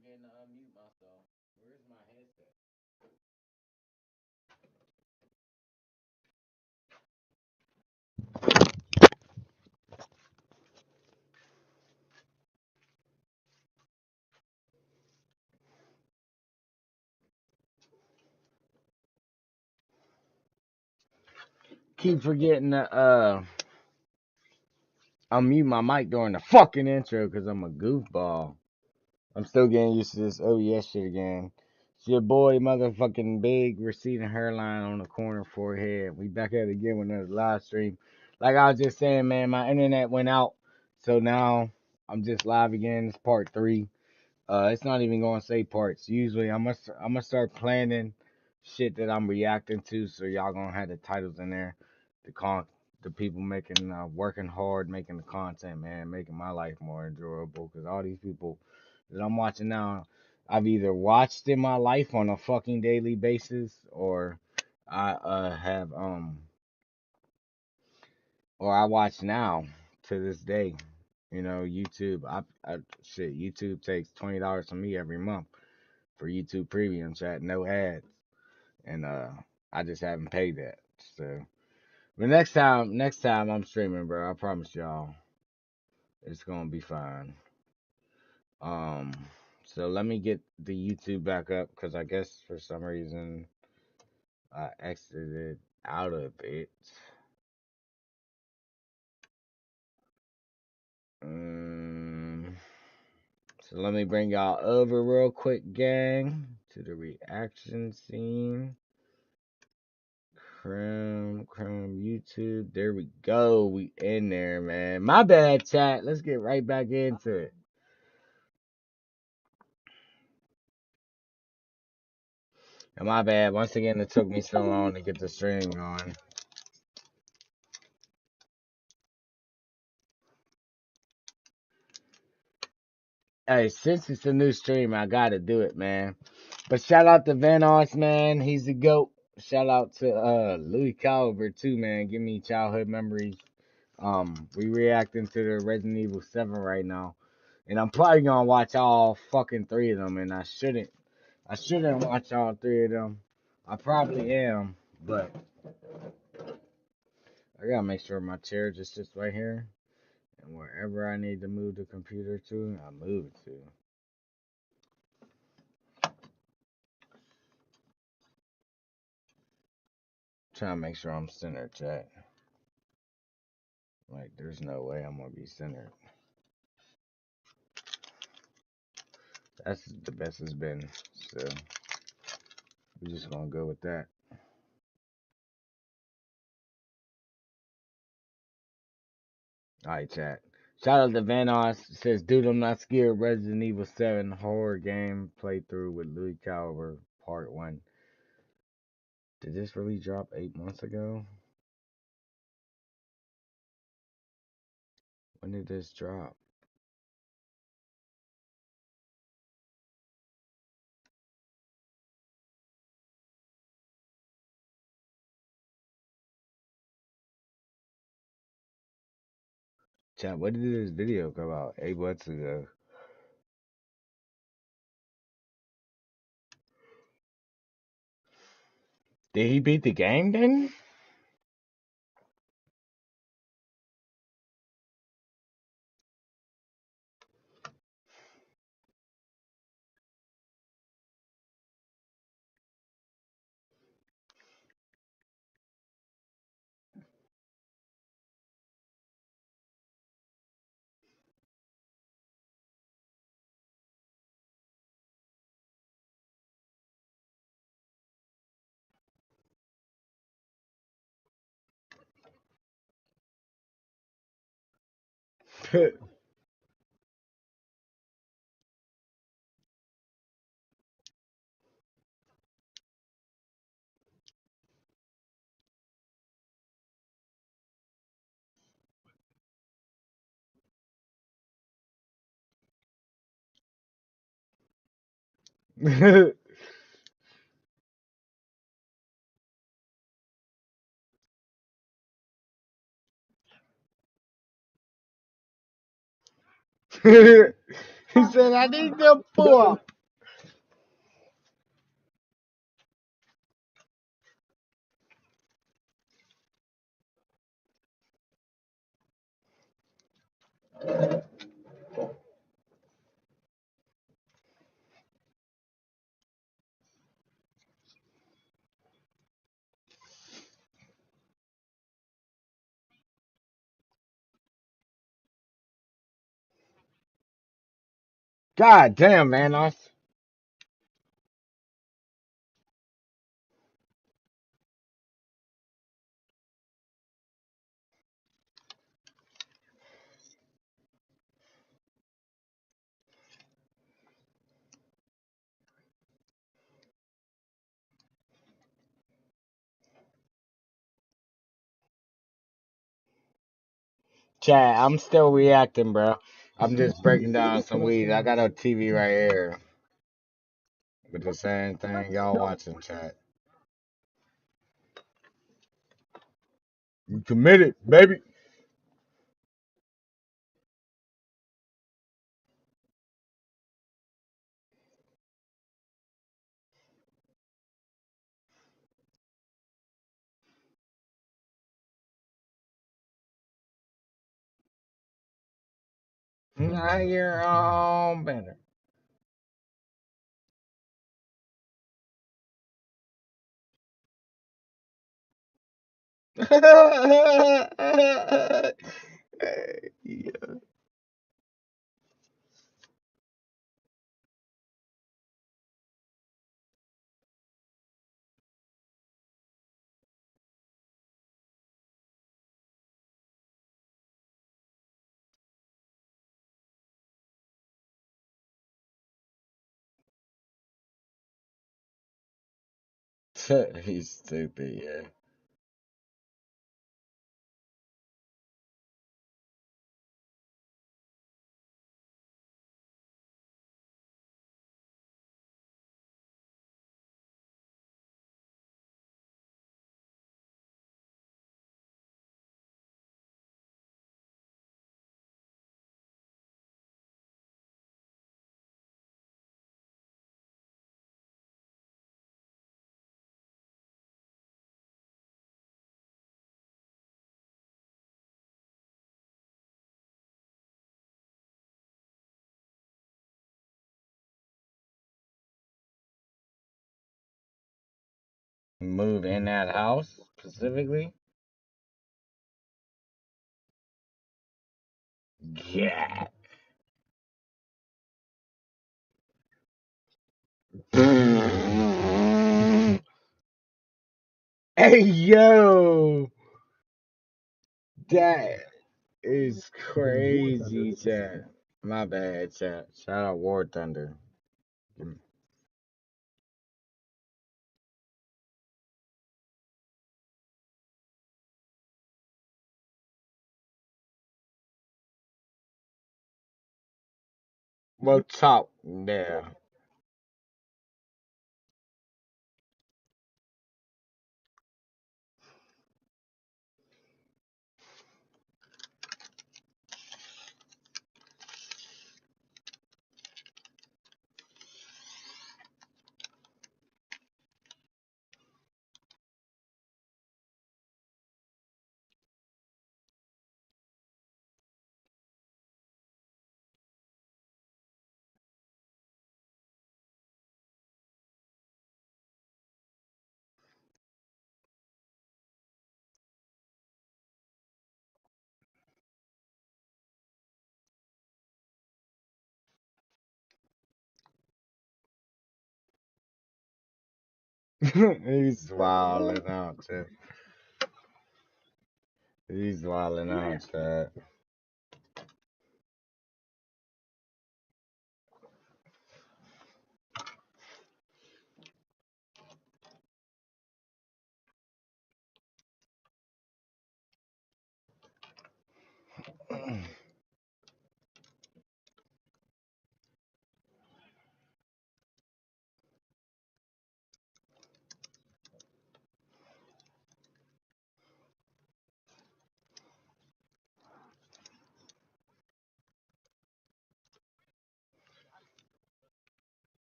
forgetting to unmute myself. Where's my headset? Keep forgetting to unmute my mic during the fucking intro because I'm a goofball. I'm still getting used to this OBS shit again. It's your boy, motherfucking big receding hairline on the corner forehead. We back at it again with another live stream. Like I was just saying, man, my internet went out, so now I'm just live again. It's part 3. It's not even gonna say parts. Usually, I'm gonna start planning shit that I'm reacting to, so y'all gonna have the titles in there. The people making working hard, making the content, man, making my life more enjoyable. Cause all these people that I'm watching now, I've either watched in my life on a fucking daily basis, or I have or I watch now to this day. You know, YouTube. Shit. YouTube takes $20 from me every month for YouTube Premium chat, no ads, and I just haven't paid that. So, but next time I'm streaming, bro, I promise y'all, it's gonna be fine. Um, so let me get the YouTube back up because I guess for some reason I exited out of it. So let me bring y'all over real quick, gang, to the reaction scene. Chrome, YouTube. There we go. We in there, man. My bad, chat. Let's get right back into it. And my bad. Once again, it took me so long to get the stream going. Hey, since it's a new stream, I gotta do it, man. But shout out to Vanoss, man. He's the GOAT. Shout out to Louis Caliber too, man. Give me childhood memories. We reacting to the Resident Evil 7 right now. And I'm probably gonna watch all fucking 3 of them, and I shouldn't. I shouldn't watch all 3 of them. I probably am, but I gotta make sure my chair just sits right here. And wherever I need to move the computer to, I move it to. Trying to make sure I'm centered, chat. Like, there's no way I'm gonna be centered. That's the best it's been, so we're just gonna go with that. Alright, chat. Shout out to Vanoss. Says, dude, I'm not scared. Resident Evil 7 horror game playthrough with Louis Caliber, part 1. Did this really drop 8 months ago? When did this drop? Chat, when did this video come out? 8 months ago. Did he beat the game then? He said, I need them 4. God damn, man. Chat, I'm still reacting, bro. I'm just breaking down some weed. I got a TV right here with the same thing y'all watching, chat. You committed, baby. Now you're all better. He's stupid, yeah. Move in that house specifically? Yeah. Hey, yo. That is crazy, chat. My bad, chat. Shout out War Thunder. Well, talk there. He's wilding out, chat. He's wilding out, chat.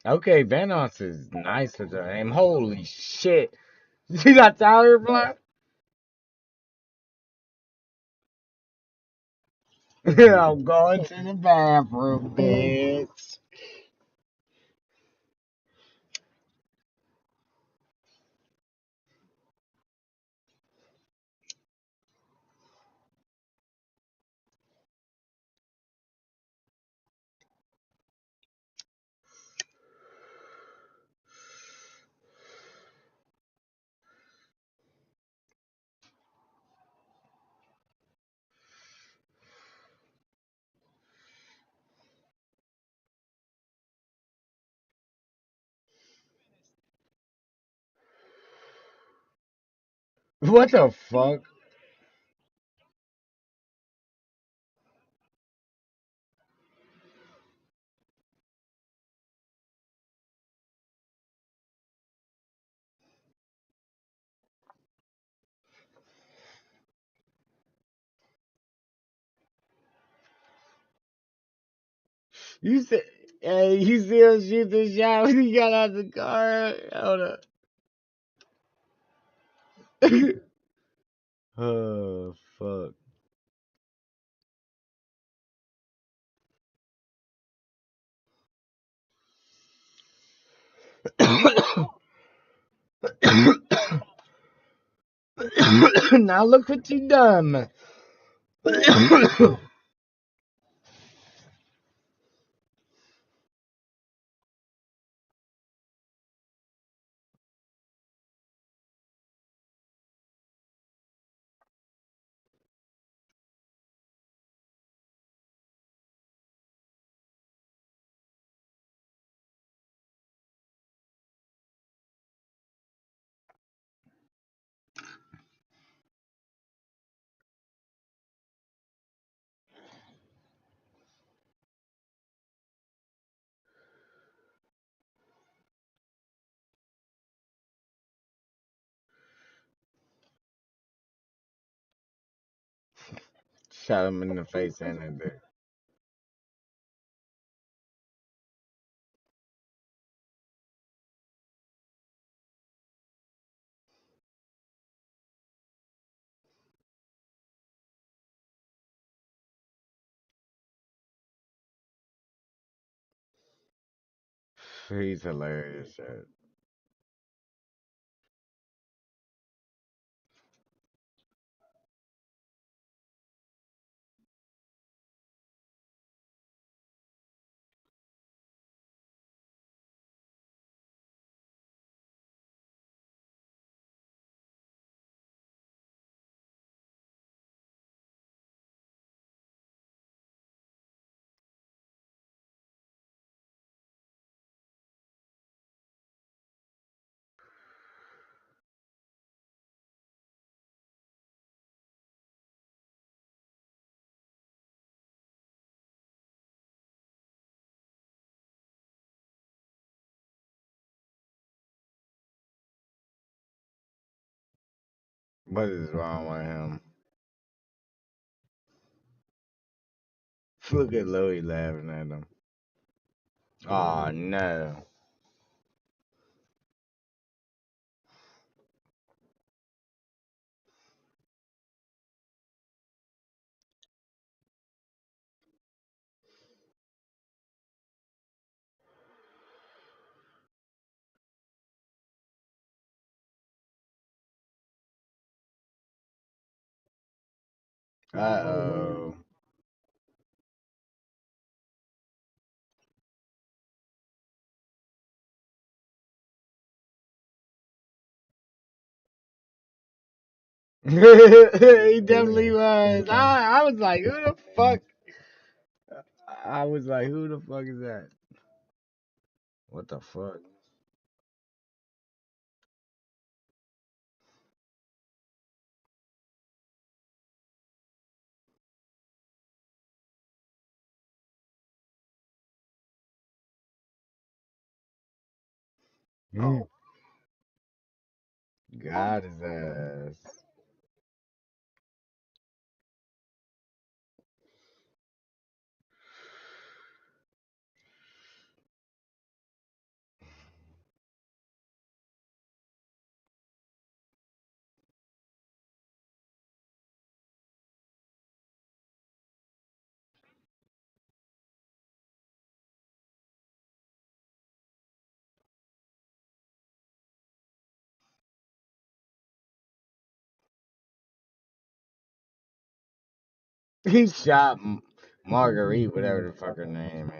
Okay, Vanoss is nice with her name. Holy shit. See that Tyler fly? I'm going to the bathroom, bitch. What the fuck? You said, hey, you see him shoot the shot when he got out the car? Hold up. Oh, fuck. Now look what you done. Shot him in the face and in there. He's hilarious, shit. What is wrong with him? Look at Louis laughing at him. Oh no. Uh oh. He definitely was. I was like, who the fuck? I was like, who the fuck is that? What the fuck? Mm. God his ass. He shot Marguerite, whatever the fuck her name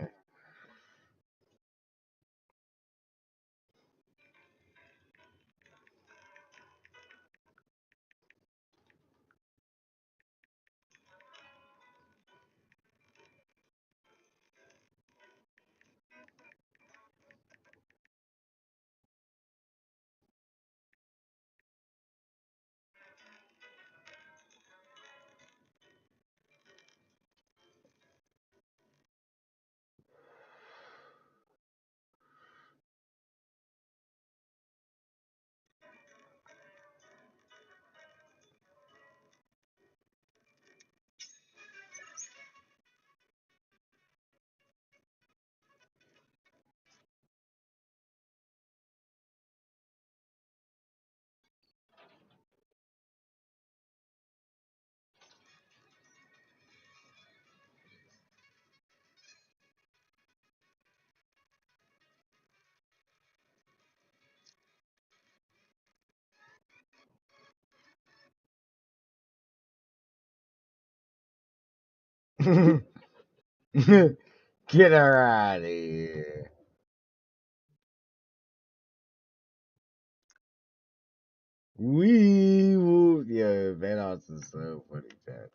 is. Get her out of here. We will. Yeah, Van Austin's so funny, Chad.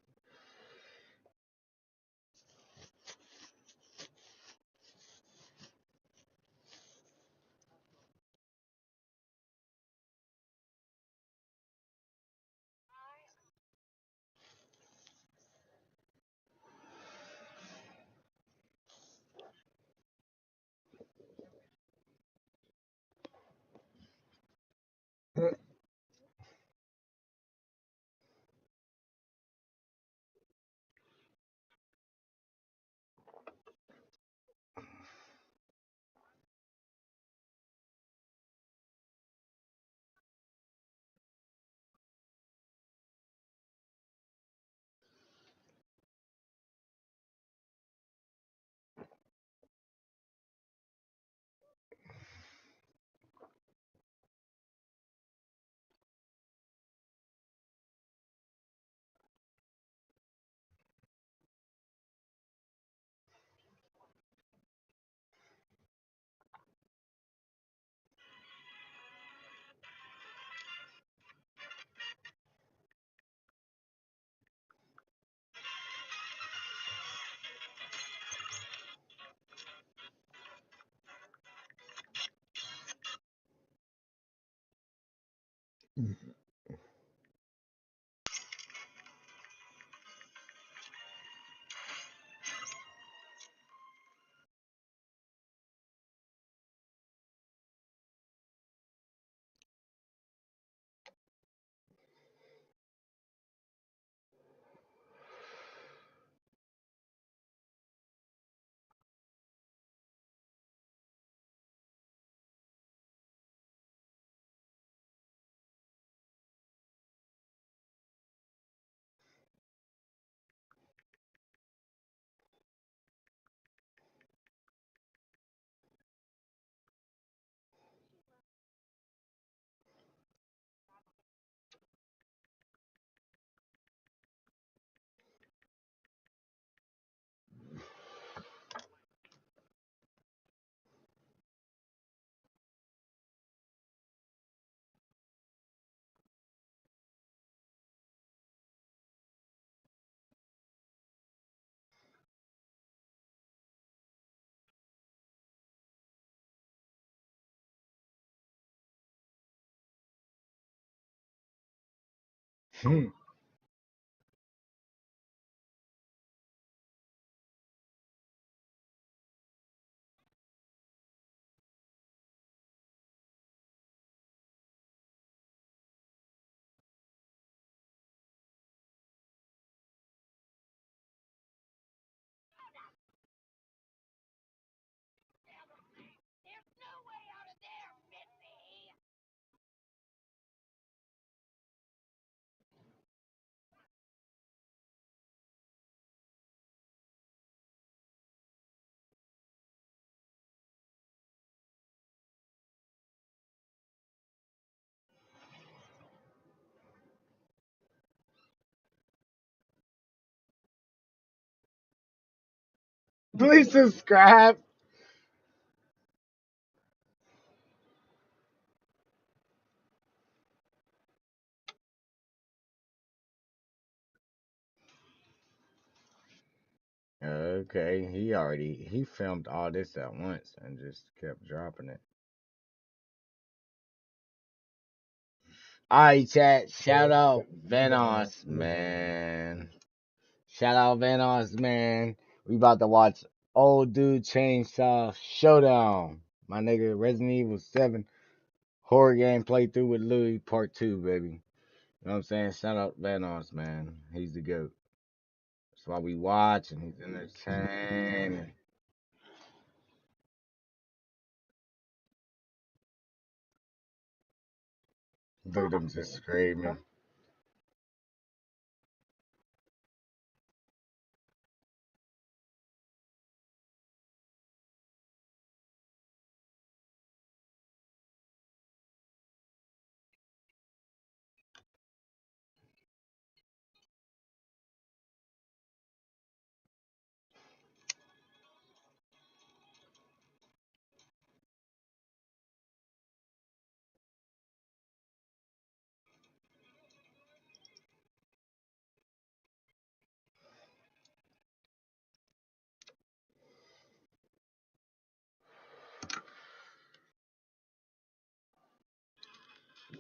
Please subscribe. Okay, he filmed all this at once and just kept dropping it. Alright, chat. Shout out Venos, man. Shout out Venos, man. We about to watch Old Dude Chainsaw Showdown. My nigga Resident Evil 7 horror game playthrough with Louis Part 2, baby. You know what I'm saying? Shout out Venos, man. He's the GOAT. That's why we watch and he's entertaining. Look at them just screaming.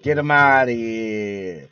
Get him out of here.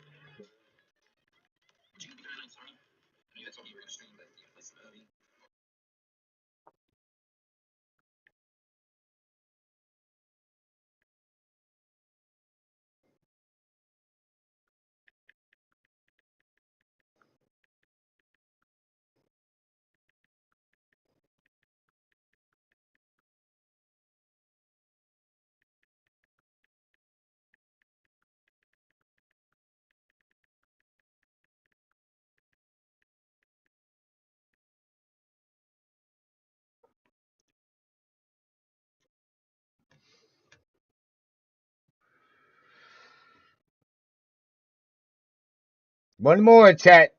One more, chat.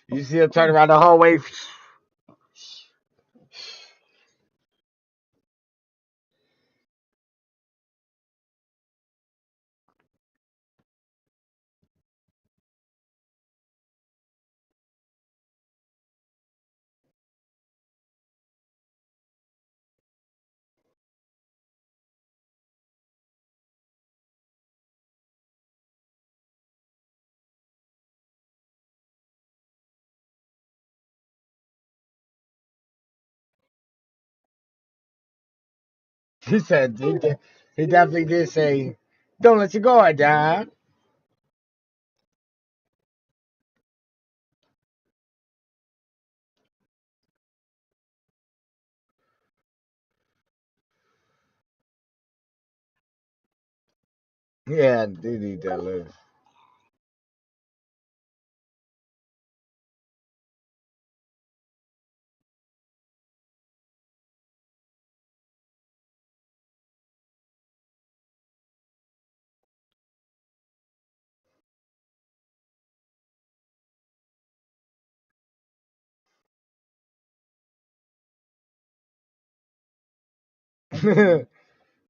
You see him turn around the hallway. He said he definitely did say, "Don't let your guard down." Yeah, I do need that look.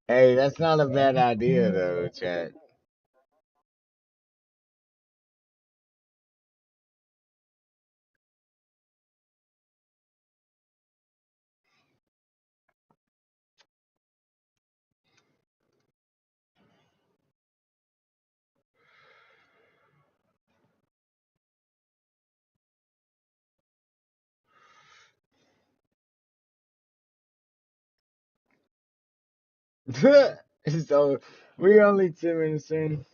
Hey, that's not a bad idea though, chat. So we only 2 minutes in.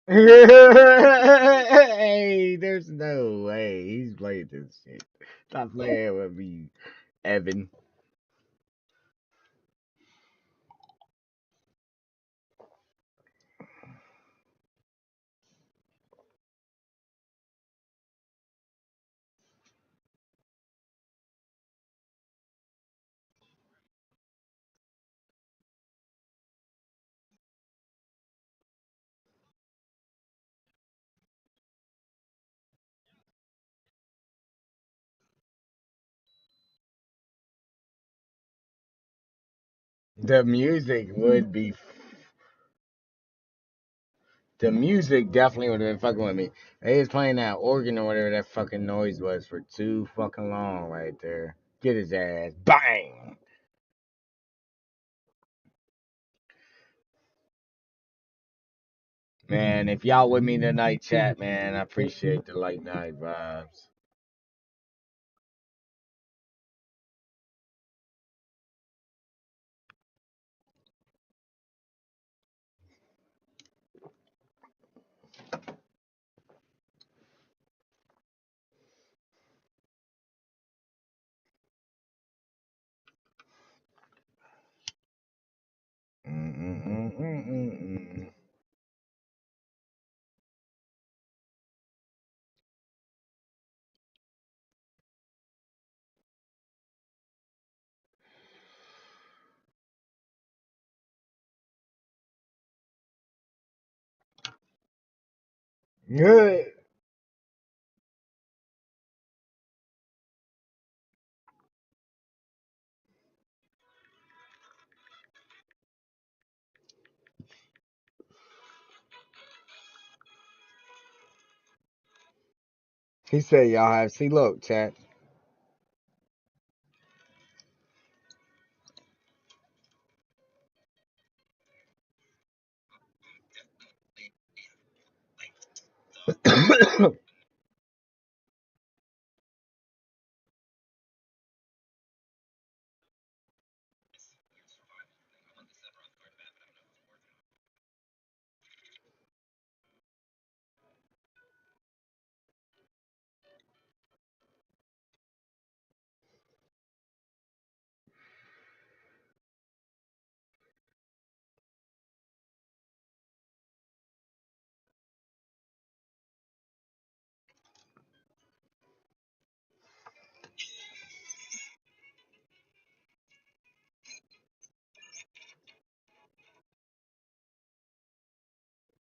Hey, there's no way he's playing this shit. Stop playing with me, Evan. The music would be. The music definitely would have been fucking with me. They was playing that organ or whatever that fucking noise was for too fucking long right there. Get his ass. Bang! Man, if y'all with me tonight, chat, man, I appreciate the late night vibes. Mm-mm-mm-mm-mm. Good. He said y'all have. See, look, chat.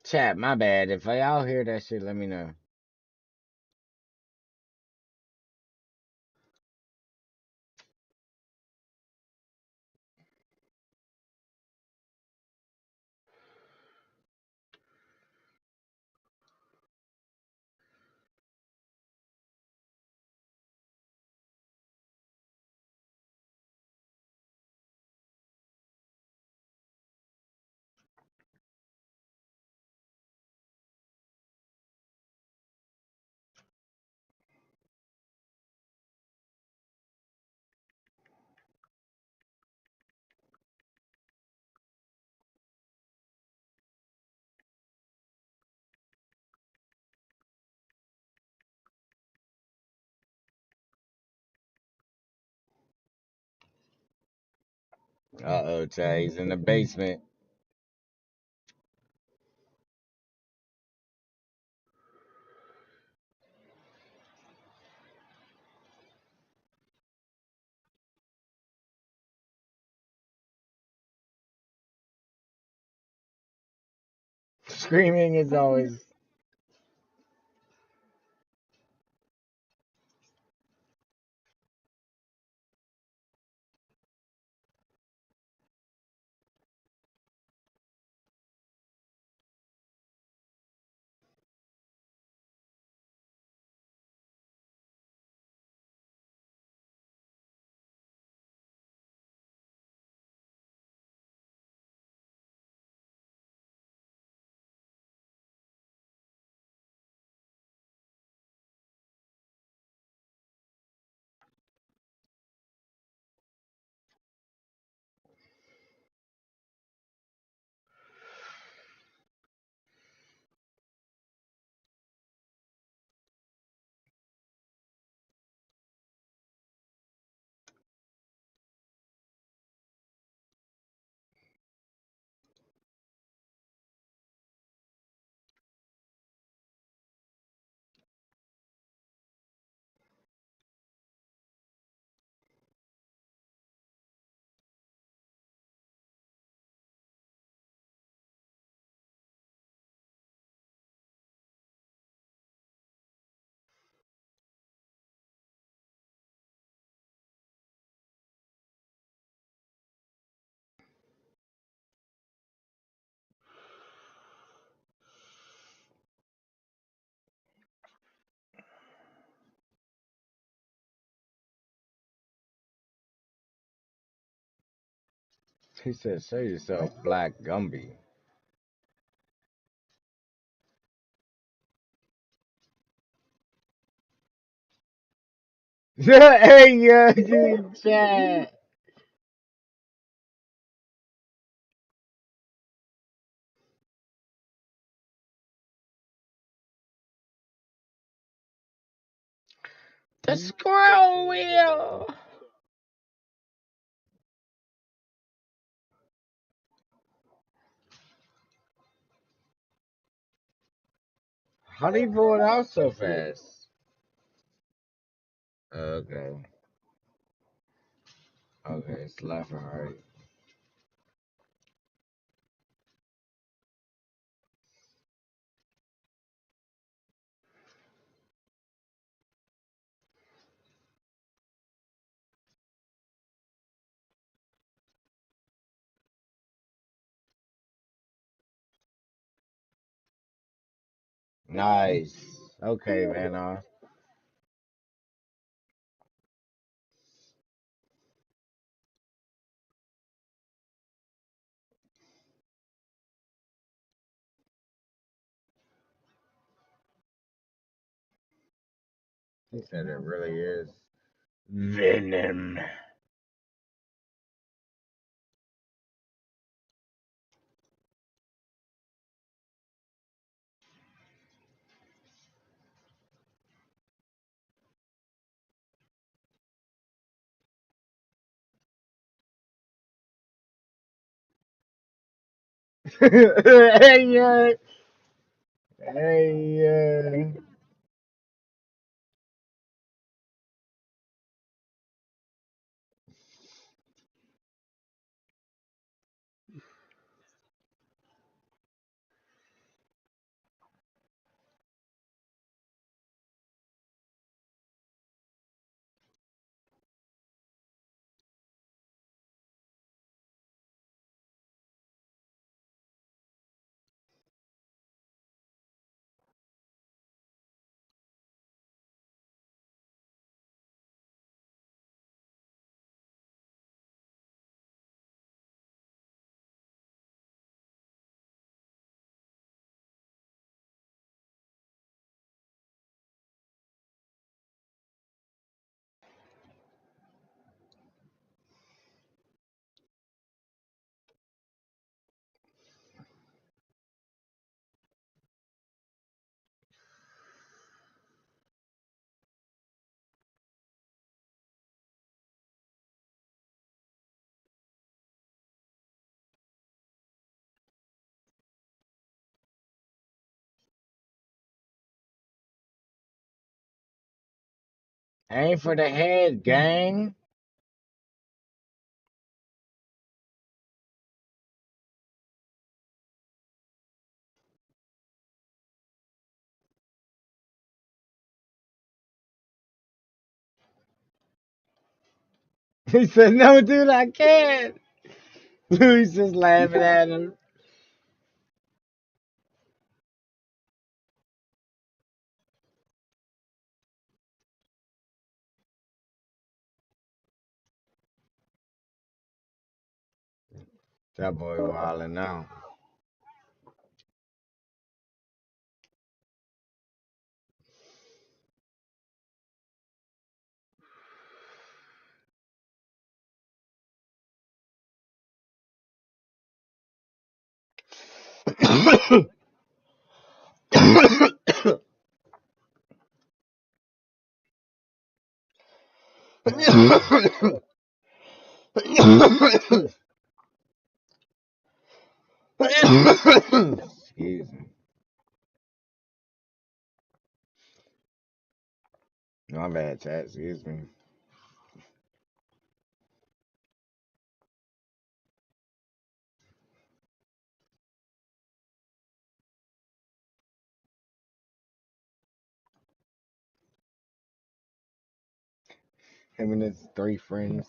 Chat, my bad. If y'all hear that shit, let me know. Uh-oh, chat. He's in the basement. Screaming is always. He said, show yourself, Black Gumby. Hey, yo, dude, chat. The squirrel wheel. How do you pull it out so fast? Okay. Okay, it's left and right. Nice. Okay, man. He said it really is. Venom. Hey, hey, Aim for the head, gang. He said, no, dude, I can't. He's just laughing at him. That boy wilding out. Excuse me. My bad, chat. Excuse me. Him and his three friends.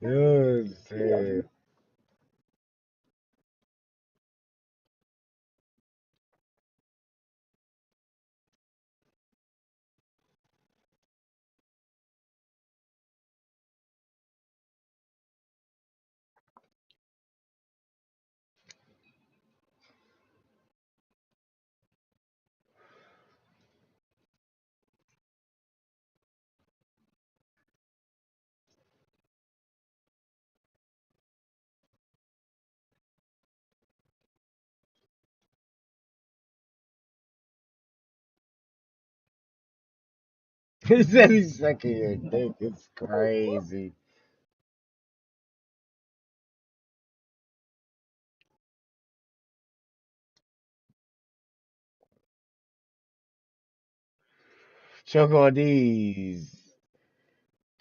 Oh, shit. He said he's sucking your dick. It's crazy. Choke on these.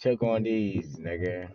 Choke on these, nigga.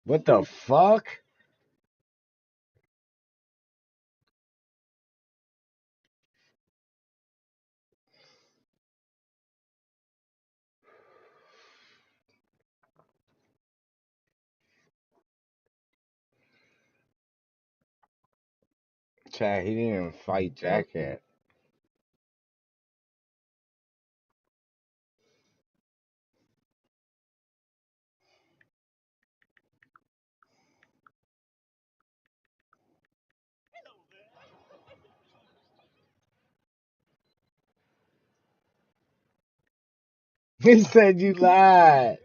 What the fuck? Chad, he didn't even fight Jack yet. He said you lied.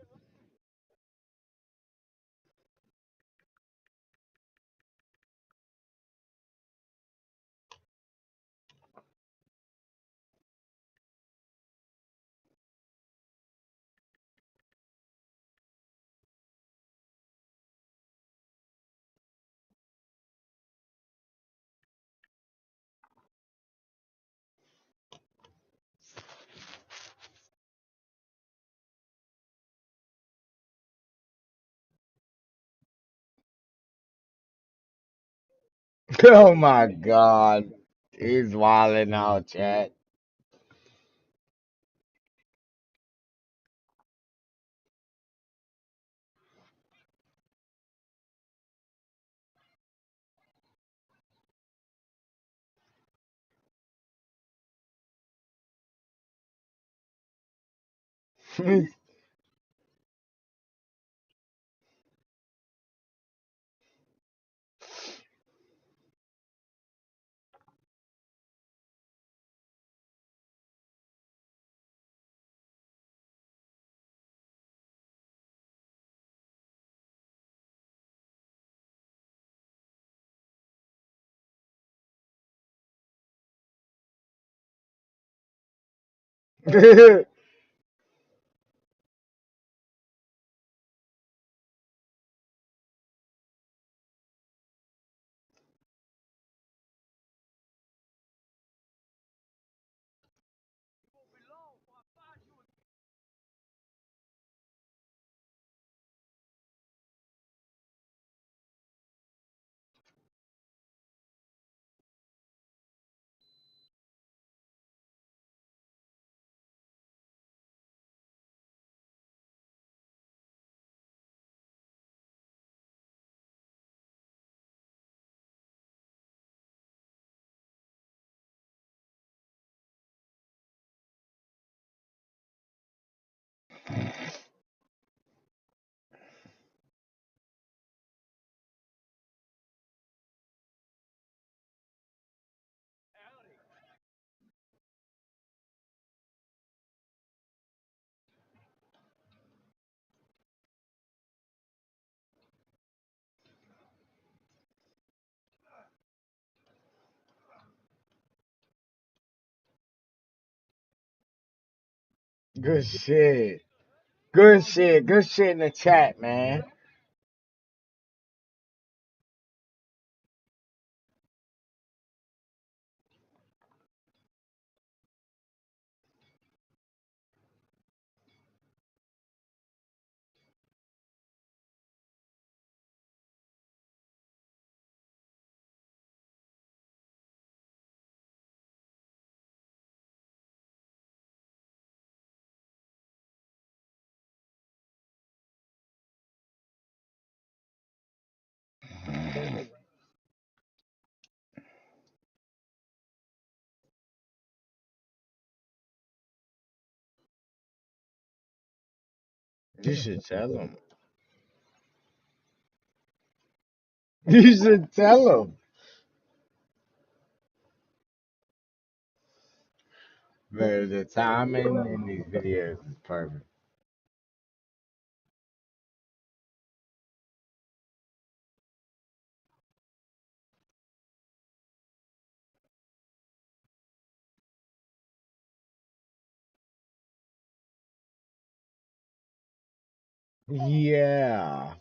Oh my god. He's wilding out, Chad. Good shit. Good shit. Good shit in the chat, man. You should tell him. You should tell him. But the timing in these videos is perfect. Yeah.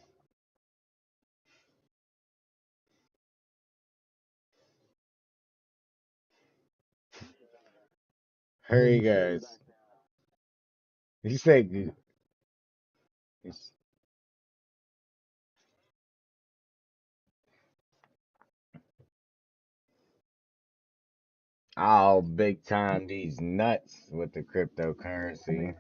Here he goes. He said, oh, big time these nuts with the cryptocurrency.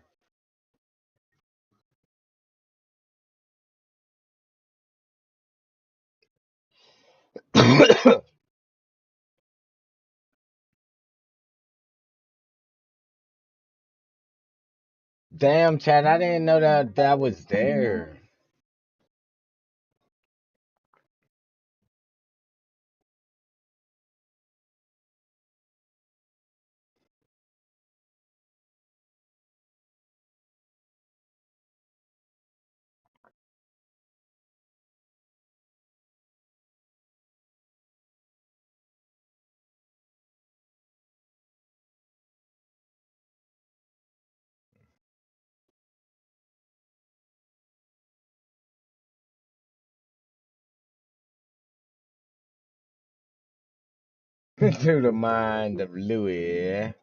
Damn, Chad, I didn't know that was there. To the mind of Louis.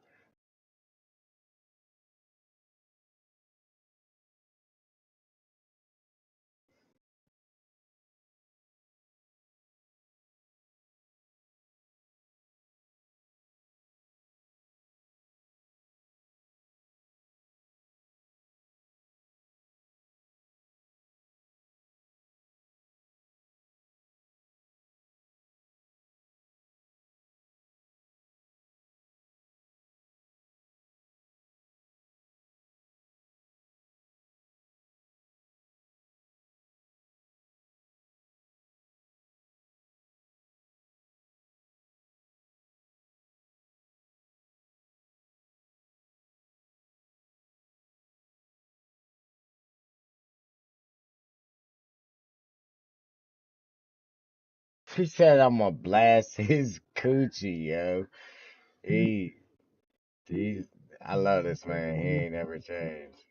He said I'm gonna blast his coochie, yo. He, he's, I love this man. He ain't never changed.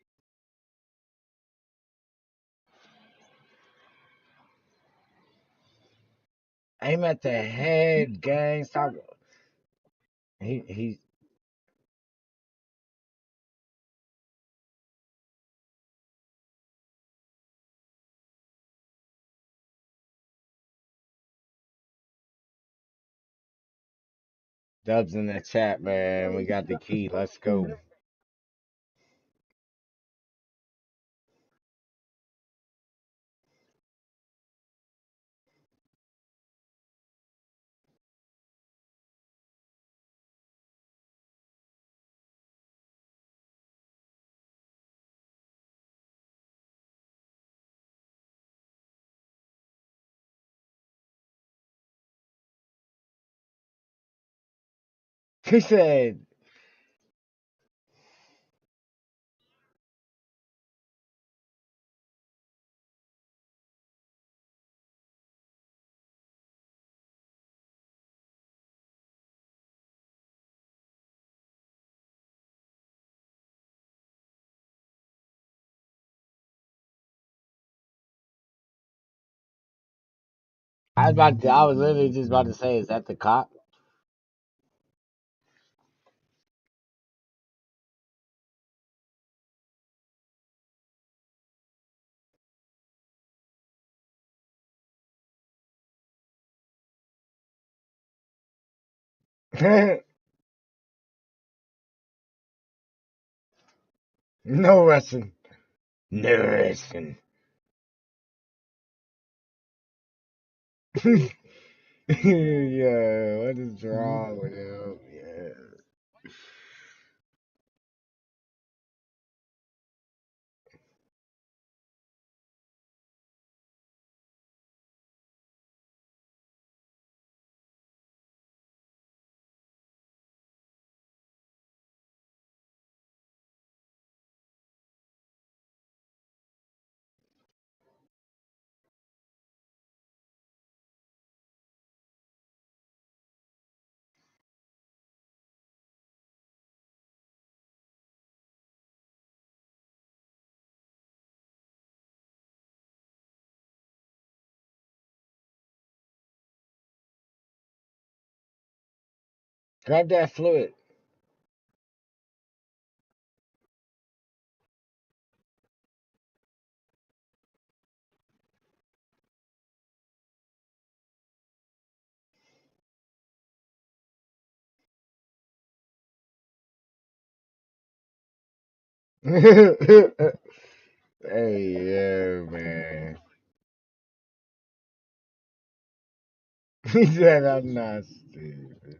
Aim at the head, gang. Stop. He Dubs in the chat, man. We got the key. Let's go. He said, I was literally just about to say, is that the cop? No Russian. No Russian. Yeah, what is wrong with him? Yeah. Grab that fluid. Hey, yeah, man. He said I'm not stupid.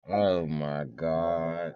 Oh my god.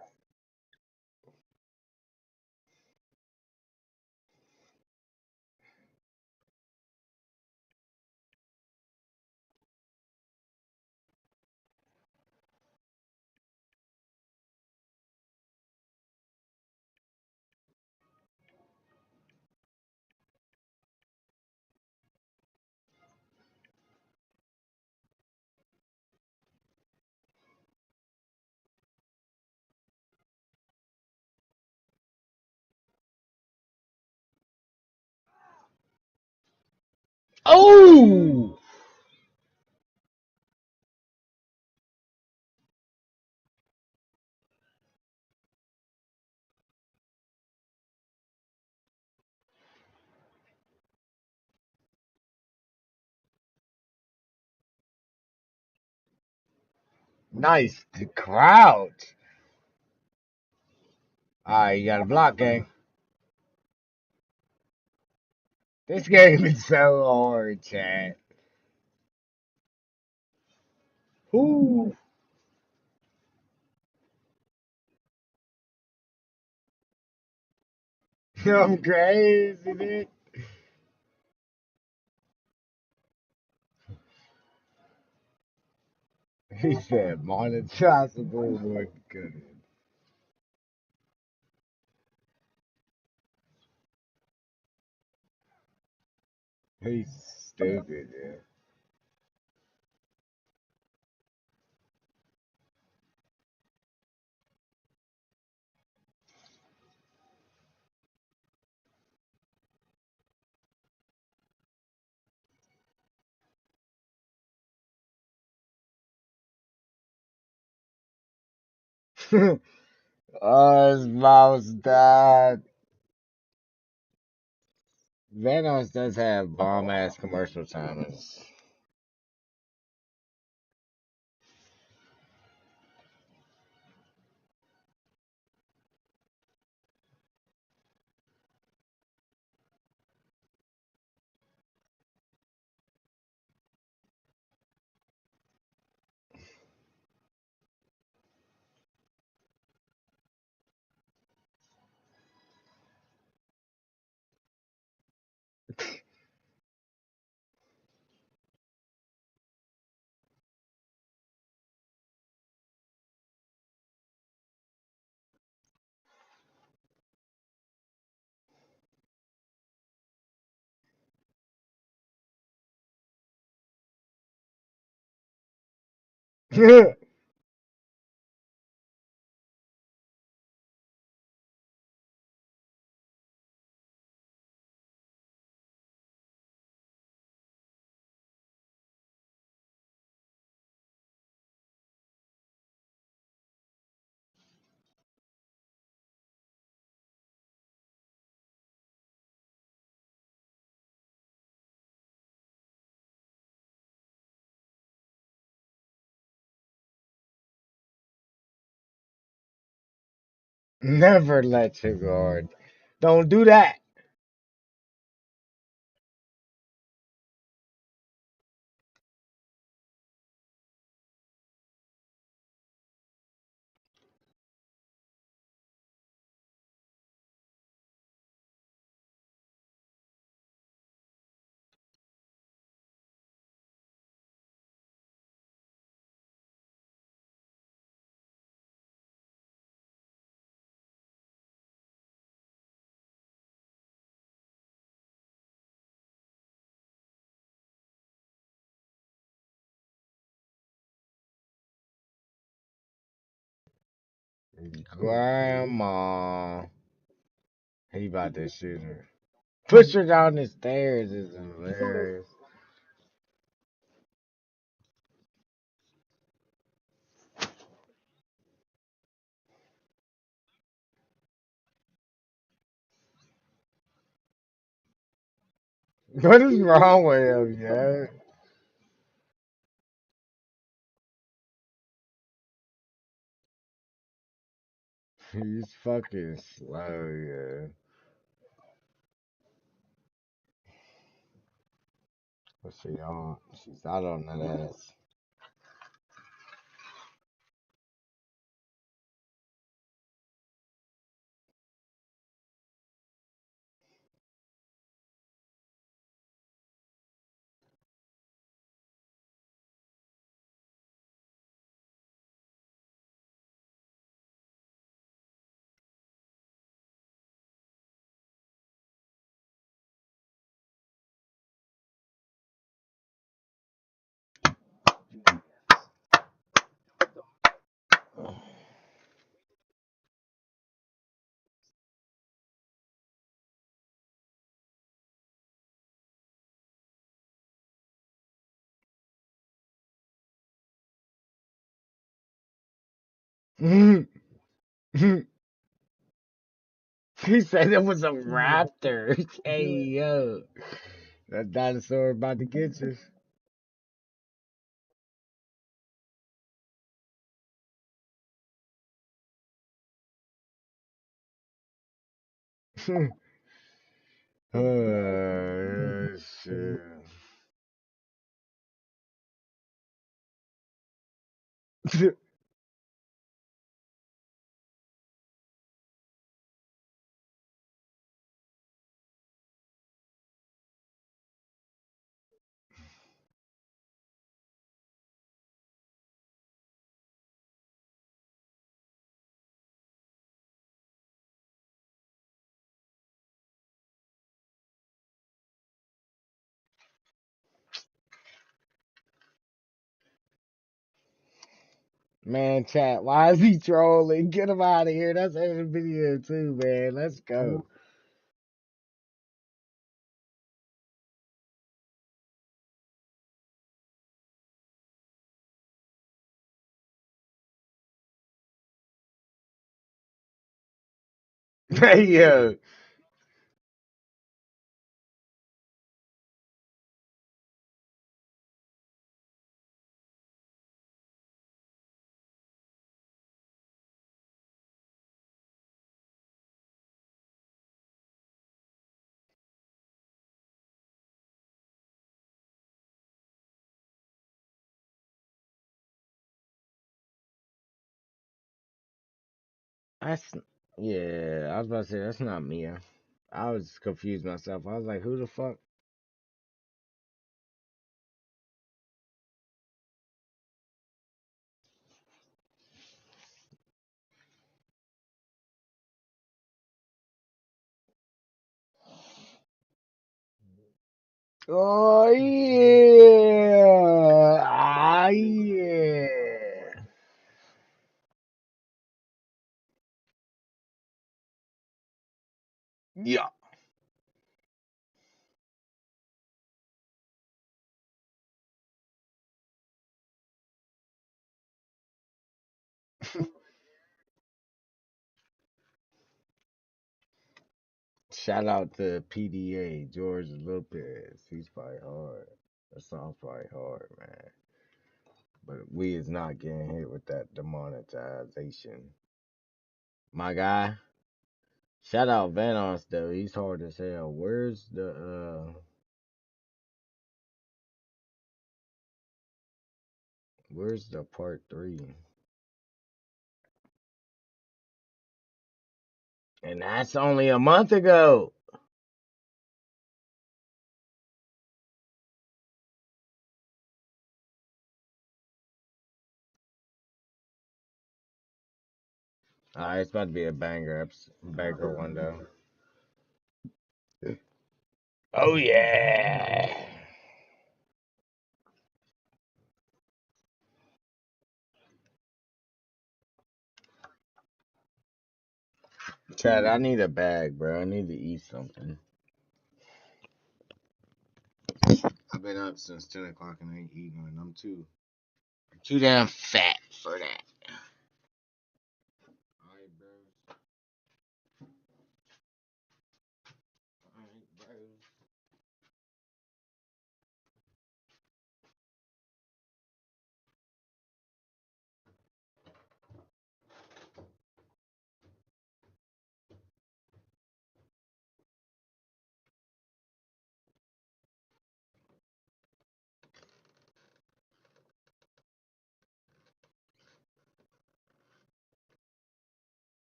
Oh! Nice to crouch. Alright, you got a block, gang. This game is so hard, chat. Ooh. I'm crazy, dude. He said monetizable would good. He's stupid, yeah. Oh, his mouse died. Vanoss does have bomb ass commercial timers. Never let your guard. Don't do that. Grandma. He about to shoot her. Push her down the stairs is hilarious. What is wrong with him, yo? He's fucking slow, yeah. But she on? She's out on that ass. He said it was a raptor. Hey, yo. That dinosaur about to get you. Shit. Man, chat, why is he trolling? Get him out of here. That's in the video too, man. Let's go. Hey, yo. That's, yeah, I was about to say, that's not Mia. I was confused myself. I was like, who the fuck? Oh, yeah. Ah, yeah. Yeah. Shout out to PDA, George Lopez. He's probably hard. That song's probably hard, man. But we is not getting hit with that demonetization. My guy. Shout out Vanos though. He's hard as hell. Where's the part 3? And that's only a month ago. It's about to be a banger one though. Oh yeah. Chad, I need a bag, bro. I need to eat something. I've been up since 10 o'clock and I ain't eating, and I'm too damn fat for that. Alright, bro. Alright, bro.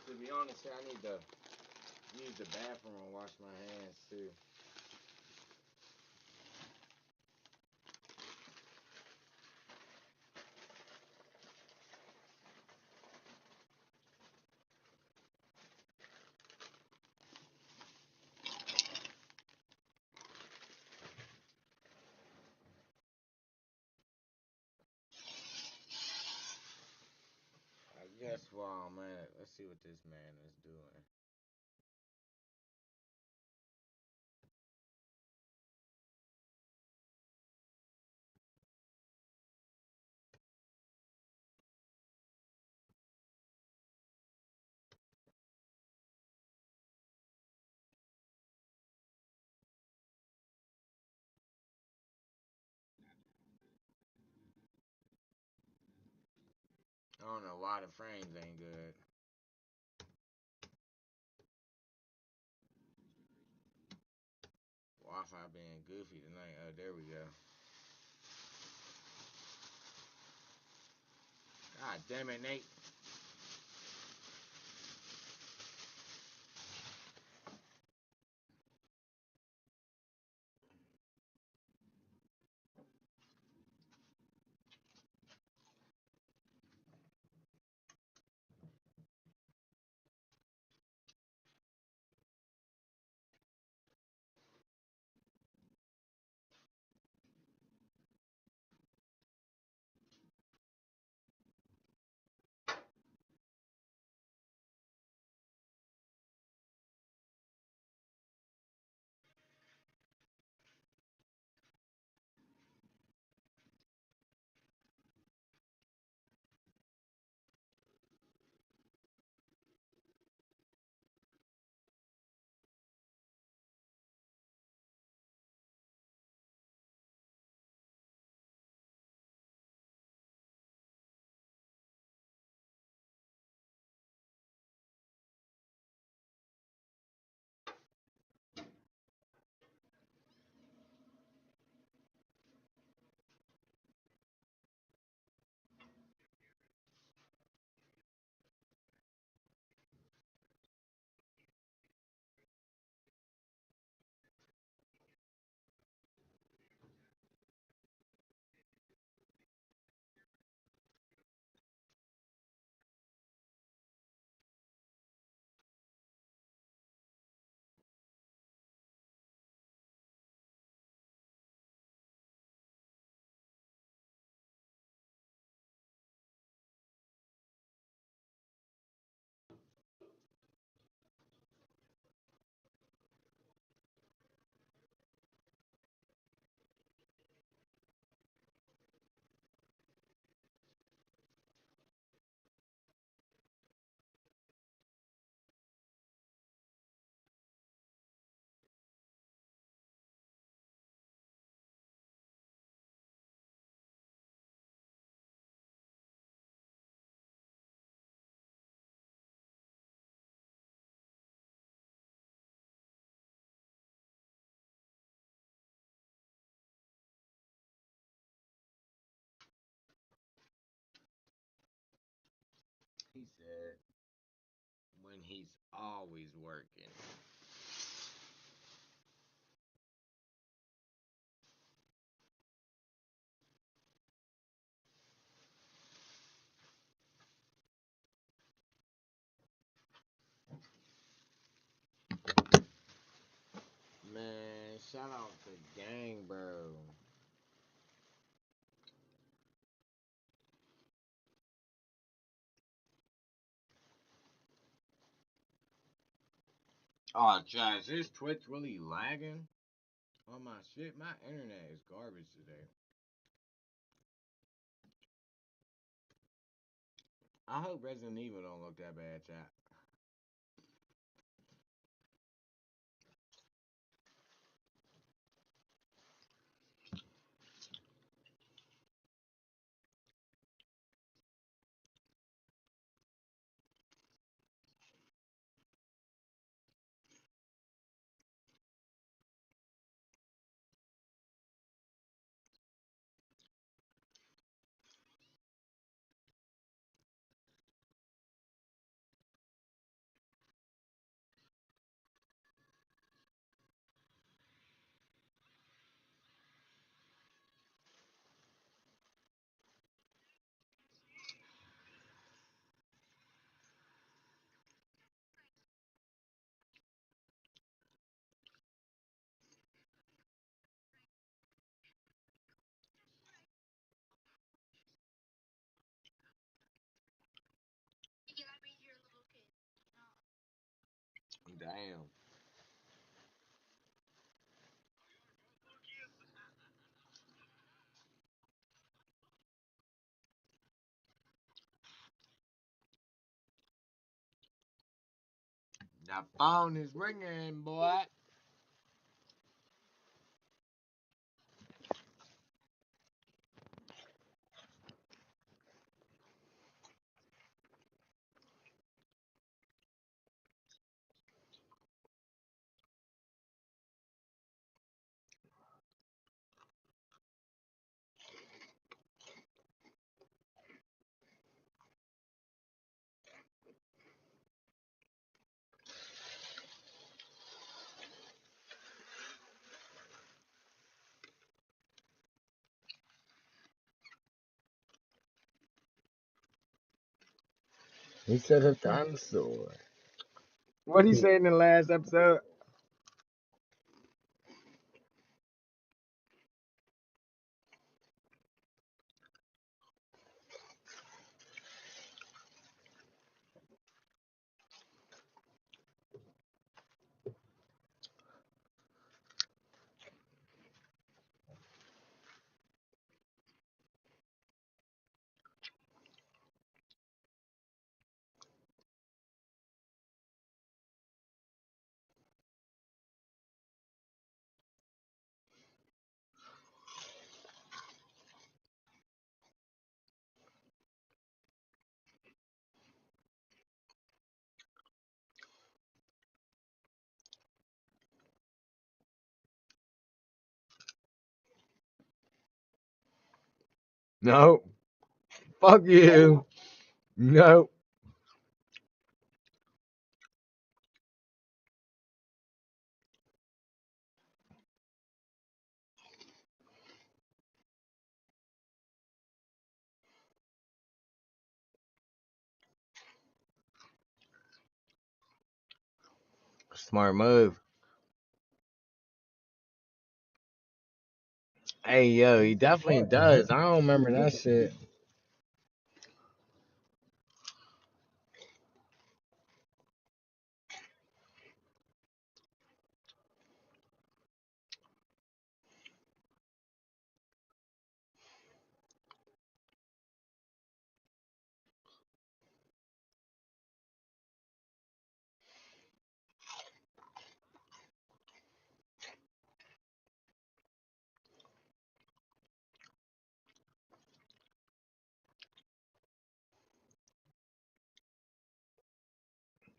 To be honest, I need to use the bathroom and wash my hands too. I guess while I'm at it, let's see what this man is doing. I don't know why the frames ain't good. Wi-Fi being goofy tonight. Oh, there we go. God damn it, Nate. He said when he's always working. Man, shout out to Gang Bro. Oh, Josh, is Twitch really lagging? Oh my shit, my internet is garbage today. I hope Resident Evil don't look that bad, chat. Damn. The phone is ringing, boy. He said a dinosaur. What he said in the last episode? No. Fuck you. No. Smart move. Hey, yo, he definitely does. I don't remember that shit.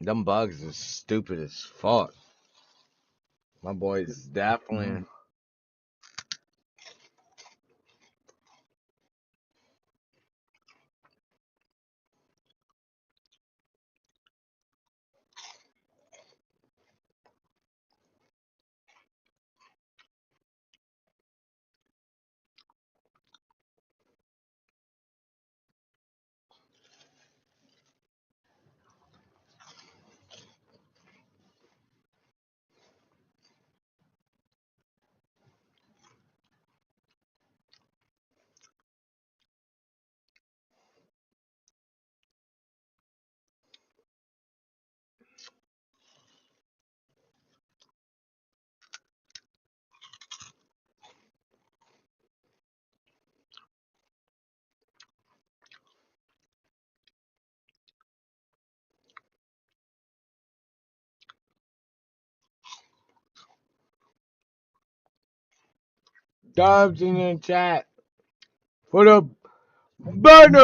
Them bugs is stupid as fuck. My boy's definitely. Dubs in the chat for the burner.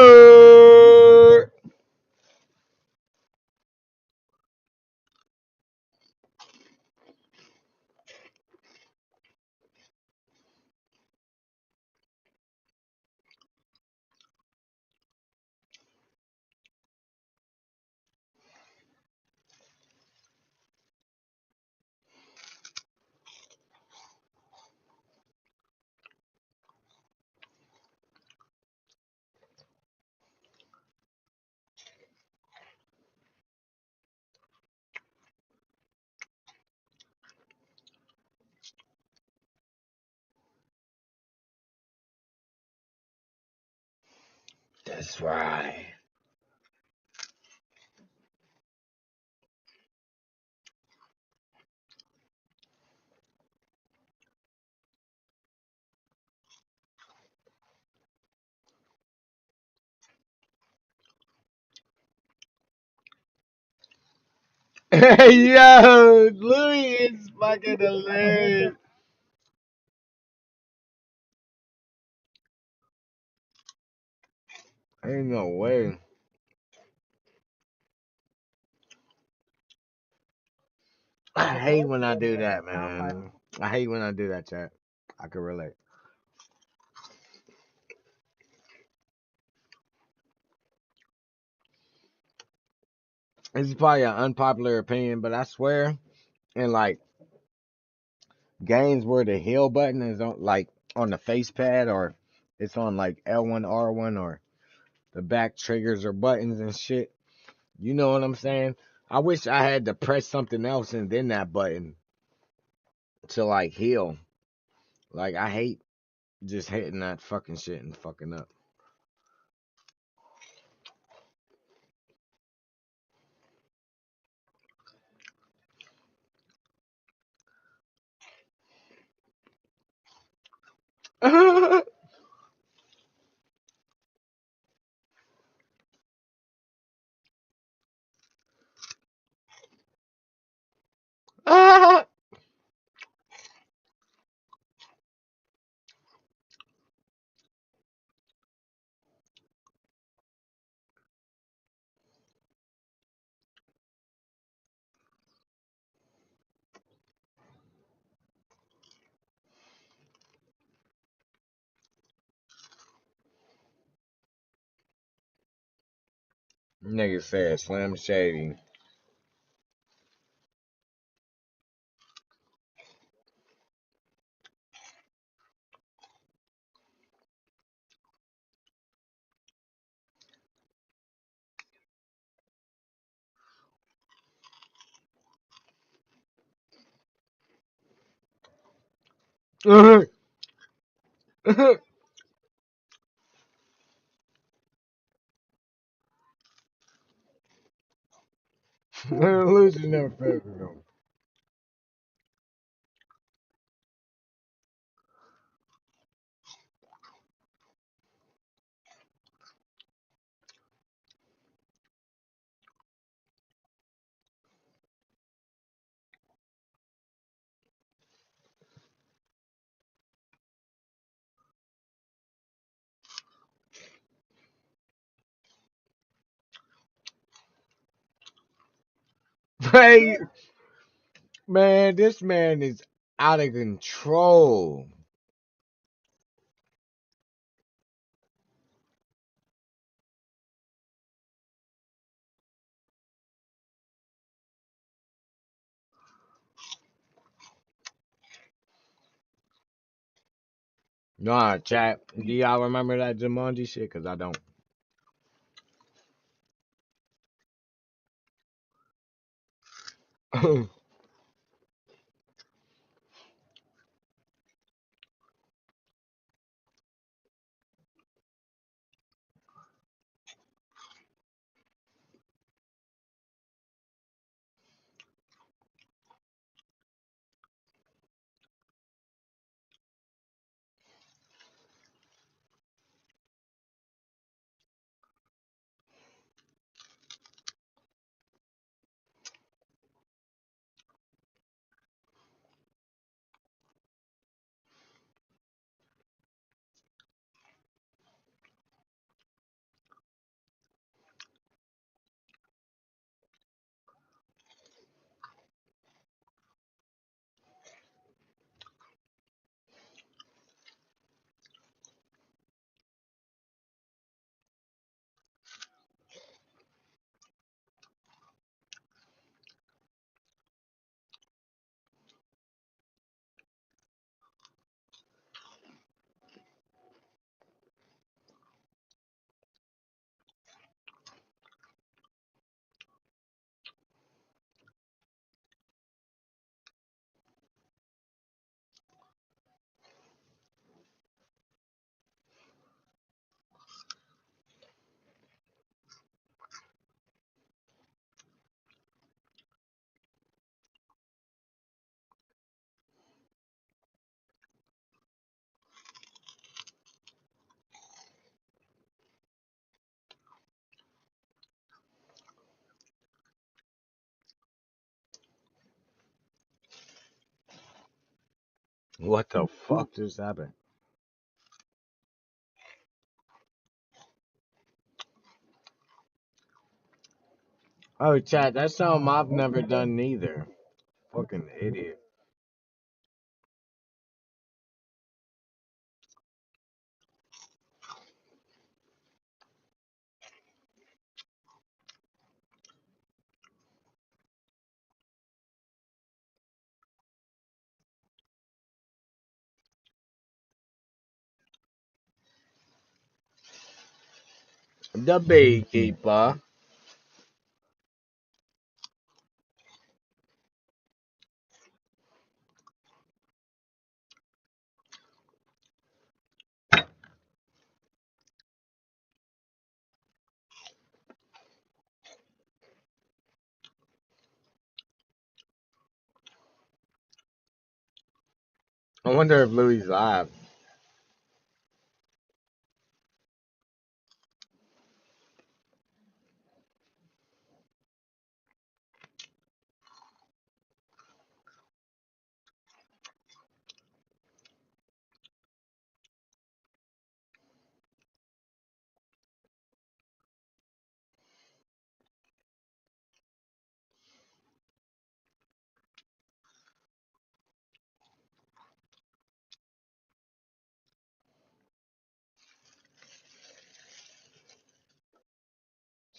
That's right. Hey, yo, Louis is fucking hilarious. Ain't no way. I hate when I do that, man. I hate when I do that, chat. I can relate. This is probably an unpopular opinion, but I swear, in like games where the heal button is on, like on the face pad, or it's on like L1, R1, or the back triggers or buttons and shit. You know what I'm saying? I wish I had to press something else and then that button to like heal. Like I hate just hitting that fucking shit and fucking up. Nigga said Slim Shady. Lucy never failed me. Hey, man, this man is out of control. Nah, chat. Do y'all remember that Jumanji shit? Cause I don't. What the fuck just happened? Oh, chat, that's something I've never done neither. Fucking idiot. The beekeeper. I wonder if Louis live.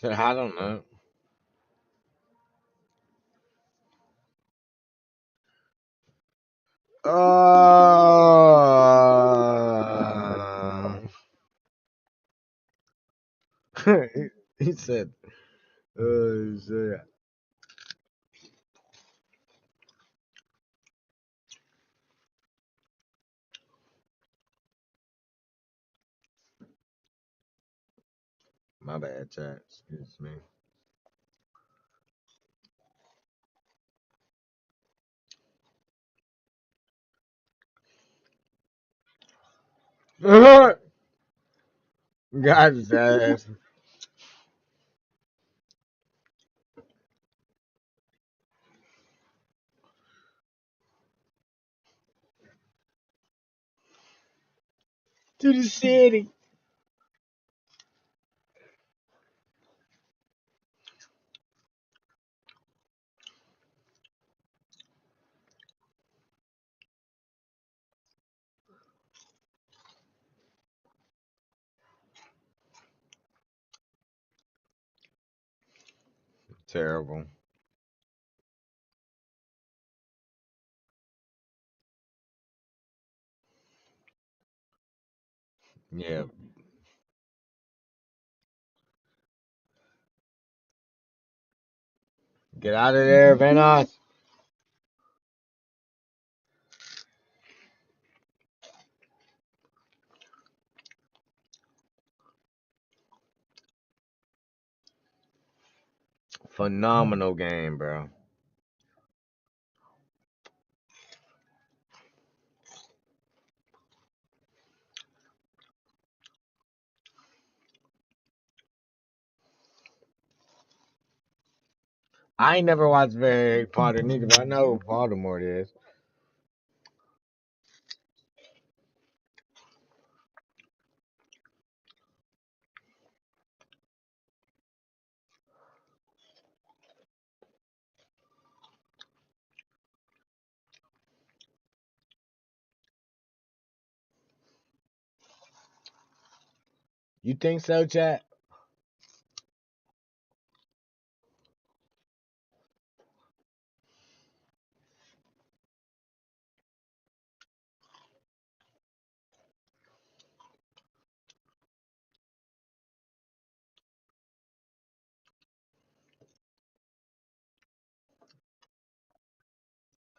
I don't know. He said, shit. My bad, chat. Excuse me. God's ass. To the city. Terrible. Yeah. Get out of there, Venos. Phenomenal game, bro. I ain't never watched Harry Potter neither, but I know who Voldemort is. You think so, chat?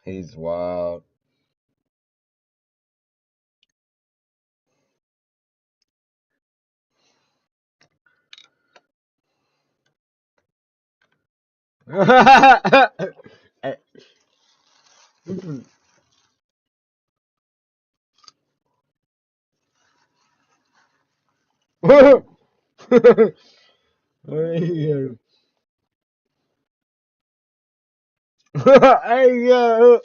He's wild. Hey, hey, hey,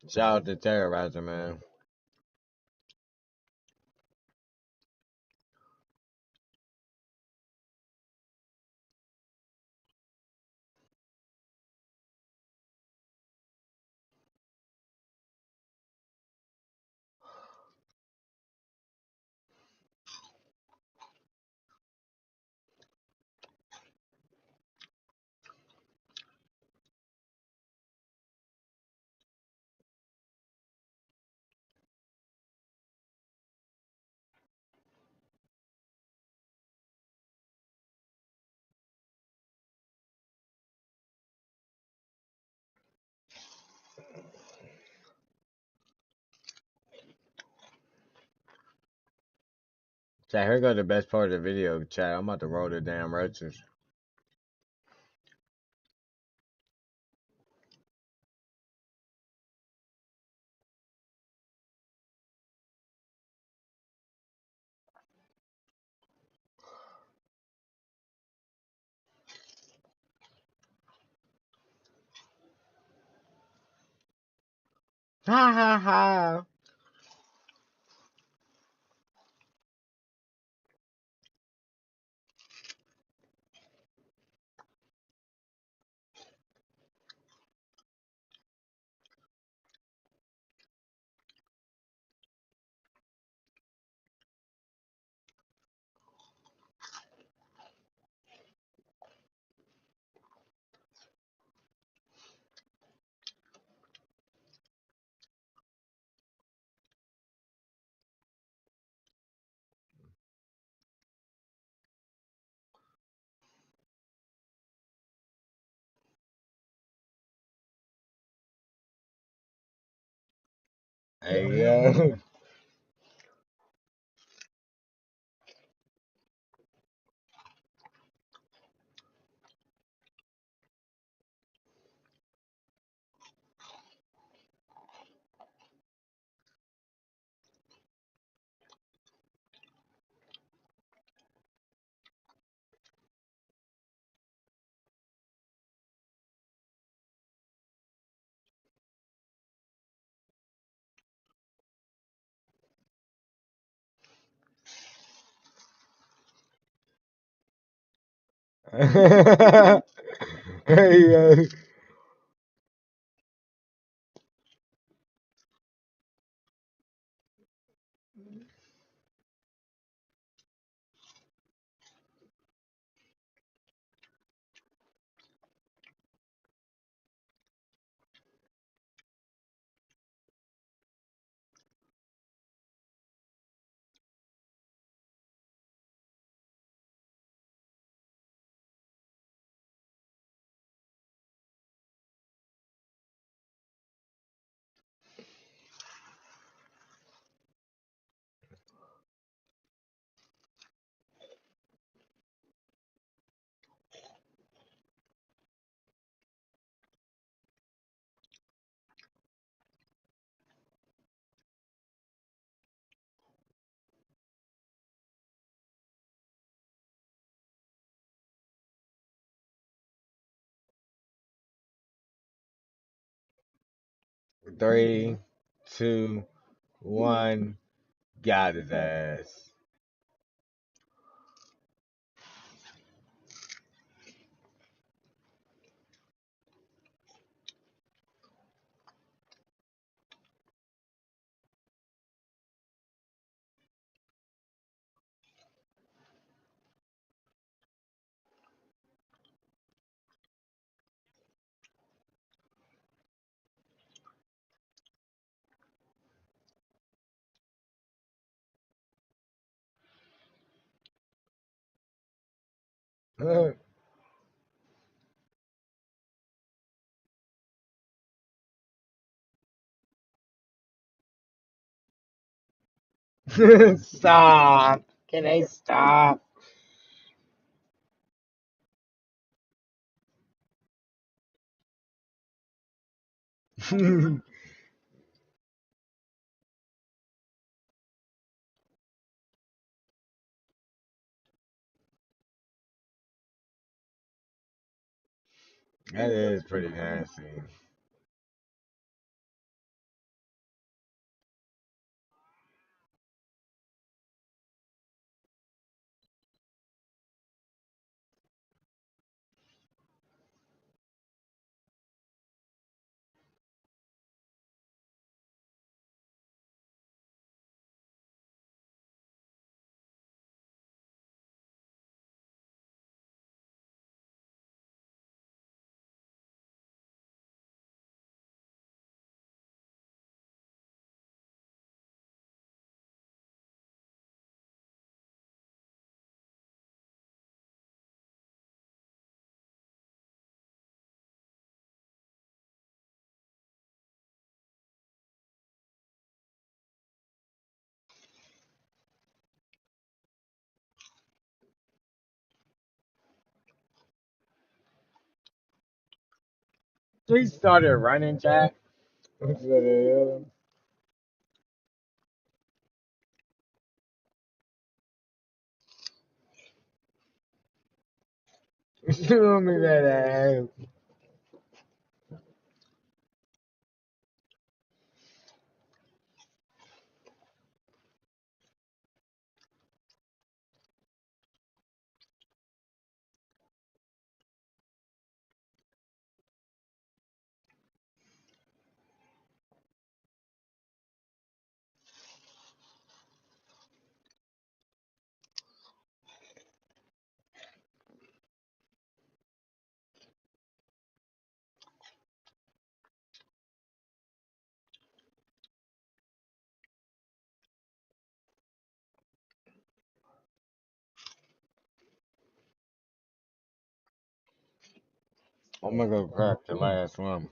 Shout out to Terrorizer, man. Chat, here go the best part of the video, chat. I'm about to roll the damn roaches. Ha ha ha. 哎呀，哎呀，3, 2, 1, got his ass. Stop. Can I stop? That is pretty nasty. He started running, chat. What the hell? Show me that ass. I'm gonna go crack the last one.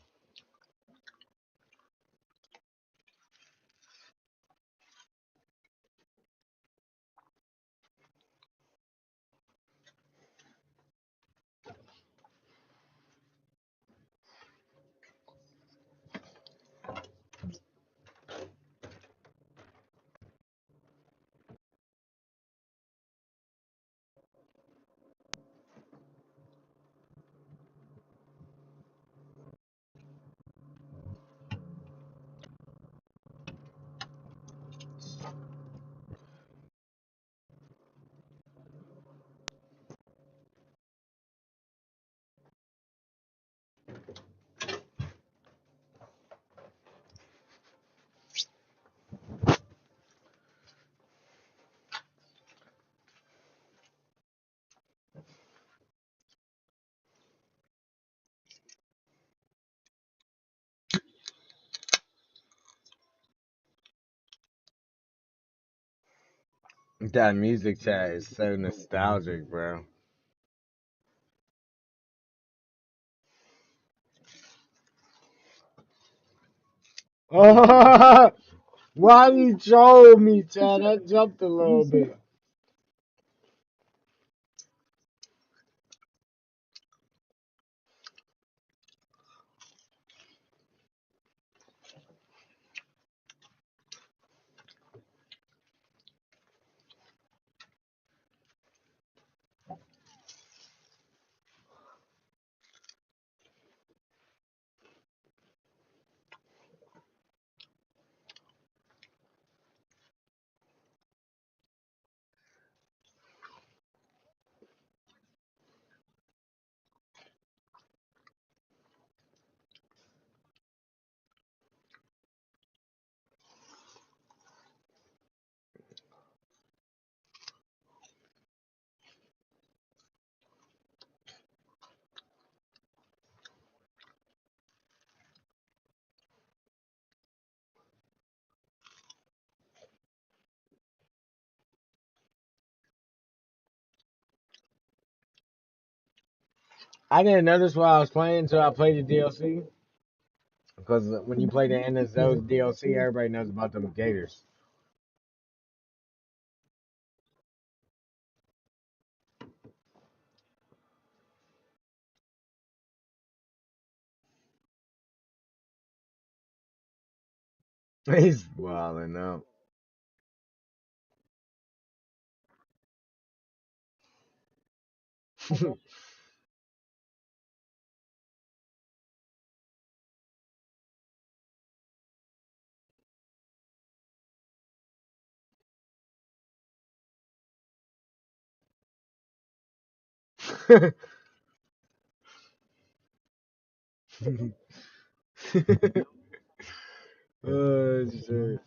That music chat is so nostalgic, bro. Why you troll me, chat? I jumped a little bit. I didn't notice while I was playing until I played the DLC. Because when you play the end of those DLC, everybody knows about them gators. He's wilding out. Oh, shit.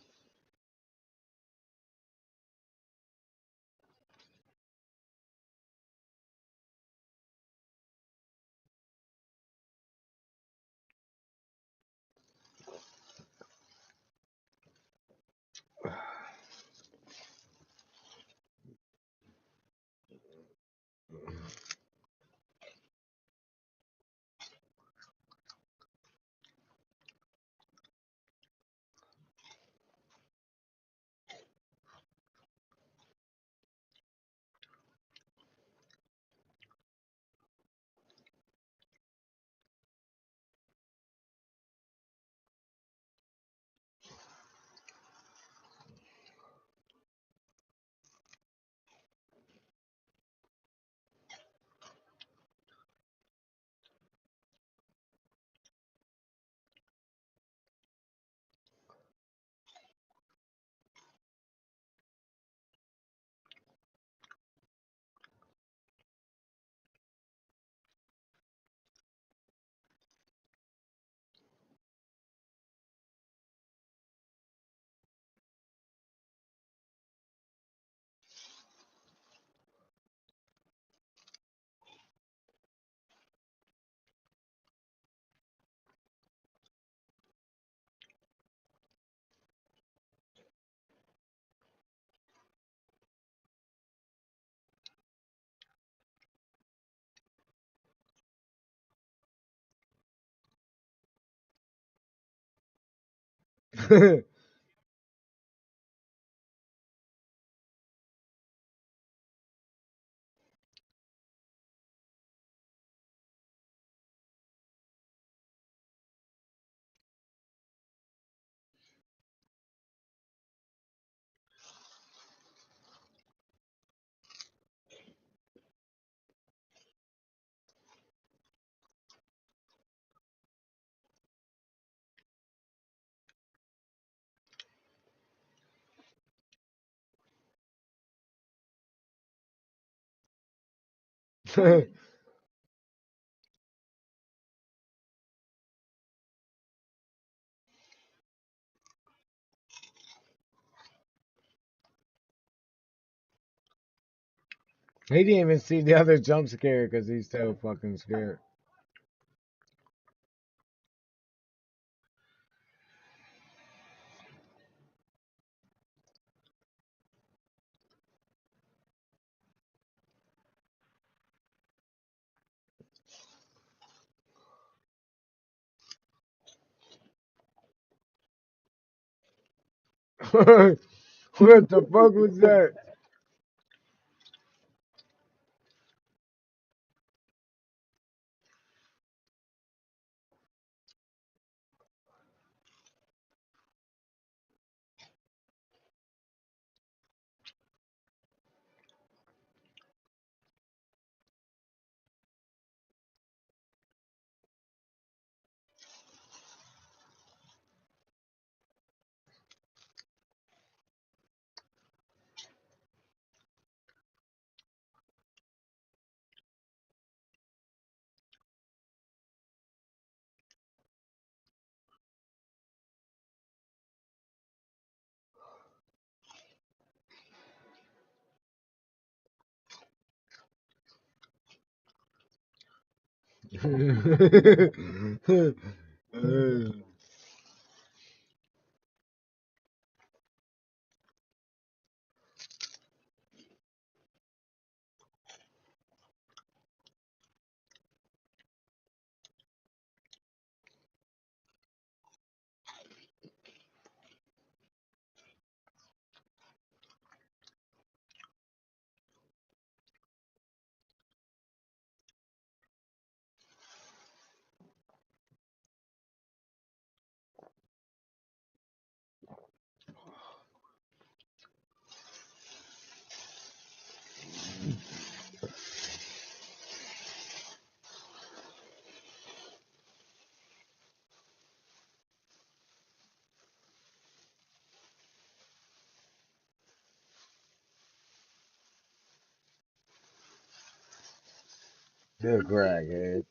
He didn't even see the other jump scare because he's so fucking scared. What the fuck was that? Good crackhead.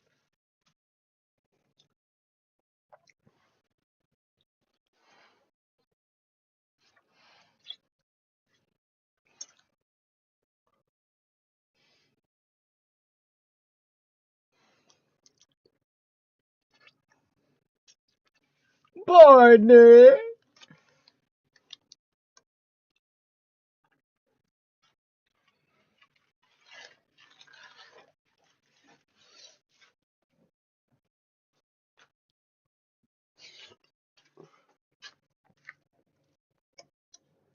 Partner.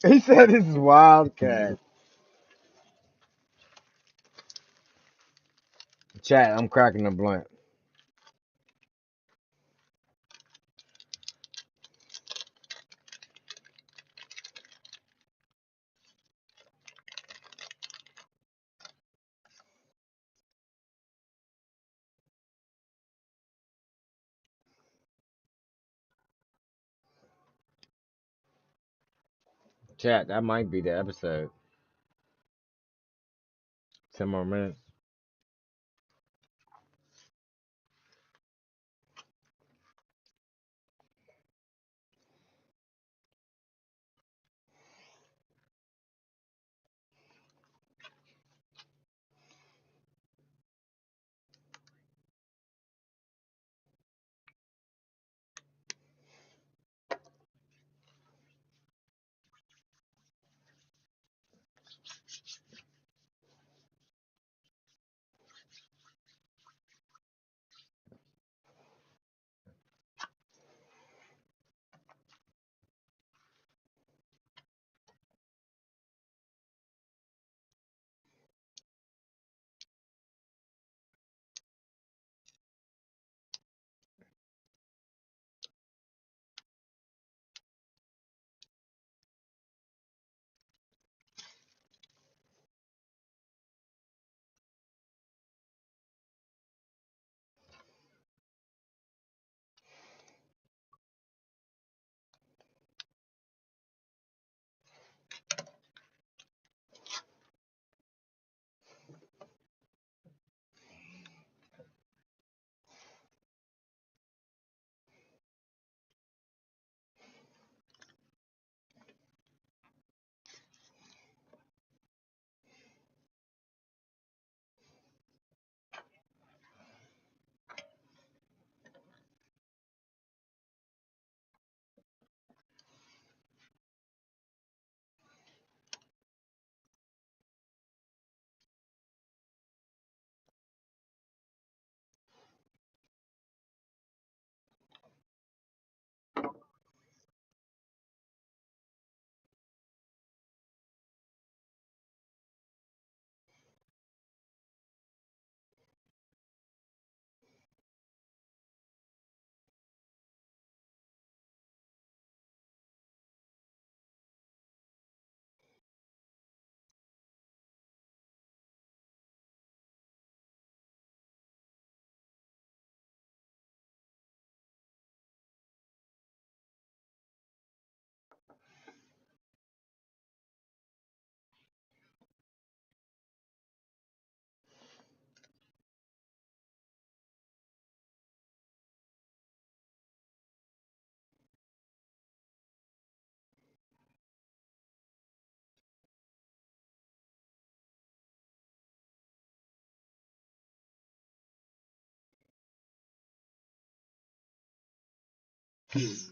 He said this is Wildcat. Chat, I'm cracking a blunt. Chat, that might be the episode. 10 more minutes. This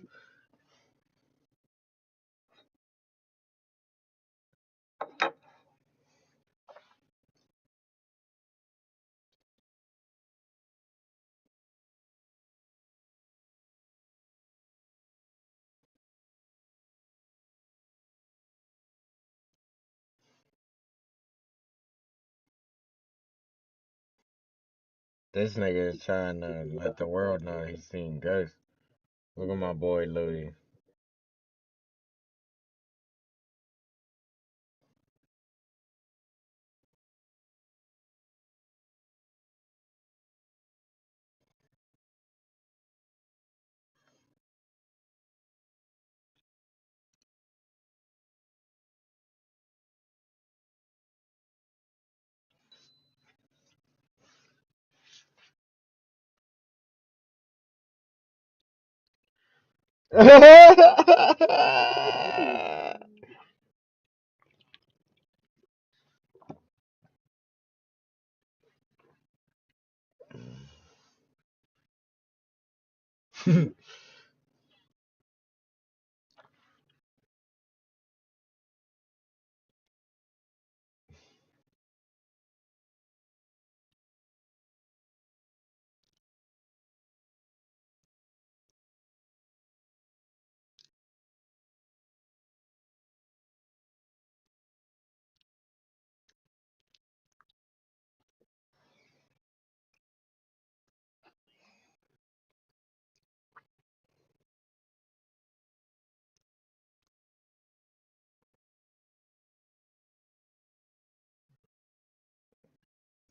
nigga is trying to let the world know he's seen ghosts. Look at my boy Louis.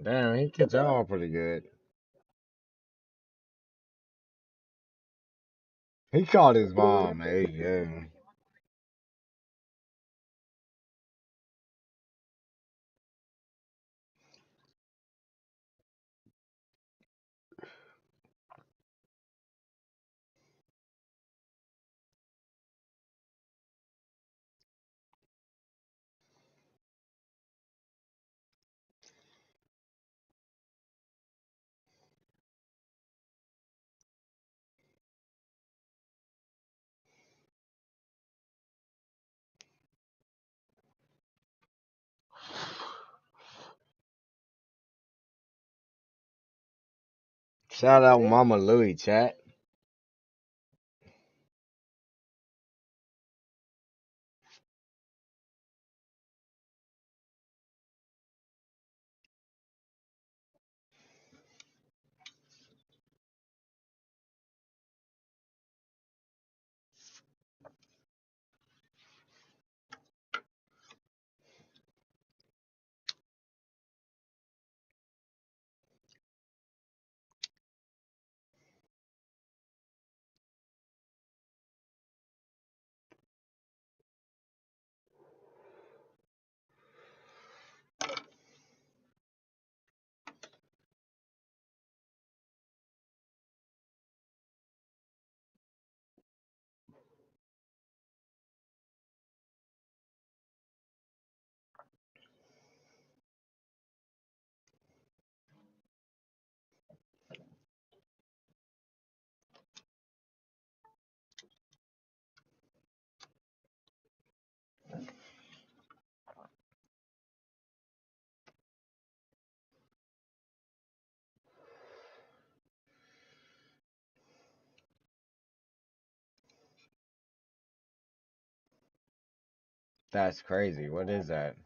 Damn, he catch y'all pretty good. He called his mom, hey, yeah. Shout out Mama Louie, chat. That's crazy. What is that?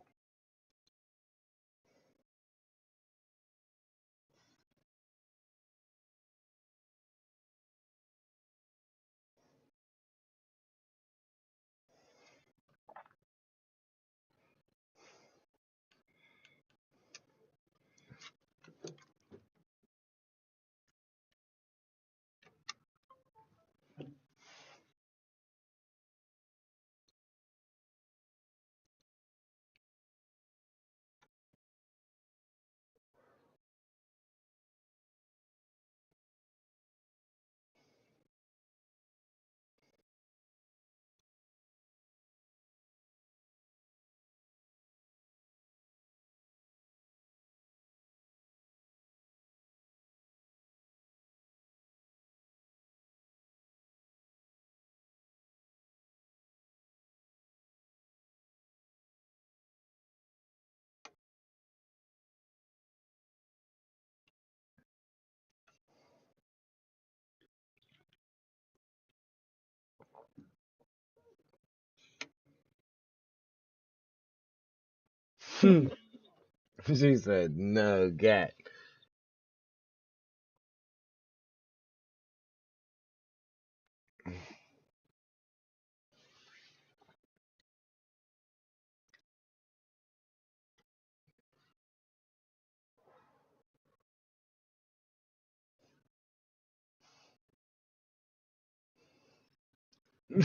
She said, no, gat.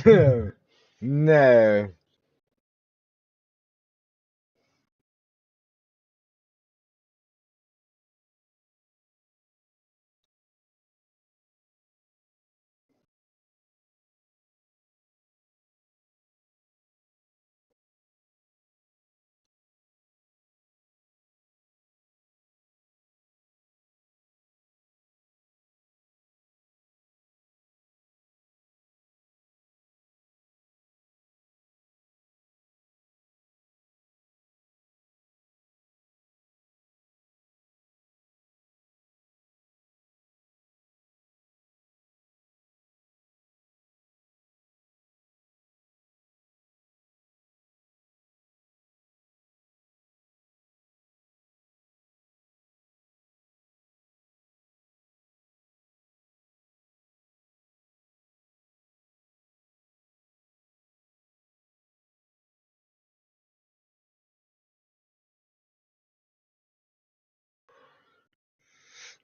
No. No.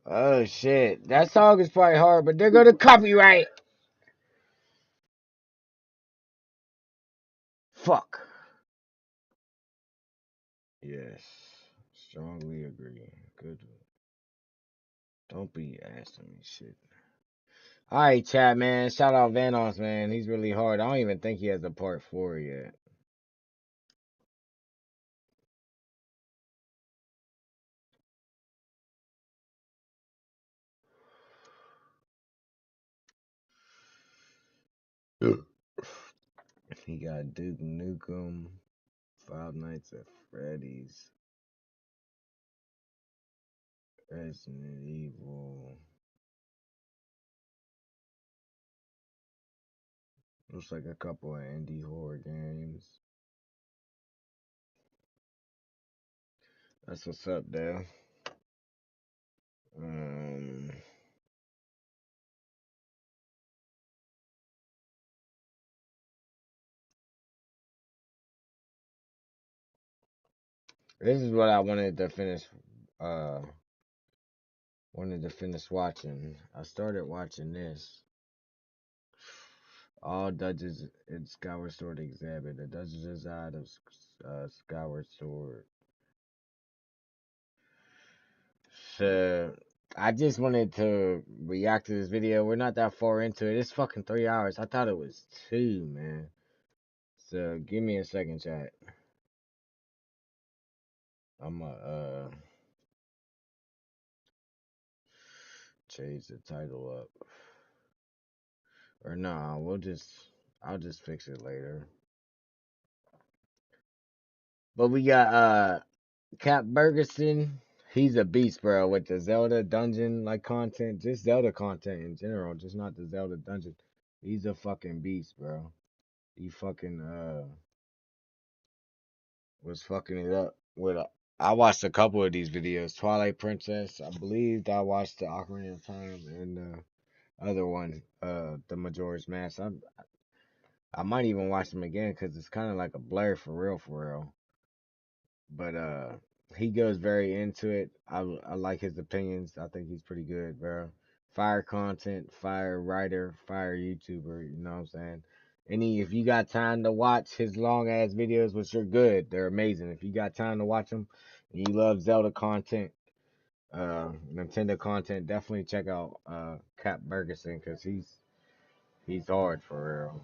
Oh shit. That song is probably hard, but they're gonna copyright. Fuck. Yes. Strongly agree. Good. Don't be asking me shit. Alright, chat, man. Shout out Vanos, man. He's really hard. I don't even think he has a part 4 yet. He got Duke Nukem, Five Nights at Freddy's, Resident Evil. Looks like a couple of indie horror games. That's what's up, Dale. Um, this is what I Uh, wanted to finish watching. I started watching this. All Dungeons in Skyward Sword Examine. The Dungeons Inside of Skyward Sword. So, I just wanted to react to this video. We're not that far into it. It's fucking 3 hours. I thought it was 2, man. So, give me a second, chat. I'm gonna change the title up. Or nah, I'll just fix it later. But we got Cap Bergerson. He's a beast, bro, with the Zelda dungeon like content, just Zelda content in general, just not the Zelda dungeon. He's a fucking beast, bro. He fucking was fucking it up with I watched a couple of these videos. Twilight Princess, I believed I watched the Ocarina of Time and other one, the Majora's Mask. I might even watch them again because it's kind of like a blur for real, for real. But he goes very into it. I like his opinions. I think he's pretty good, bro. Fire content, fire writer, fire YouTuber. You know what I'm saying? If you got time to watch his long ass videos, which are good, they're amazing. If you got time to watch them, and you love Zelda content, Nintendo content, definitely check out Cap Bergerson because he's hard for real.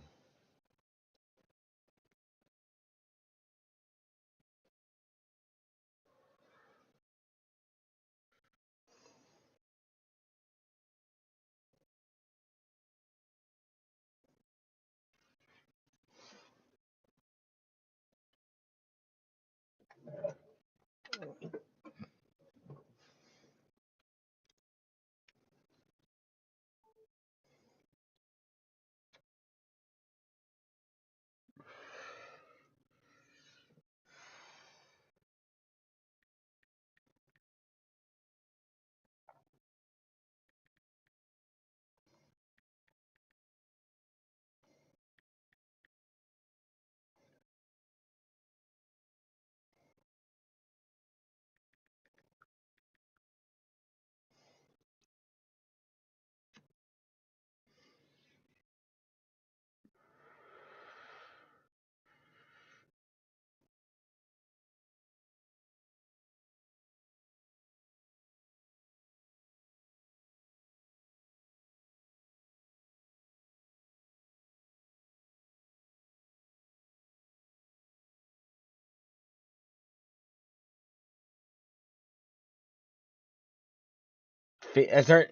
Is her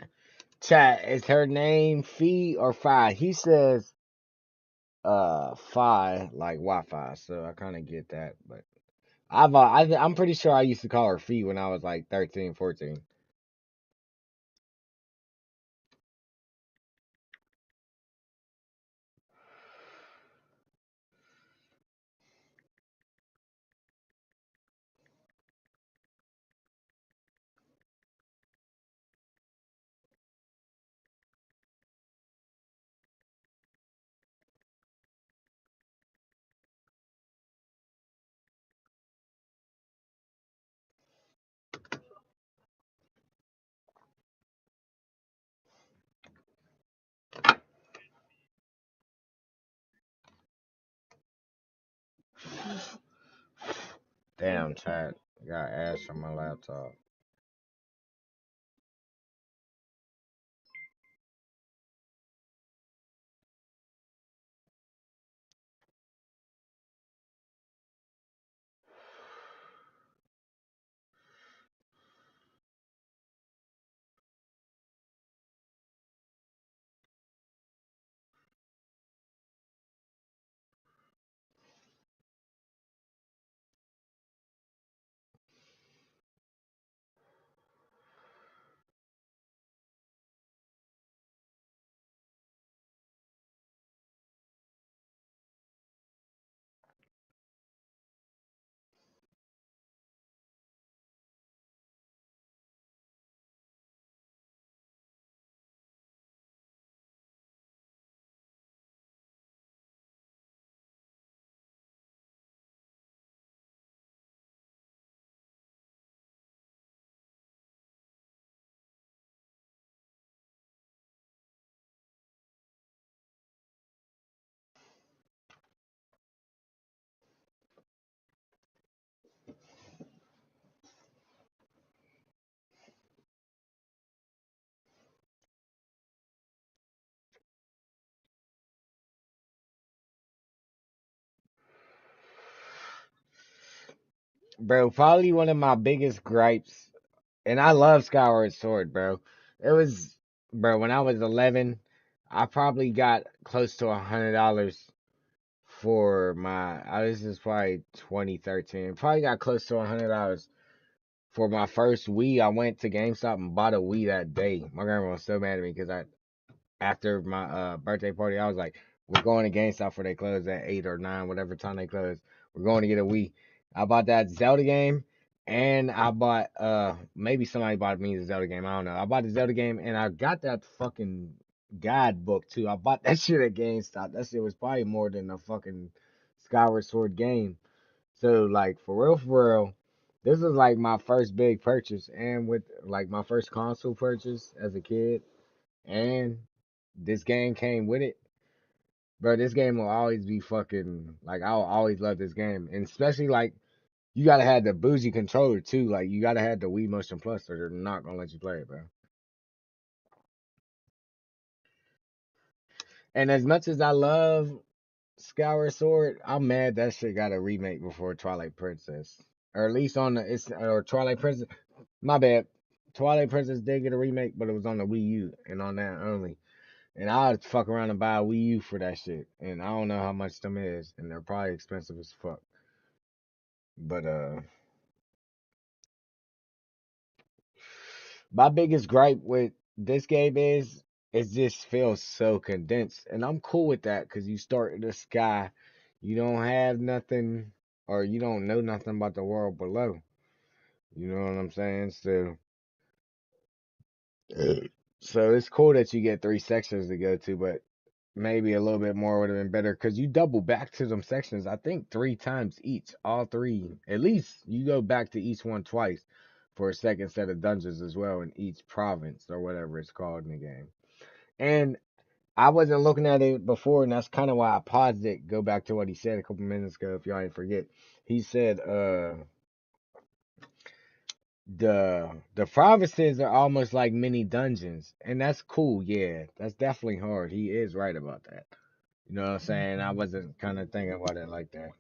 chat? Is her name Fee or Fi? He says Fi like Wi-Fi, so I kind of get that. But I'm pretty sure I used to call her Fee when I was like 13, 14. Damn, chat. Got ass from my laptop. Bro, probably one of my biggest gripes, and I love Skyward Sword, bro. It was, bro, when I was 11, I probably got close to $100 for my, this is probably 2013. Probably got close to $100 for my first Wii. I went to GameStop and bought a Wii that day. My grandma was so mad at me because after my birthday party, I was like, we're going to GameStop for they close at 8 or 9, whatever time they close. We're going to get a Wii. I bought that Zelda game, and I bought maybe somebody bought me the Zelda game. I don't know. I bought the Zelda game, and I got that fucking guidebook too. I bought that shit at GameStop. That shit was probably more than a fucking Skyward Sword game. So like for real, this was like my first big purchase, and with like my first console purchase as a kid, and this game came with it. Bro, this game will always be fucking like I'll always love this game. And especially like you gotta have the bougie controller too. Like you gotta have the Wii Motion Plus or they're not gonna let you play it, bro. And as much as I love Skyward Sword, I'm mad that shit got a remake before Twilight Princess. Or at least on the it's or Twilight Princess. My bad. Twilight Princess did get a remake, but it was on the Wii U and on that only. And I'd fuck around and buy a Wii U for that shit. And I don't know how much them is, and they're probably expensive as fuck. But my biggest gripe with this game is it just feels so condensed, and I'm cool with that because you start in the sky, you don't have nothing, or you don't know nothing about the world below. You know what I'm saying? So it's cool that you get three sections to go to, but maybe a little bit more would have been better because you double back to them sections. I think three times each, all three. At least you go back to each one twice for a second set of dungeons as well in each province or whatever it's called in the game. And I wasn't looking at it before, and that's kind of why I paused it. Go back to what he said a couple minutes ago, if y'all didn't forget. He said, the provinces are almost like mini dungeons, and that's cool. Yeah, that's definitely hard. He is right about that. You know what I'm saying? I wasn't kind of thinking about it like that.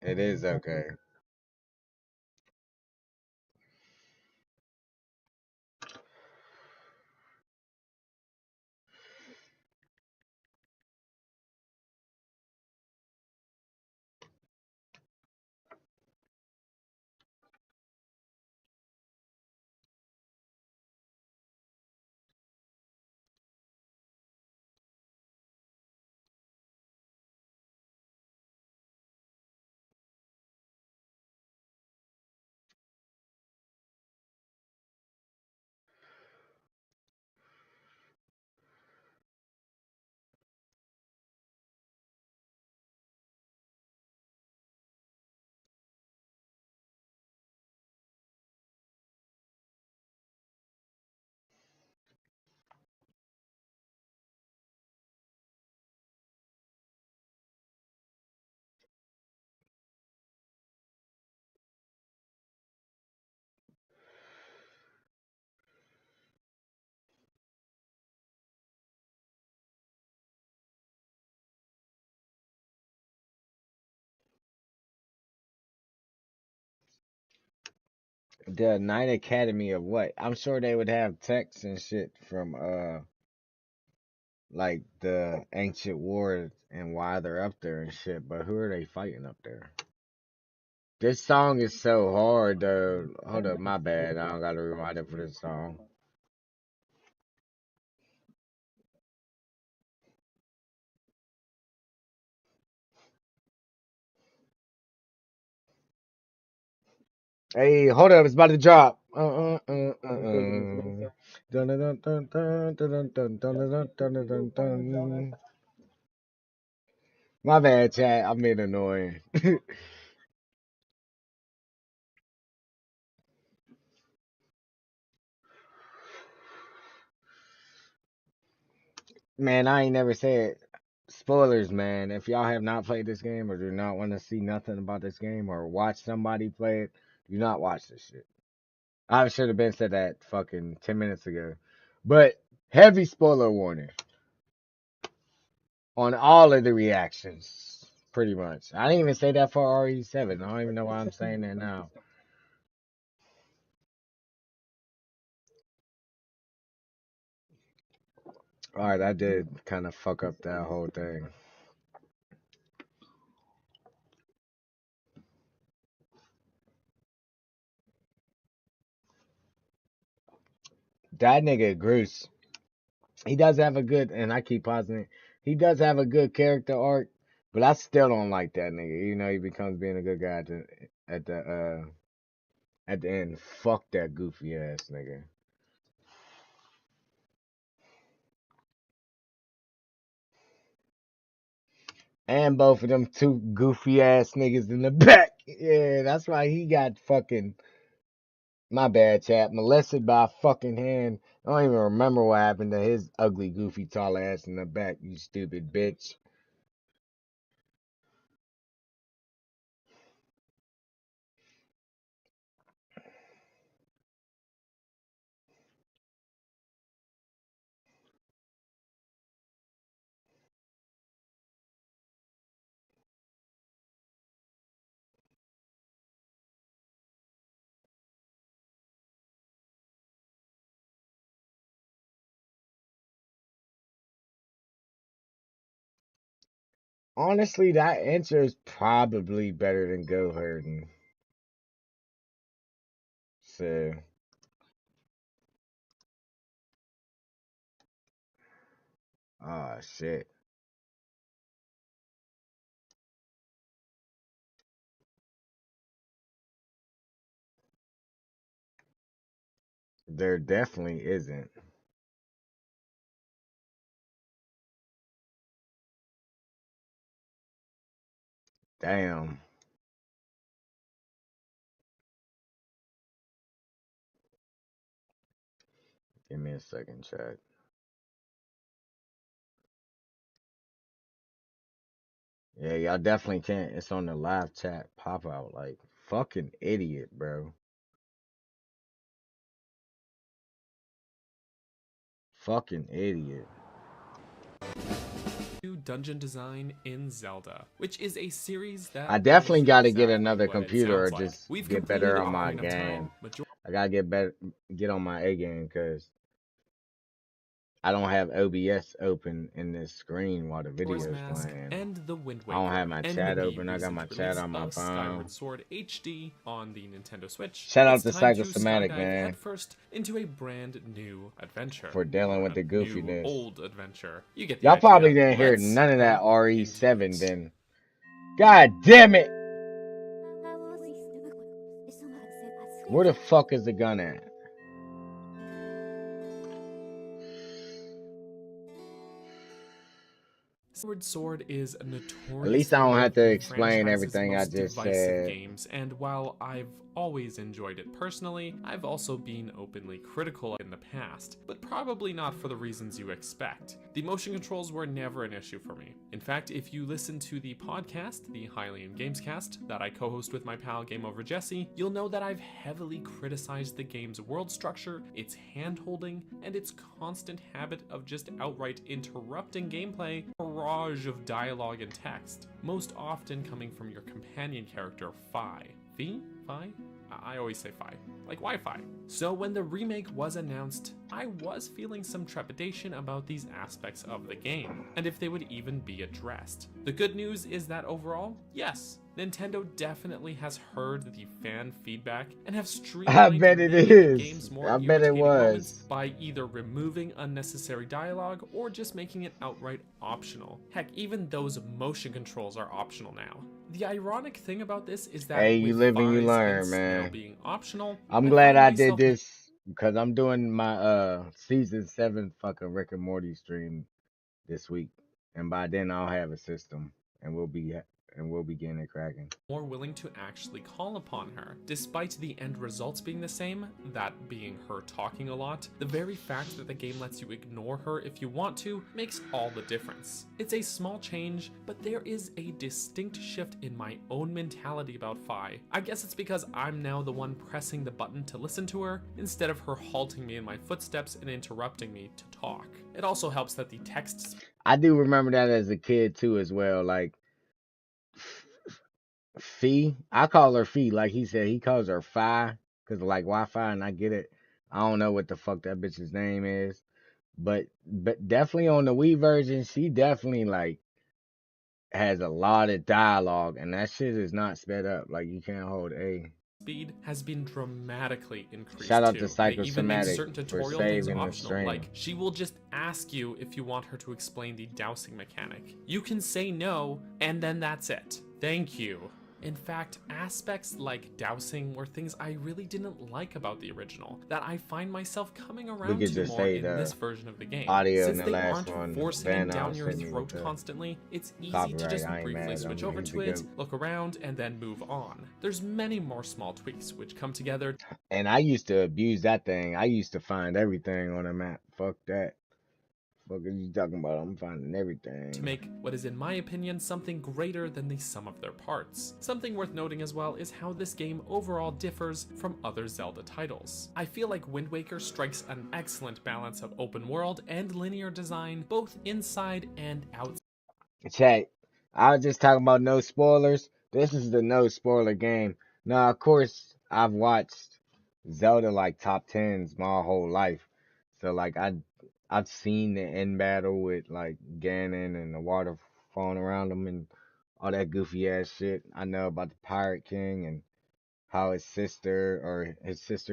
It is okay. The Night Academy of what? I'm sure they would have texts and shit from like the ancient wars and why they're up there and shit, but who are they fighting up there? This song is so hard though. Hold up, my bad. I don't gotta rewind it for this song. Hey, hold up, it's about to drop. Dun, dun, dun, dun, dun, dun, dun, dun, dun, dun, dun, dun, dun. My bad, chat. I'm being annoying. Man, I ain't never said spoilers, man. If y'all have not played this game or do not want to see nothing about this game or watch somebody play it, do not watch this shit. I should have been said that fucking 10 minutes ago. But heavy spoiler warning on all of the reactions, pretty much. I didn't even say that for RE7. I don't even know why I'm saying that now. Alright, I did kind of fuck up that whole thing. That nigga Groose, he does have a good, and I keep pausing it, he does have a good character arc, but I still don't like that nigga. You know, he becomes being a good guy at the at the end. Fuck that goofy ass nigga. And both of them two goofy ass niggas in the back. Yeah, that's why he got fucking, my bad, chap, molested by a fucking hand. I don't even remember what happened to his ugly, goofy, tall ass in the back, you stupid bitch. Honestly, that intro is probably better than Go Herding. So, oh shit. There definitely isn't. Damn. Give me a second, chat. Yeah, y'all definitely can't. It's on the live chat pop out. Like, fucking idiot, bro. Fucking idiot. dungeon design in Zelda, which is a series that I definitely is got to get exactly another what it computer or sounds like. just We've get completed better on my Ocarina of game. Time, I gotta get better, get on my A game because I don't have OBS open in this screen while the Majora's video's Mask, playing. and The Wind I don't have Waker, my and chat the open. I got my recent chat release on my of phone. Skyward Sword HD on the Nintendo Switch. Shout out It's to time to Psychosomatic, skydive man, headfirst into a brand new adventure, for dealing or with a the new goofiness. old adventure. You get the Y'all probably idea. didn't hear Let's none of that hop into RE7 it. then. God damn it! Where the fuck is the gun at? Skyward Sword is At least I notoriously don't one have of to the explain franchise's everything I most just divisive said. games, and while I've always enjoyed it personally, I've also been openly critical in the past, but probably not for the reasons you expect. The motion controls were never an issue for me. In fact, if you listen to the podcast, the Hylian Gamescast, that I co-host with my pal Game Over Jesse, you'll know that I've heavily criticized the game's world structure, its hand-holding, and its constant habit of just outright interrupting gameplay, a barrage of dialogue and text, most often coming from your companion character, Fi. Fi? I always say Fi, like Wi-Fi. So when the remake was announced, I was feeling some trepidation about these aspects of the game, and if they would even be addressed. The good news is that overall, yes, Nintendo definitely has heard the fan feedback and have I streamlined bet it many of the is. game's more I bet it irritating moments was. by either removing unnecessary dialogue or just making it outright optional. Heck, even those motion controls are optional now. The ironic thing about this is that Hey, you with live and you Fi's learn, hints now man. being optional, I'm I glad find I did myself this because I'm doing my season 7 fucking Rick and Morty stream this week, and by then I'll have a system, and we'll be getting it cracking. more willing to actually call upon her. Despite the end results being the same, that being her talking a lot, the very fact that the game lets you ignore her if you want to makes all the difference. It's a small change, but there is a distinct shift in my own mentality about Fi. I guess it's because I'm now the one pressing the button to listen to her, instead of her halting me in my footsteps and interrupting me to talk. It also helps that the texts I do remember that as a kid too, as well. Like Fee, I call her Fee. Like he said, he calls her Fi because like Wi-Fi, and I get it. I don't know what the fuck that bitch's name is, but definitely on the Wii version, she definitely like has a lot of dialogue, and that shit is not sped up. Like you can't hold A. speed has been dramatically Shout increased out to too. They even make Psychosomatic certain for tutorial things saving the optional, stream. like she will just ask you if you want her to explain the dowsing mechanic. You can say no, and then that's it. Thank you. In fact, aspects like dowsing were things I really didn't like about the original, that I find myself coming We around could to just more say in the this version of the game. audio in Since the they last aren't one. forcing it Van down Al's your hit me with throat the constantly, it's easy to copyright. just I ain't briefly mad. switch I'm over he's to the it, goat. look around, and then move on. There's many more small tweaks which come together And I used to abuse that thing. I used to find everything on the map. Fuck that. Fuck are you talking about? I'm finding to everything. make what is, in my opinion, something greater than the sum of their parts. Something worth noting as well is how this game overall differs from other Zelda titles. I feel like Wind Waker strikes an excellent balance of open world and linear design, both inside and outside. Chat. I was just talking about no spoilers. This is the no spoiler game. Now, of course, I've watched Zelda like top tens my whole life. So like I've seen the end battle with like Ganon and the water falling around him and all that goofy ass shit. I know about the Pirate King and how his sister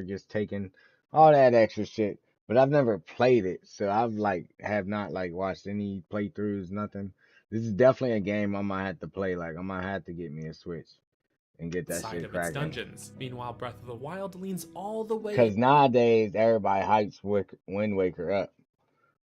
gets taken, all that extra shit. But I've never played it, so I've like have not like watched any playthroughs, nothing. This is definitely a game I might have to play. Like I might have to get me a Switch and get that Side shit of its cracking. dungeons. Meanwhile, Breath of the Wild leans all the way Cause nowadays everybody hypes Wind Waker up,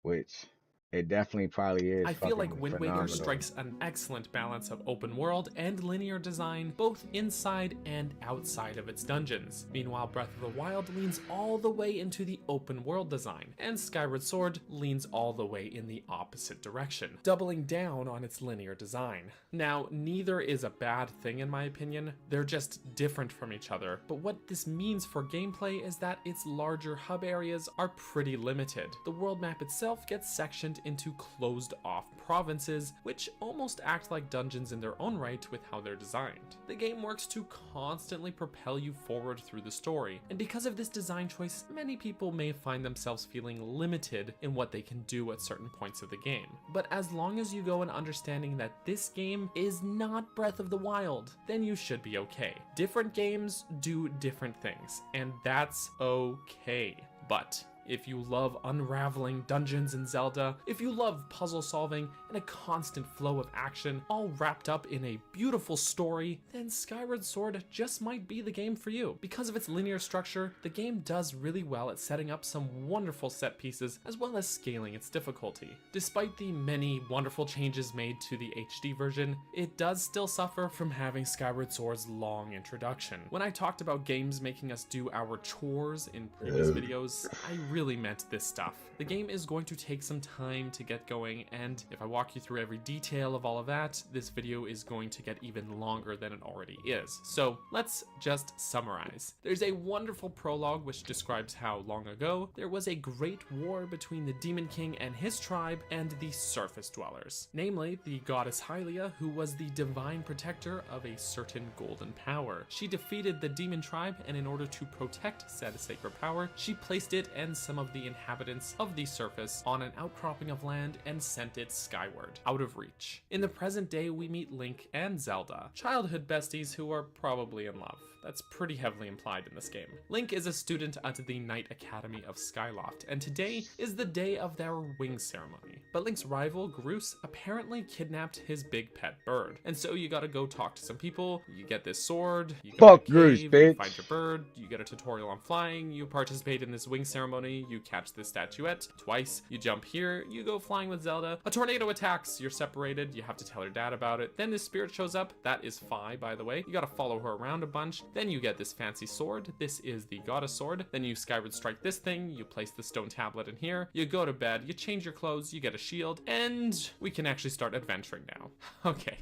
which it definitely probably is I feel like fucking Wind Waker phenomenal. strikes an excellent balance of open world and linear design, both inside and outside of its dungeons. Meanwhile, Breath of the Wild leans all the way into the open world design, and Skyward Sword leans all the way in the opposite direction, doubling down on its linear design. Now, neither is a bad thing in my opinion, they're just different from each other, but what this means for gameplay is that its larger hub areas are pretty limited. The world map itself gets sectioned segment into closed off provinces, which almost act like dungeons in their own right with how they're designed. The game works to constantly propel you forward through the story, and because of this design choice, many people may find themselves feeling limited in what they can do at certain points of the game. But as long as you go in understanding that this game is not Breath of the Wild, then you should be okay. Different games do different things, and that's okay. But if you love unraveling dungeons in Zelda, if you love puzzle solving and a constant flow of action, all wrapped up in a beautiful story, then Skyward Sword just might be the game for you. Because of its linear structure, the game does really well at setting up some wonderful set pieces as well as scaling its difficulty. Despite the many wonderful changes made to the HD version, it does still suffer from having Skyward Sword's long introduction. When I talked about games making us do our chores in previous videos, I really meant this stuff. The game is going to take some time to get going, and if I walk you through every detail of all of that, this video is going to get even longer than it already is. So let's just summarize. There's a wonderful prologue which describes how long ago there was a great war between the Demon King and his tribe and the surface dwellers, namely the goddess Hylia, who was the divine protector of a certain golden power. She defeated the demon tribe, and in order to protect said sacred power, she placed it and some of the inhabitants of the surface on an outcropping of land and sent it skyward, out of reach. In the present day, we meet Link and Zelda, childhood besties who are probably in love. That's pretty heavily implied in this game. Link is a student at the Knight Academy of Skyloft, and today is the day of their wing ceremony. But Link's rival, Groose, apparently kidnapped his big pet bird, and so you gotta go talk to some people, you get this sword, you go to a Groose, cave, bitch. you find your bird, you get a tutorial on flying, you participate in this wing ceremony, you catch this statuette twice, you jump here, you go flying with Zelda, a tornado attacks, you're separated, you have to tell her dad about it, then this spirit shows up, that is Fi, by the way, you gotta follow her around a bunch, then you get this fancy sword, this is the goddess sword, then you skyward strike this thing, you place the stone tablet in here, you go to bed, you change your clothes, you get a shield, and we can actually start adventuring now. Okay.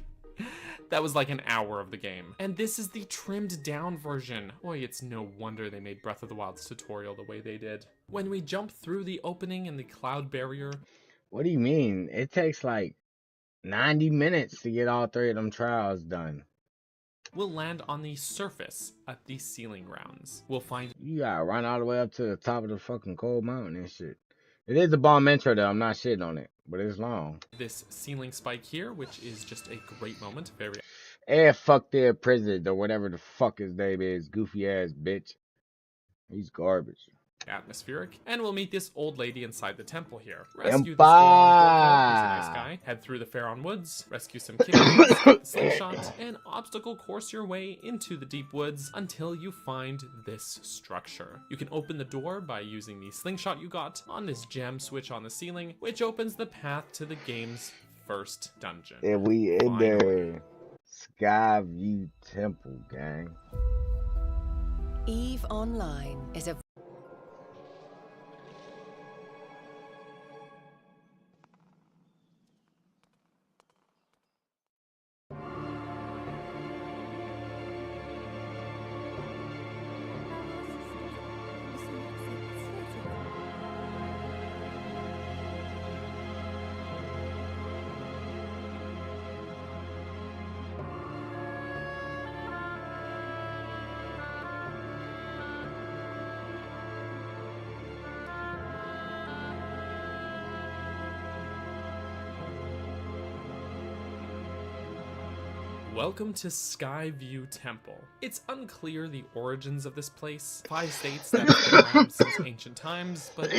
That was like an hour of the game. And this is the trimmed down version. Boy, it's no wonder they made Breath of the Wild's tutorial the way they did. When we jump through the opening in the cloud barrier, What do you mean? It takes like 90 minutes to get all 3 of them trials done. we'll land on the surface at the ceiling grounds. We'll find You gotta run all the way up to the top of the fucking cold mountain and shit. It is a bomb intro though, I'm not shitting on it, but it's long. this ceiling spike here, which is just a great moment. Very Fuck their president or whatever the fuck his name is, goofy ass bitch. He's garbage. atmospheric. And we'll meet this old lady inside the temple here. Rescue Empa! the Scoron Gorko, he's a nice guy. Head through the Faron Woods, rescue some kiddies, get the slingshot, and obstacle course your way into the deep woods until you find this structure. You can open the door by using the slingshot you got on this gem switch on the ceiling, which opens the path to the game's first dungeon. And we in Finally. there. Skyview Temple, gang. EVE Online is a Welcome to Skyview Temple. It's unclear the origins of this place. Fi states that it's been around since ancient times, but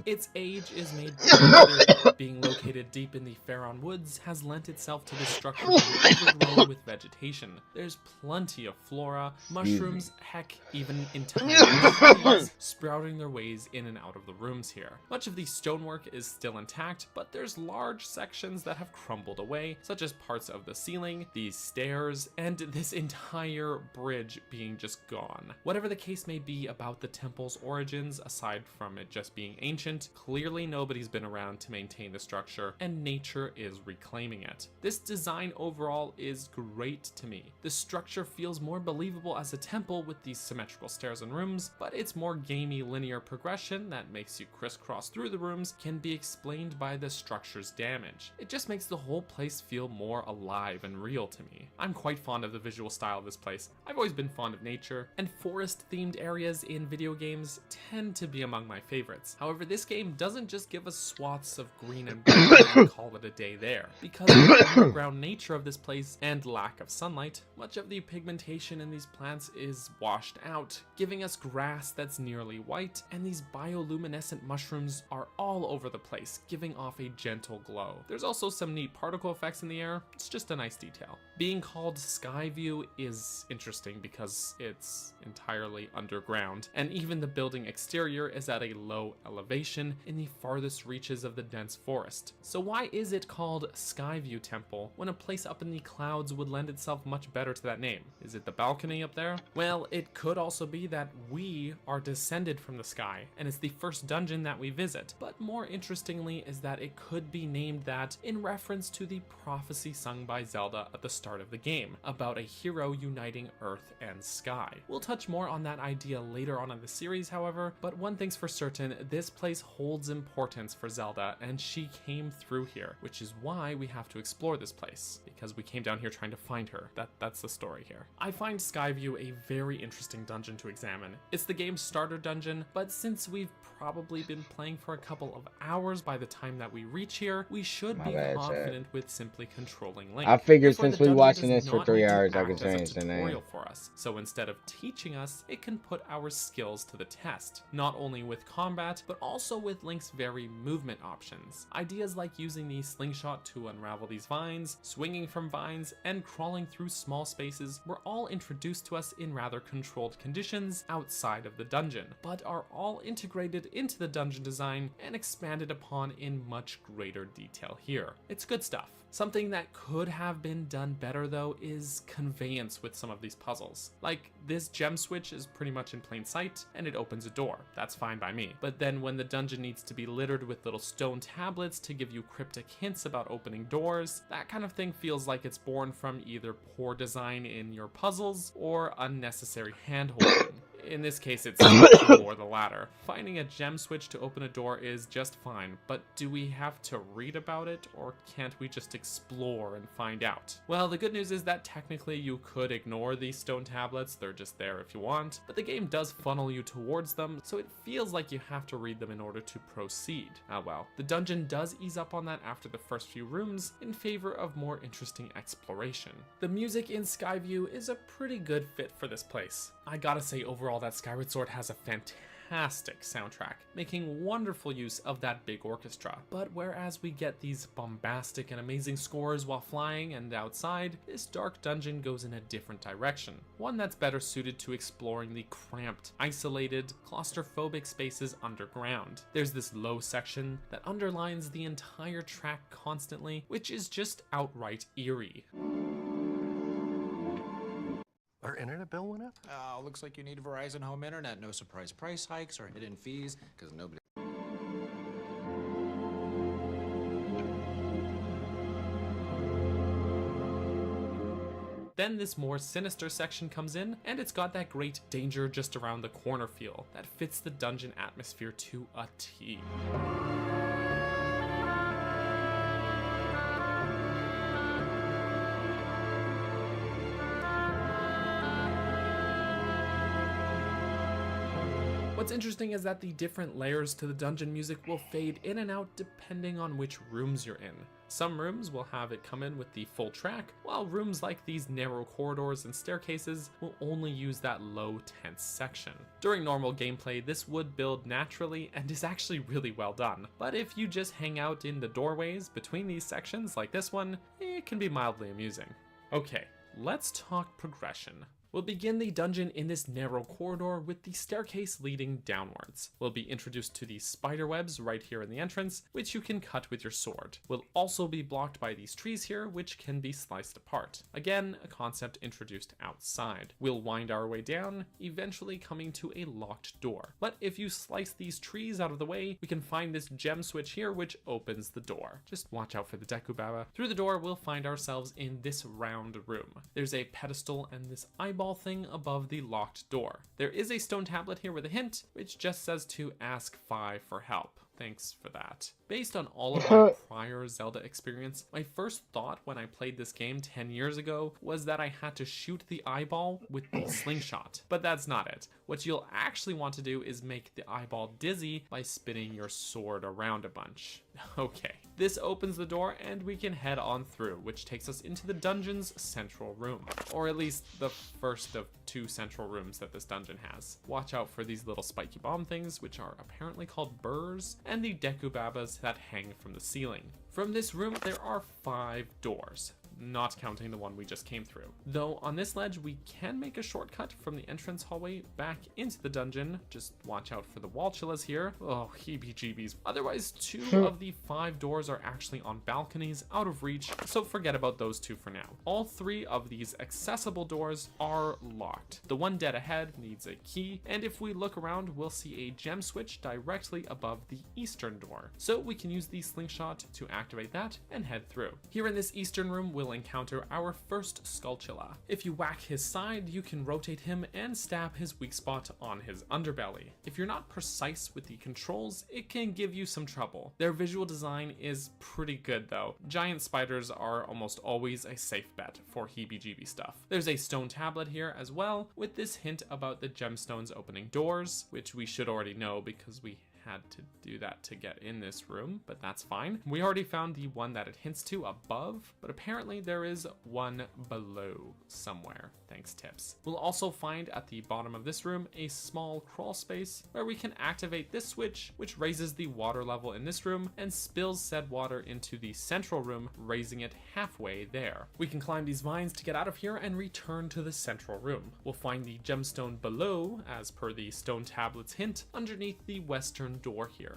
its age is made clear. Being located deep in the Faron Woods has lent itself to this structure being overgrown with vegetation. There's plenty of flora, mushrooms, heck, even entire trees sprouting their ways in and out of the rooms here. Much of the stonework is still intact, but there's large sections that have crumbled away, such as parts of the ceiling, these stairs, and this entire bridge being just gone. Whatever the case may be about the temple's origins, aside from it just being ancient, clearly nobody's been around to maintain the structure, and nature is reclaiming it. This design overall is great to me. The structure feels more believable as a temple with these symmetrical stairs and rooms, but its more gamey linear progression that makes you crisscross through the rooms can be explained by the structure's damage. It just makes the whole place feel more alive and real to me. I'm quite fond of the visual style of this place. I've always been fond of nature, and forest-themed areas in video games tend to be among my favorites. However, this game doesn't just give us swaths of green and blue and call it a day there. Because of the underground nature of this place and lack of sunlight, much of the pigmentation in these plants is washed out, giving us grass that's nearly white, and these bioluminescent mushrooms are all over the place, giving off a gentle glow. There's also some neat particle effects in the air. It's just a nice detail. Being called Skyview is interesting because it's entirely underground, and even the building exterior is at a low elevation in the farthest reaches of the dense forest. So why is it called Skyview Temple when a place up in the clouds would lend itself much better to that name? Is it the balcony up there? Well, it could also be that we are descended from the sky, and it's the first dungeon that we visit. But more interestingly is that it could be named that in reference to the prophecy sung by Zelda at the start of the game about a hero uniting Earth and sky. We'll touch more on that idea later on in the series, however, but one thing's for certain, this place holds importance for Zelda, and she came through here, which is why we have to explore this place, because we came down here trying to find her. That's the story here. I find Skyview a very interesting dungeon to examine. It's the game's starter dungeon, but since we've probably been playing for a couple of hours by the time that we reach here, we should be confident with simply controlling Link. I figured Therefore, since we watching this for 3 hours, I can could change the name. For us. So instead of teaching us, it can put our skills to the test, not only with combat, but also with Link's very movement options. Ideas like using the slingshot to unravel these vines, swinging from vines, and crawling through small spaces were all introduced to us in rather controlled conditions outside of the dungeon, but are all integrated into the dungeon design and expanded upon in much greater detail here. It's good stuff. Something that could have been done better though is conveyance with some of these puzzles. Like, this gem switch is pretty much in plain sight and it opens a door. That's fine by me. But then when the dungeon needs to be littered with little stone tablets to give you cryptic hints about opening doors, that kind of thing feels like it's born from either poor design in your puzzles or unnecessary hand-holding. In this case, it's more the latter. Finding a gem switch to open a door is just fine, but do we have to read about it, or can't we just explore and find out? Well, the good news is that technically you could ignore these stone tablets, they're just there if you want, but the game does funnel you towards them, so it feels like you have to read them in order to proceed. Ah well, the dungeon does ease up on that after the first few rooms in favor of more interesting exploration. The music in Skyview is a pretty good fit for this place. I gotta say, overall, that Skyward Sword has a fantastic soundtrack, making wonderful use of that big orchestra. But whereas we get these bombastic and amazing scores while flying and outside, this dark dungeon goes in a different direction, one that's better suited to exploring the cramped, isolated, claustrophobic spaces underground. There's this low section that underlines the entire track constantly, which is just outright eerie. Our internet bill went up? Looks like you need Verizon Home Internet. No surprise price hikes or hidden fees, because nobody... Then this more sinister section comes in, and it's got that great danger just around the corner feel that fits the dungeon atmosphere to a T. What's interesting is that the different layers to the dungeon music will fade in and out depending on which rooms you're in. Some rooms will have it come in with the full track, while rooms like these narrow corridors and staircases will only use that low, tense section. During normal gameplay, this would build naturally and is actually really well done, but if you just hang out in the doorways between these sections like this one, it can be mildly amusing. Okay, let's talk progression. We'll begin the dungeon in this narrow corridor with the staircase leading downwards. We'll be introduced to these spider webs right here in the entrance, which you can cut with your sword. We'll also be blocked by these trees here, which can be sliced apart. Again, a concept introduced outside. We'll wind our way down, eventually coming to a locked door. But if you slice these trees out of the way, we can find this gem switch here, which opens the door. Just watch out for the Dekubaba. Through the door, we'll find ourselves in this round room. There's a pedestal and this eyeball thing above the locked door. There is a stone tablet here with a hint, which just says to ask Fi for help. Thanks for that. Based on all of my prior Zelda experience, my first thought when I played this game 10 years ago was that I had to shoot the eyeball with the slingshot. But that's not it. What you'll actually want to do is make the eyeball dizzy by spinning your sword around a bunch. Okay, this opens the door and we can head on through, which takes us into the dungeon's central room. Or at least the first of 2 central rooms that this dungeon has. Watch out for these little spiky bomb things, which are apparently called burrs, and the Dekubabas that hang from the ceiling. From this room, there are 5 doors, not counting the one we just came through. Though on this ledge, we can make a shortcut from the entrance hallway back into the dungeon. Just watch out for the Walchulas here. Oh, heebie-jeebies. Otherwise, 2 of the 5 doors are actually on balconies out of reach, so forget about those 2 for now. All 3 of these accessible doors are locked. The one dead ahead needs a key, and if we look around, we'll see a gem switch directly above the eastern door. So we can use the slingshot to activate that and head through. Here in this eastern room, we'll encounter our first Skulltula. If you whack his side, you can rotate him and stab his weak spot on his underbelly. If you're not precise with the controls, it can give you some trouble. Their visual design is pretty good though. Giant spiders are almost always a safe bet for heebie-jeebie stuff. There's a stone tablet here as well, with this hint about the gemstones opening doors, which we should already know because we had to do that to get in this room, but that's fine. We already found the one that it hints to above, but apparently there is one below somewhere. Thanks, tips. We'll also find at the bottom of this room a small crawl space where we can activate this switch, which raises the water level in this room and spills said water into the central room, raising it halfway there. We can climb these vines to get out of here and return to the central room. We'll find the gemstone below, as per the stone tablet's hint, underneath the western door here.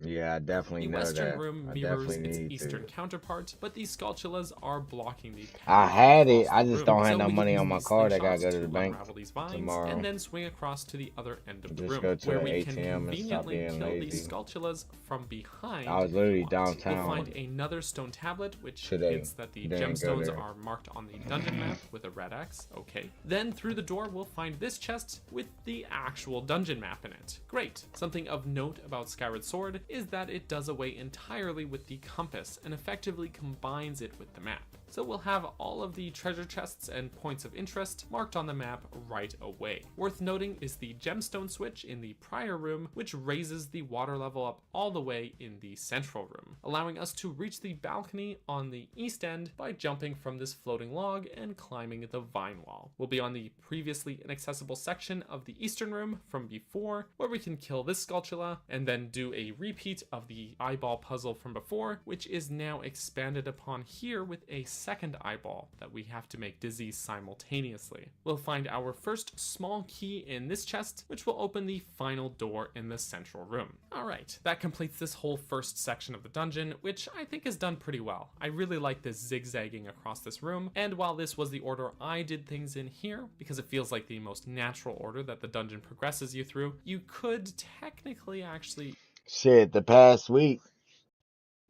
Yeah, I definitely The know western that. room I mirrors definitely its need eastern to. counterpart, but these Skulltulas are blocking the path I had it. across I the just room. don't have So no we can money use on my these card. I gotta slingshots go to the to bank unravel these vines tomorrow. and then swing across to the other end of the Just room, go to where an we can ATM and stop conveniently being kill lazy. these Skulltulas from behind. I was if literally we want. We'll downtown find another stone tablet, which today. hints that the Didn't go gemstones there. are marked on the dungeon map with a red X. Okay. Then through the door, we'll find this chest with the actual dungeon map in it. Great. Something of note about Skyward Sword is that it does away entirely with the compass and effectively combines it with the map. So we'll have all of the treasure chests and points of interest marked on the map right away. Worth noting is the gemstone switch in the prior room, which raises the water level up all the way in the central room, allowing us to reach the balcony on the east end by jumping from this floating log and climbing the vine wall. We'll be on the previously inaccessible section of the eastern room from before, where we can kill this Skulltula and then do a repeat of the eyeball puzzle from before, which is now expanded upon here with a second eyeball that we have to make dizzy simultaneously. We'll find our first small key in this chest, which will open the final door in the central room. Alright, that completes this whole first section of the dungeon, which I think is done pretty well. I really like this zigzagging across this room, and while this was the order I did things in here, because it feels like the most natural order that the dungeon progresses you through, you could technically actually... Shit, the past week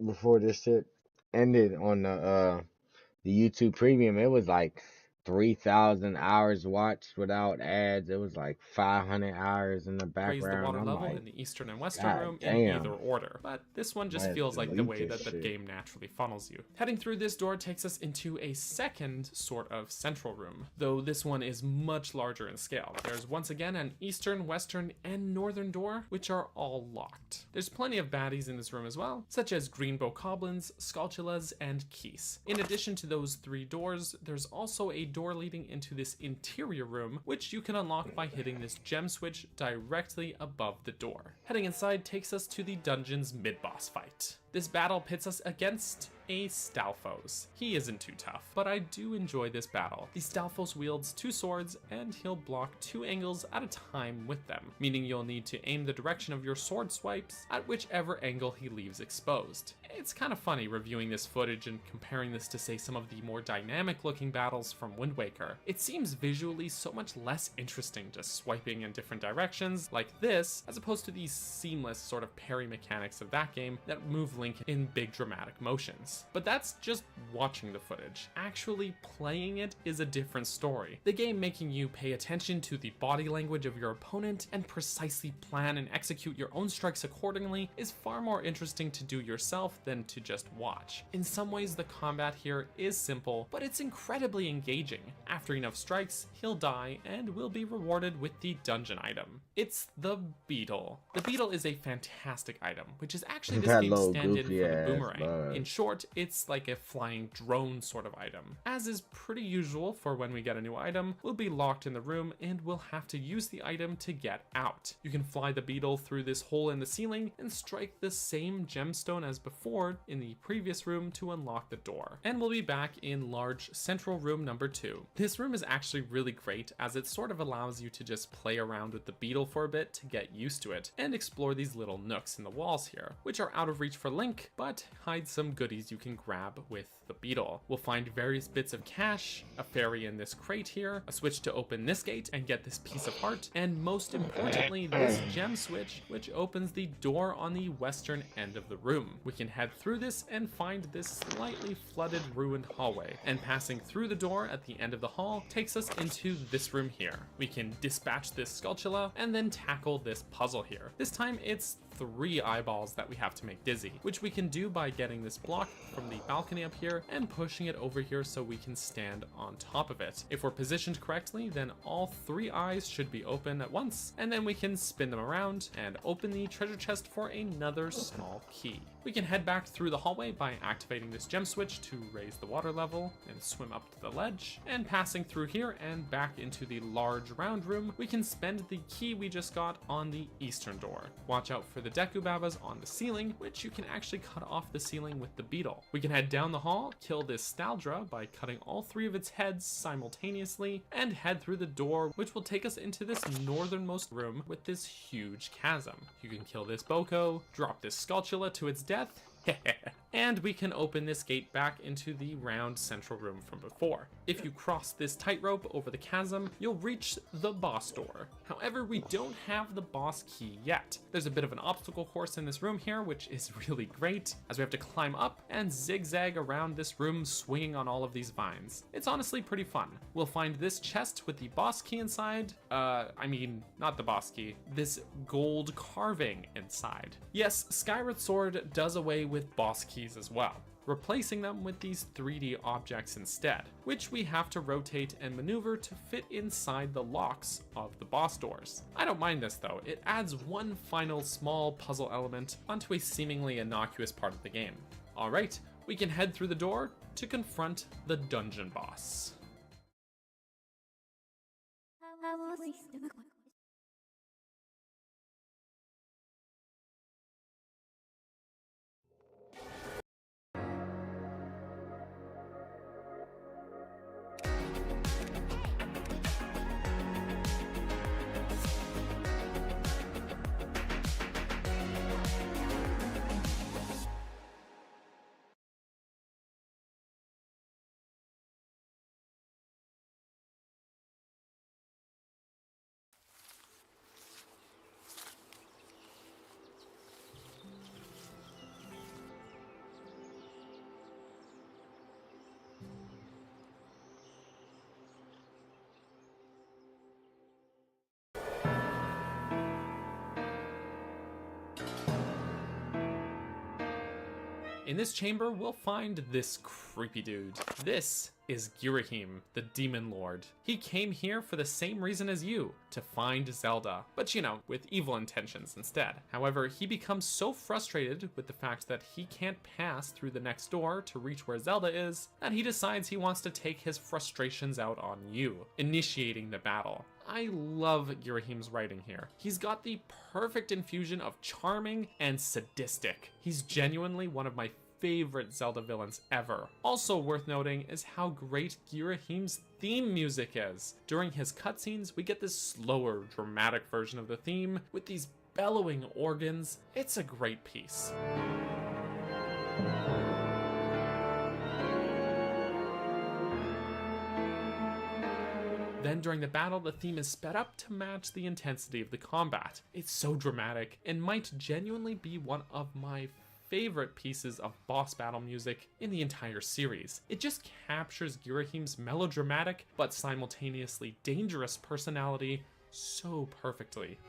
before this shit ended on the YouTube Premium, it was like 3,000 hours watched without ads. It was like 500 hours in the Raise the background. water I'm level like, in the eastern and western God room in either damn. order, but this one just Might have feels to like the delete way this that the shit. game naturally funnels you. Heading through this door takes us into a second sort of central room, though this one is much larger in scale. There's once again an eastern, western, and northern door, which are all locked. There's plenty of baddies in this room as well, such as green bokoblins, skulltulas, and keys. In addition to those 3 doors, there's also a door leading into this interior room, which you can unlock by hitting this gem switch directly above the door. Heading inside takes us to the dungeon's mid-boss fight. This battle pits us against a Stalfos. He isn't too tough, but I do enjoy this battle. The Stalfos wields 2 swords and he'll block 2 angles at a time with them, meaning you'll need to aim the direction of your sword swipes at whichever angle he leaves exposed. It's kind of funny reviewing this footage and comparing this to, say, some of the more dynamic looking battles from Wind Waker. It seems visually so much less interesting just swiping in different directions like this, as opposed to these seamless sort of parry mechanics of that game that move Link in big dramatic motions. But that's just watching the footage. Actually playing it is a different story. The game making you pay attention to the body language of your opponent and precisely plan and execute your own strikes accordingly is far more interesting to do yourself than to just watch. In some ways, the combat here is simple, but it's incredibly engaging. After enough strikes, he'll die and will be rewarded with the dungeon item. It's the Beetle. The Beetle is a fantastic item, which is actually this That game's little stand-in for goofy the ass boomerang. bug. In short, it's like a flying drone sort of item. As is pretty usual for when we get a new item, we'll be locked in the room and we'll have to use the item to get out. You can fly the Beetle through this hole in the ceiling and strike the same gemstone as before in the previous room to unlock the door. And we'll be back in large central room number 2. This room is actually really great as it sort of allows you to just play around with the Beetle for a bit to get used to it and explore these little nooks in the walls here, which are out of reach for Link, but hide some goodies you can grab with the Beetle. We'll find various bits of cash, a fairy in this crate here, a switch to open this gate and get this piece of heart, and most importantly, this gem switch, which opens the door on the western end of the room. We can head through this and find this slightly flooded, ruined hallway, and passing through the door at the end of the hall takes us into this room here. We can dispatch this Skulltula and then tackle this puzzle here. This time it's 3 eyeballs that we have to make dizzy, which we can do by getting this block from the balcony up here and pushing it over here so we can stand on top of it. If we're positioned correctly, then all 3 eyes should be open at once, and then we can spin them around and open the treasure chest for another small key. We can head back through the hallway by activating this gem switch to raise the water level and swim up to the ledge, and passing through here and back into the large round room, we can spend the key we just got on the eastern door. Watch out for the Deku Babas on the ceiling, which you can actually cut off the ceiling with the Beetle. We can head down the hall, kill this Staldra by cutting all 3 of its heads simultaneously, and head through the door, which will take us into this northernmost room with this huge chasm. You can kill this Boko, drop this Skulltula to its death, and we can open this gate back into the round central room from before. If you cross this tightrope over the chasm, you'll reach the boss door. However, we don't have the boss key yet. There's a bit of an obstacle course in this room here, which is really great, as we have to climb up and zigzag around this room swinging on all of these vines. It's honestly pretty fun. We'll find this chest with the boss key inside. Not the boss key, this gold carving inside. Yes, Skyward Sword does away with boss keys as well, replacing them with these 3D objects instead, which we have to rotate and maneuver to fit inside the locks of the boss doors. I don't mind this though, it adds one final small puzzle element onto a seemingly innocuous part of the game. Alright, we can head through the door to confront the dungeon boss. In this chamber, we'll find this creepy dude. This is Girahim, the Demon Lord. He came here for the same reason as you, to find Zelda, but you know, with evil intentions instead. However, he becomes so frustrated with the fact that he can't pass through the next door to reach where Zelda is, that he decides he wants to take his frustrations out on you, initiating the battle. I love Girahim's writing here. He's got the perfect infusion of charming and sadistic. He's genuinely one of my favorite Zelda villains ever. Also worth noting is how great Girahim's theme music is. During his cutscenes, we get this slower, dramatic version of the theme with these bellowing organs. It's a great piece. Then during the battle, the theme is sped up to match the intensity of the combat. It's so dramatic and might genuinely be one of my favorite pieces of boss battle music in the entire series. It just captures Girahim's melodramatic but simultaneously dangerous personality so perfectly.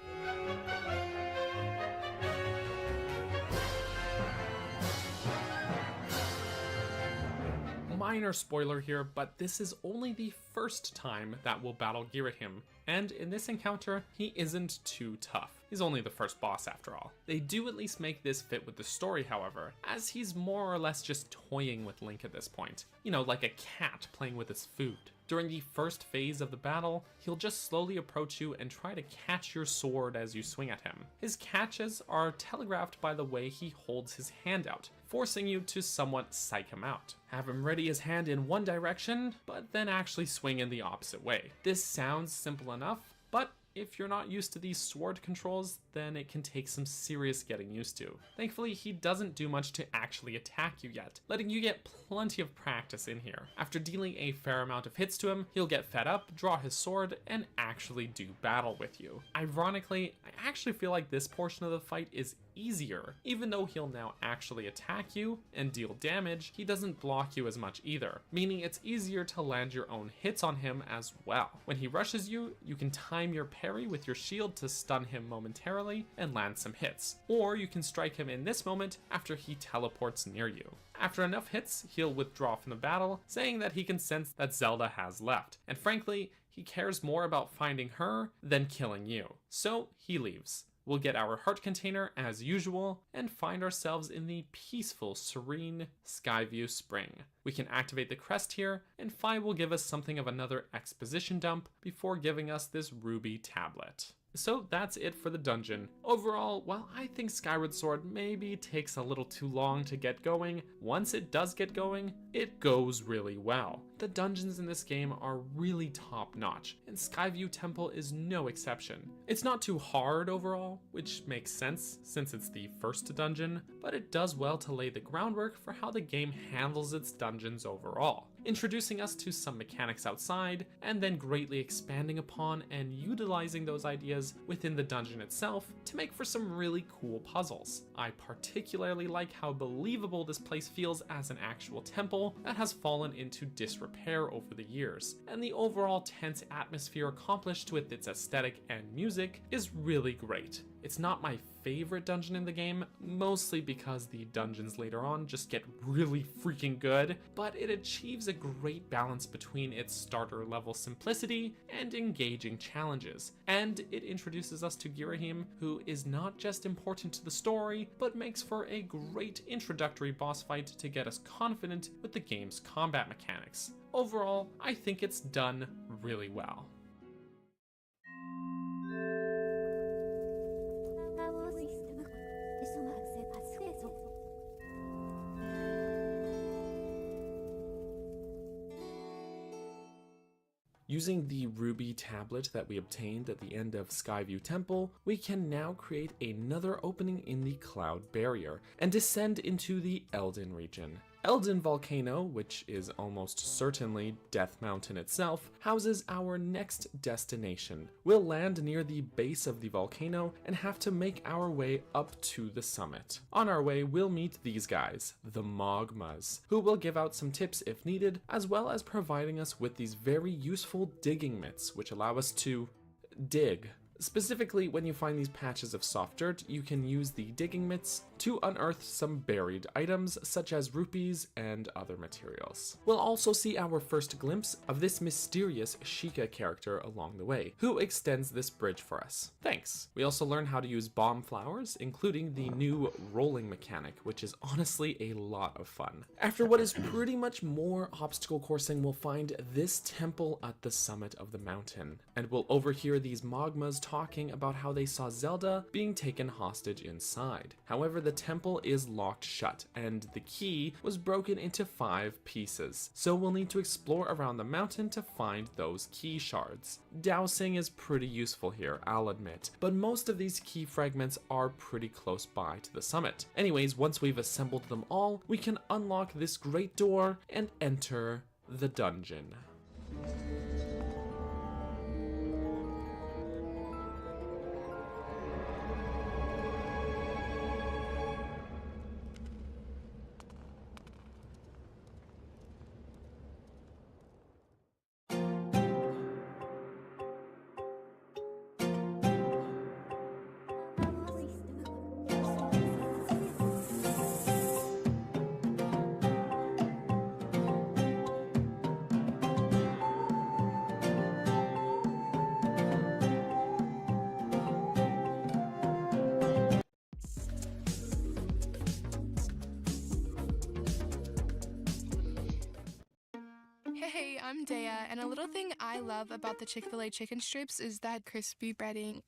Minor spoiler here, but this is only the first time that we'll battle Girahim, and in this encounter, he isn't too tough. He's only the first boss after all. They do at least make this fit with the story, however, as he's more or less just toying with Link at this point. You know, like a cat playing with his food. During the first phase of the battle, he'll just slowly approach you and try to catch your sword as you swing at him. His catches are telegraphed by the way he holds his hand out, forcing you to somewhat psych him out. Have him ready his hand in one direction, but then actually swing in the opposite way. This sounds simple enough, but if you're not used to these sword controls, then it can take some serious getting used to. Thankfully, he doesn't do much to actually attack you yet, letting you get plenty of practice in here. After dealing a fair amount of hits to him, he'll get fed up, draw his sword, and actually do battle with you. Ironically, I actually feel like this portion of the fight is easier. Even though he'll now actually attack you and deal damage, he doesn't block you as much either, meaning it's easier to land your own hits on him as well. When he rushes you, you can time your parry with your shield to stun him momentarily and land some hits, or you can strike him in this moment after he teleports near you. After enough hits, he'll withdraw from the battle, saying that he can sense that Zelda has left, and frankly, he cares more about finding her than killing you, so he leaves. We'll get our heart container as usual and find ourselves in the peaceful, serene Skyview Spring. We can activate the crest here, and Fi will give us something of another exposition dump before giving us this ruby tablet. So that's it for the dungeon. Overall, while I think Skyward Sword maybe takes a little too long to get going, once it does get going, it goes really well. The dungeons in this game are really top notch, and Skyview Temple is no exception. It's not too hard overall, which makes sense since it's the first dungeon, but it does well to lay the groundwork for how the game handles its dungeons overall, introducing us to some mechanics outside, and then greatly expanding upon and utilizing those ideas within the dungeon itself to make for some really cool puzzles. I particularly like how believable this place feels as an actual temple that has fallen into disrepair over the years, and the overall tense atmosphere accomplished with its aesthetic and music is really great. It's not my favorite dungeon in the game, mostly because the dungeons later on just get really freaking good, but it achieves a great balance between its starter level simplicity and engaging challenges, and it introduces us to Girahim, who is not just important to the story, but makes for a great introductory boss fight to get us confident with the game's combat mechanics. Overall, I think it's done really well. Using the ruby tablet that we obtained at the end of Skyview Temple, we can now create another opening in the Cloud Barrier and descend into the Eldin region. Eldin Volcano, which is almost certainly Death Mountain itself, houses our next destination. We'll land near the base of the volcano and have to make our way up to the summit. On our way, we'll meet these guys, the Mogmas, who will give out some tips if needed, as well as providing us with these very useful digging mitts, which allow us to dig. Specifically, when you find these patches of soft dirt, you can use the digging mitts to unearth some buried items such as rupees and other materials. We'll also see our first glimpse of this mysterious Sheikah character along the way, who extends this bridge for us. Thanks! We also learn how to use bomb flowers, including the new rolling mechanic, which is honestly a lot of fun. After what is pretty much more obstacle coursing, we'll find this temple at the summit of the mountain, and we'll overhear these Mogmas talking about how they saw Zelda being taken hostage inside. However, the temple is locked shut, and the key was broken into 5 pieces, so we'll need to explore around the mountain to find those key shards. Dowsing is pretty useful here, I'll admit, but most of these key fragments are pretty close by to the summit. Anyways, once we've assembled them all, we can unlock this great door and enter the dungeon. Hey, I'm Dea, and a little thing I love about the Chick-fil-A chicken strips is that crispy breading.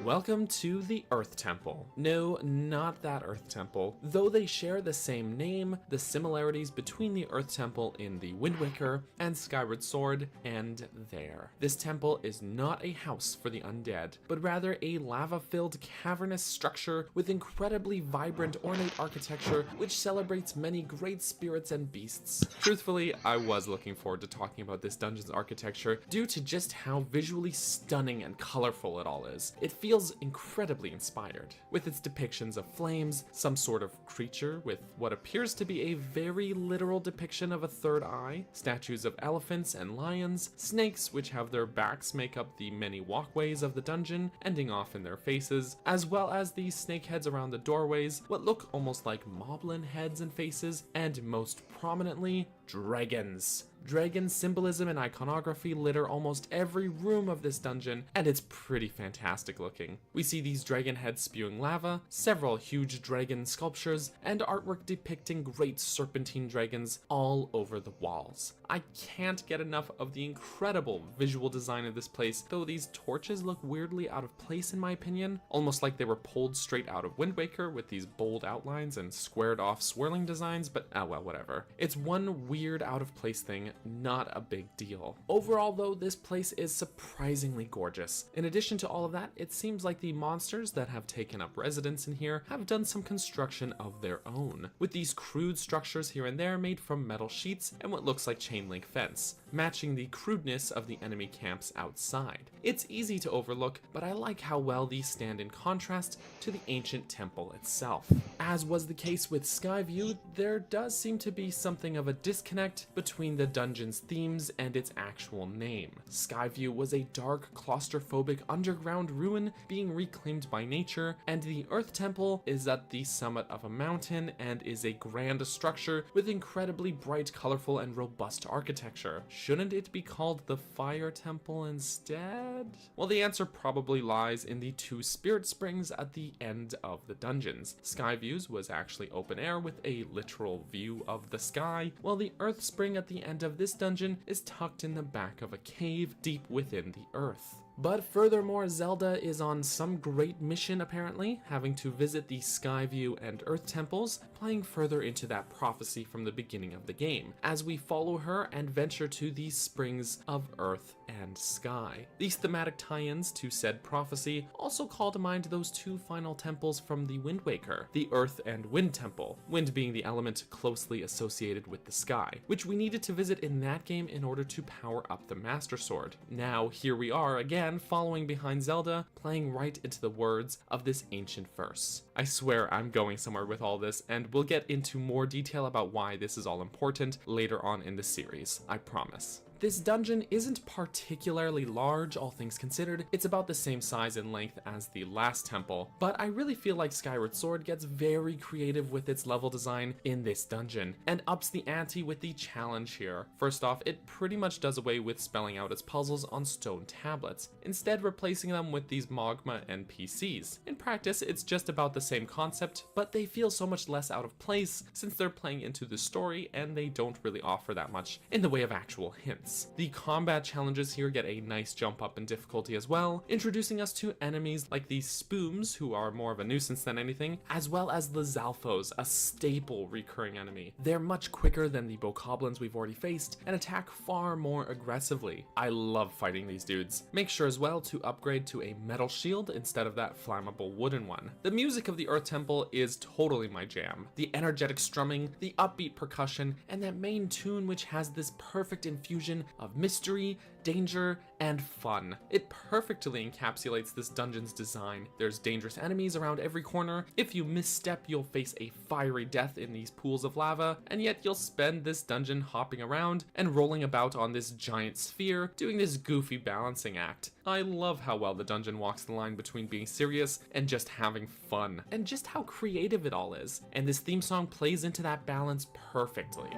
Welcome to the Earth Temple. No, not that Earth Temple. Though they share the same name, the similarities between the Earth Temple in the Wind Waker and Skyward Sword end there. This temple is not a house for the undead, but rather a lava-filled cavernous structure with incredibly vibrant ornate architecture which celebrates many great spirits and beasts. Truthfully, I was looking forward to talking about this dungeon's architecture due to just how visually stunning and colorful it all is. It feels incredibly inspired, with its depictions of flames, some sort of creature with what appears to be a very literal depiction of a third eye, statues of elephants and lions, snakes which have their backs make up the many walkways of the dungeon, ending off in their faces, as well as the snake heads around the doorways, what look almost like moblin heads and faces, and most prominently, dragons. Dragon symbolism and iconography litter almost every room of this dungeon, and it's pretty fantastic looking. We see these dragon heads spewing lava, several huge dragon sculptures, and artwork depicting great serpentine dragons all over the walls. I can't get enough of the incredible visual design of this place, though these torches look weirdly out of place in my opinion, almost like they were pulled straight out of Wind Waker with these bold outlines and squared off swirling designs, but oh well, whatever. It's one weird out of place thing, not a big deal. Overall though, this place is surprisingly gorgeous. In addition to all of that, it seems like the monsters that have taken up residence in here have done some construction of their own, with these crude structures here and there made from metal sheets and what looks like chain link fence, matching the crudeness of the enemy camps outside. It's easy to overlook, but I like how well these stand in contrast to the ancient temple itself. As was the case with Skyview, there does seem to be something of a disconnect between the dungeon's themes and its actual name. Skyview was a dark, claustrophobic underground ruin being reclaimed by nature, and the Earth Temple is at the summit of a mountain and is a grand structure with incredibly bright, colorful, and robust architecture. Shouldn't it be called the Fire Temple instead? Well, the answer probably lies in the 2 spirit springs at the end of the dungeons. Skyview's was actually open air with a literal view of the sky, while the Earth Spring at the end of this dungeon is tucked in the back of a cave deep within the earth. But furthermore, Zelda is on some great mission apparently, having to visit the Skyview and Earth Temples, playing further into that prophecy from the beginning of the game, as we follow her and venture to these springs of Earth and Sky. These thematic tie-ins to said prophecy also call to mind those 2 final temples from the Wind Waker, the Earth and Wind Temple, wind being the element closely associated with the sky, which we needed to visit in that game in order to power up the Master Sword. Now, here we are again, and following behind Zelda, playing right into the words of this ancient verse. I swear I'm going somewhere with all this, and we'll get into more detail about why this is all important later on in the series, I promise. This dungeon isn't particularly large, all things considered. It's about the same size and length as the last temple, but I really feel like Skyward Sword gets very creative with its level design in this dungeon, and ups the ante with the challenge here. First off, it pretty much does away with spelling out its puzzles on stone tablets, instead replacing them with these Mogma NPCs. In practice, it's just about the same concept, but they feel so much less out of place since they're playing into the story and they don't really offer that much in the way of actual hints. The combat challenges here get a nice jump up in difficulty as well, introducing us to enemies like the Spooms, who are more of a nuisance than anything, as well as the Zalfos, a staple recurring enemy. They're much quicker than the Bokoblins we've already faced and attack far more aggressively. I love fighting these dudes. Make sure as well to upgrade to a metal shield instead of that flammable wooden one. The music of the Earth Temple is totally my jam. The energetic strumming, the upbeat percussion, and that main tune which has this perfect infusion of mystery, danger, and fun. It perfectly encapsulates this dungeon's design. There's dangerous enemies around every corner. If you misstep, you'll face a fiery death in these pools of lava, and yet you'll spend this dungeon hopping around and rolling about on this giant sphere, doing this goofy balancing act. I love how well the dungeon walks the line between being serious and just having fun, and just how creative it all is. And this theme song plays into that balance perfectly.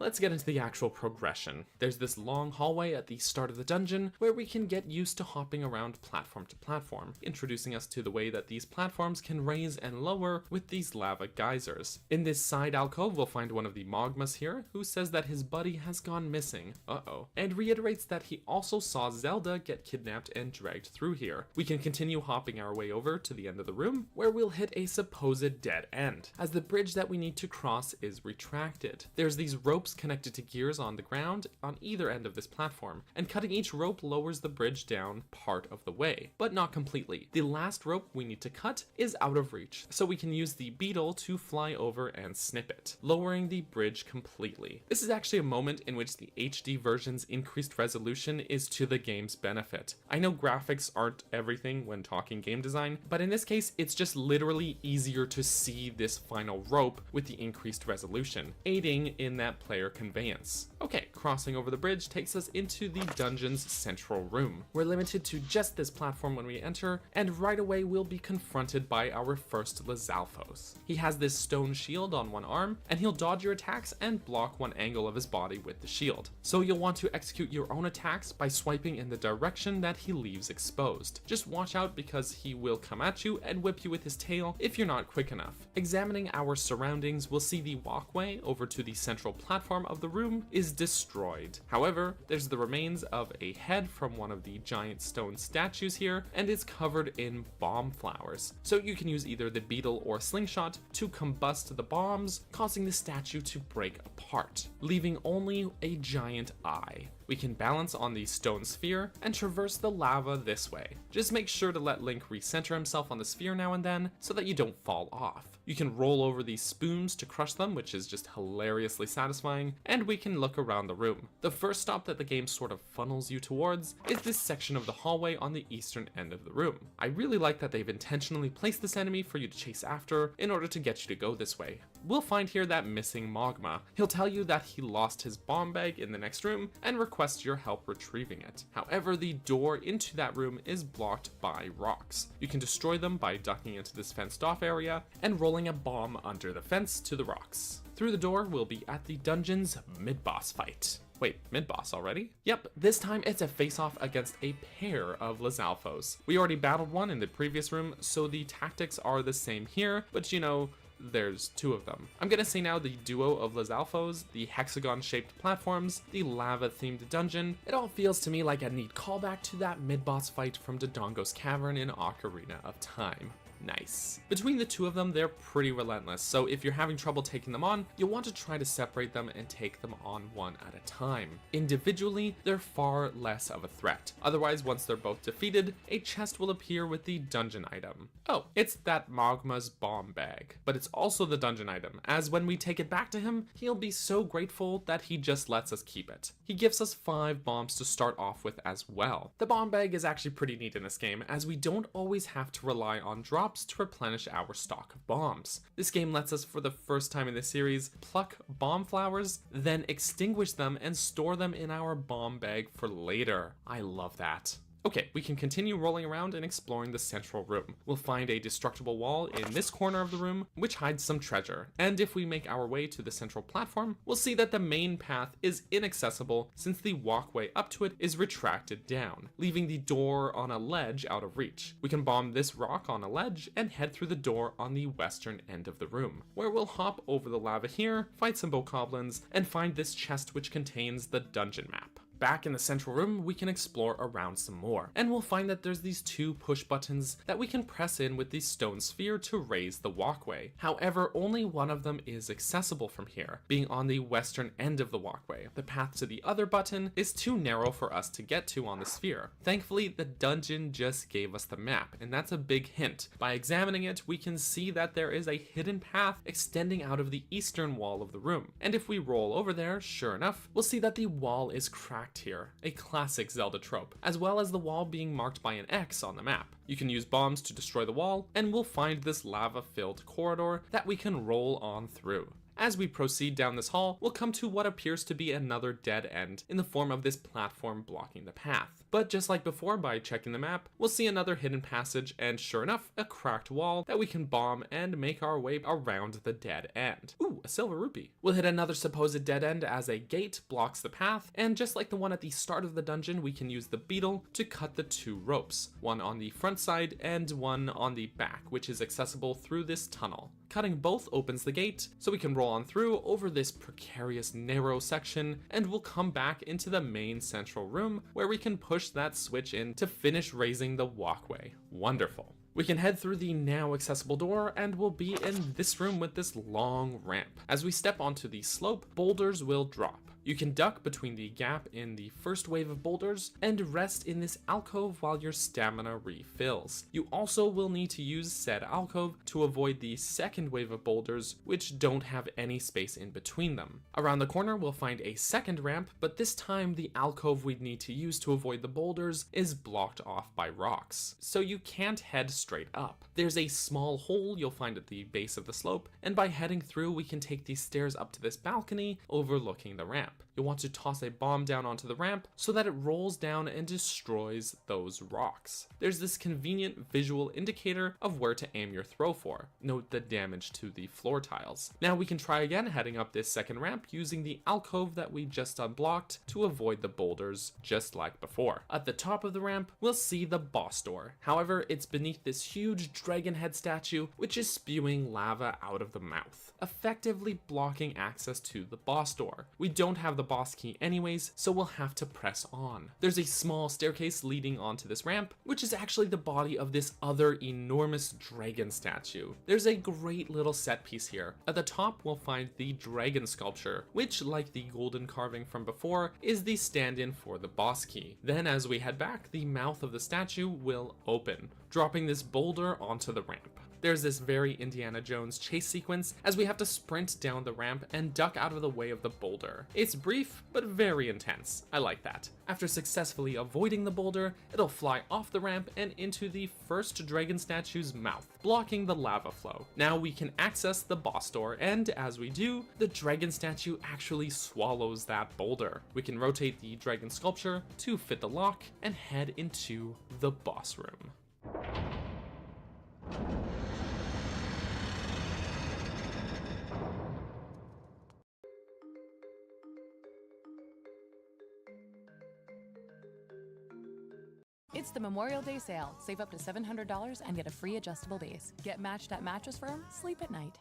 Let's get into the actual progression. There's this long hallway at the start of the dungeon where we can get used to hopping around platform to platform, introducing us to the way that these platforms can raise and lower with these lava geysers. In this side alcove, we'll find one of the Mogmas here, who says that his buddy has gone missing, and reiterates that he also saw Zelda get kidnapped and dragged through here. We can continue hopping our way over to the end of the room, where we'll hit a supposed dead end, as the bridge that we need to cross is retracted. There's these ropes connected to gears on the ground on either end of this platform, and cutting each rope lowers the bridge down part of the way, but not completely. The last rope we need to cut is out of reach, so we can use the beetle to fly over and snip it, lowering the bridge completely. This is actually a moment in which the HD version's increased resolution is to the game's benefit. I know graphics aren't everything when talking game design, but in this case it's just literally easier to see this final rope with the increased resolution, aiding in that player conveyance. Okay, crossing over the bridge takes us into the dungeon's central room. We're limited to just this platform when we enter, and right away we'll be confronted by our first Lizalfos. He has this stone shield on one arm, and he'll dodge your attacks and block one angle of his body with the shield. So you'll want to execute your own attacks by swiping in the direction that he leaves exposed. Just watch out because he will come at you and whip you with his tail if you're not quick enough. Examining our surroundings, we'll see the walkway over to the central platform of the room is destroyed. However, there's the remains of a head from one of the giant stone statues here, and it's covered in bomb flowers. So you can use either the beetle or slingshot to combust the bombs, causing the statue to break apart, leaving only a giant eye. We can balance on the stone sphere and traverse the lava this way. Just make sure to let Link recenter himself on the sphere now and then so that you don't fall off. You can roll over these spoons to crush them, which is just hilariously satisfying, and we can look around the room. The first stop that the game sort of funnels you towards is this section of the hallway on the eastern end of the room. I really like that they've intentionally placed this enemy for you to chase after in order to get you to go this way. We'll find here that missing Mogma. He'll tell you that he lost his bomb bag in the next room and request your help retrieving it. However, the door into that room is blocked by rocks. You can destroy them by ducking into this fenced off area and rolling a bomb under the fence to the rocks. Through the door, we'll be at the dungeon's mid-boss fight. Wait, mid-boss already? Yep, this time it's a face-off against a pair of Lizalfos. We already battled one in the previous room, so the tactics are the same here, but you know, there's two of them. I'm gonna say now the duo of Lizalfos, the hexagon-shaped platforms, the lava-themed dungeon. It all feels to me like a neat callback to that mid-boss fight from Dodongo's Cavern in Ocarina of Time. Nice. Between the two of them, they're pretty relentless, so if you're having trouble taking them on, you'll want to try to separate them and take them on one at a time. Individually, they're far less of a threat. Otherwise, once they're both defeated, a chest will appear with the dungeon item. Oh, it's that Magma's bomb bag. But it's also the dungeon item, as when we take it back to him, he'll be so grateful that he just lets us keep it. He gives us 5 bombs to start off with as well. The bomb bag is actually pretty neat in this game, as we don't always have to rely on drops to replenish our stock of bombs. This game lets us, for the first time in the series, pluck bomb flowers, then extinguish them and store them in our bomb bag for later. I love that. Okay, we can continue rolling around and exploring the central room. We'll find a destructible wall in this corner of the room, which hides some treasure. And if we make our way to the central platform, we'll see that the main path is inaccessible since the walkway up to it is retracted down, leaving the door on a ledge out of reach. We can bomb this rock on a ledge and head through the door on the western end of the room, where we'll hop over the lava here, fight some bokoblins, and find this chest which contains the dungeon map. Back in the central room, we can explore around some more, and we'll find that there's these 2 push buttons that we can press in with the stone sphere to raise the walkway. However, only one of them is accessible from here, being on the western end of the walkway. The path to the other button is too narrow for us to get to on the sphere. Thankfully, the dungeon just gave us the map, and that's a big hint. By examining it, we can see that there is a hidden path extending out of the eastern wall of the room. And if we roll over there, sure enough, we'll see that the wall is cracked here, a classic Zelda trope, as well as the wall being marked by an X on the map. You can use bombs to destroy the wall, and we'll find this lava-filled corridor that we can roll on through. As we proceed down this hall, we'll come to what appears to be another dead end in the form of this platform blocking the path. But just like before, by checking the map, we'll see another hidden passage and sure enough, a cracked wall that we can bomb and make our way around the dead end. Ooh, a silver rupee. We'll hit another supposed dead end as a gate blocks the path, and just like the one at the start of the dungeon, we can use the beetle to cut the 2 ropes, one on the front side and one on the back, which is accessible through this tunnel. Cutting both opens the gate, so we can roll on through over this precarious narrow section, and we'll come back into the main central room where we can push that switch in to finish raising the walkway. Wonderful. We can head through the now accessible door and we'll be in this room with this long ramp. As we step onto the slope, boulders will drop. You can duck between the gap in the first wave of boulders and rest in this alcove while your stamina refills. You also will need to use said alcove to avoid the second wave of boulders, which don't have any space in between them. Around the corner we'll find a second ramp, but this time the alcove we'd need to use to avoid the boulders is blocked off by rocks, so you can't head straight up. There's a small hole you'll find at the base of the slope, and by heading through we can take these stairs up to this balcony overlooking the ramp. You'll want to toss a bomb down onto the ramp so that it rolls down and destroys those rocks. There's this convenient visual indicator of where to aim your throw for. Note the damage to the floor tiles. Now we can try again heading up this second ramp using the alcove that we just unblocked to avoid the boulders just like before. At the top of the ramp, we'll see the boss door. However, it's beneath this huge dragon head statue which is spewing lava out of the mouth, effectively blocking access to the boss door. We don't have the boss key anyways, so we'll have to press on. There's a small staircase leading onto this ramp, which is actually the body of this other enormous dragon statue. There's a great little set piece here. At the top, we'll find the dragon sculpture, which, like the golden carving from before, is the stand-in for the boss key. Then as we head back, the mouth of the statue will open, dropping this boulder onto the ramp. There's this very Indiana Jones chase sequence as we have to sprint down the ramp and duck out of the way of the boulder. It's brief, but very intense. I like that. After successfully avoiding the boulder, it'll fly off the ramp and into the first dragon statue's mouth, blocking the lava flow. Now we can access the boss door, and as we do, the dragon statue actually swallows that boulder. We can rotate the dragon sculpture to fit the lock and head into the boss room. It's the Memorial Day sale. Save up to $700 and get a free adjustable base. Get matched at Mattress Firm. Sleep at night.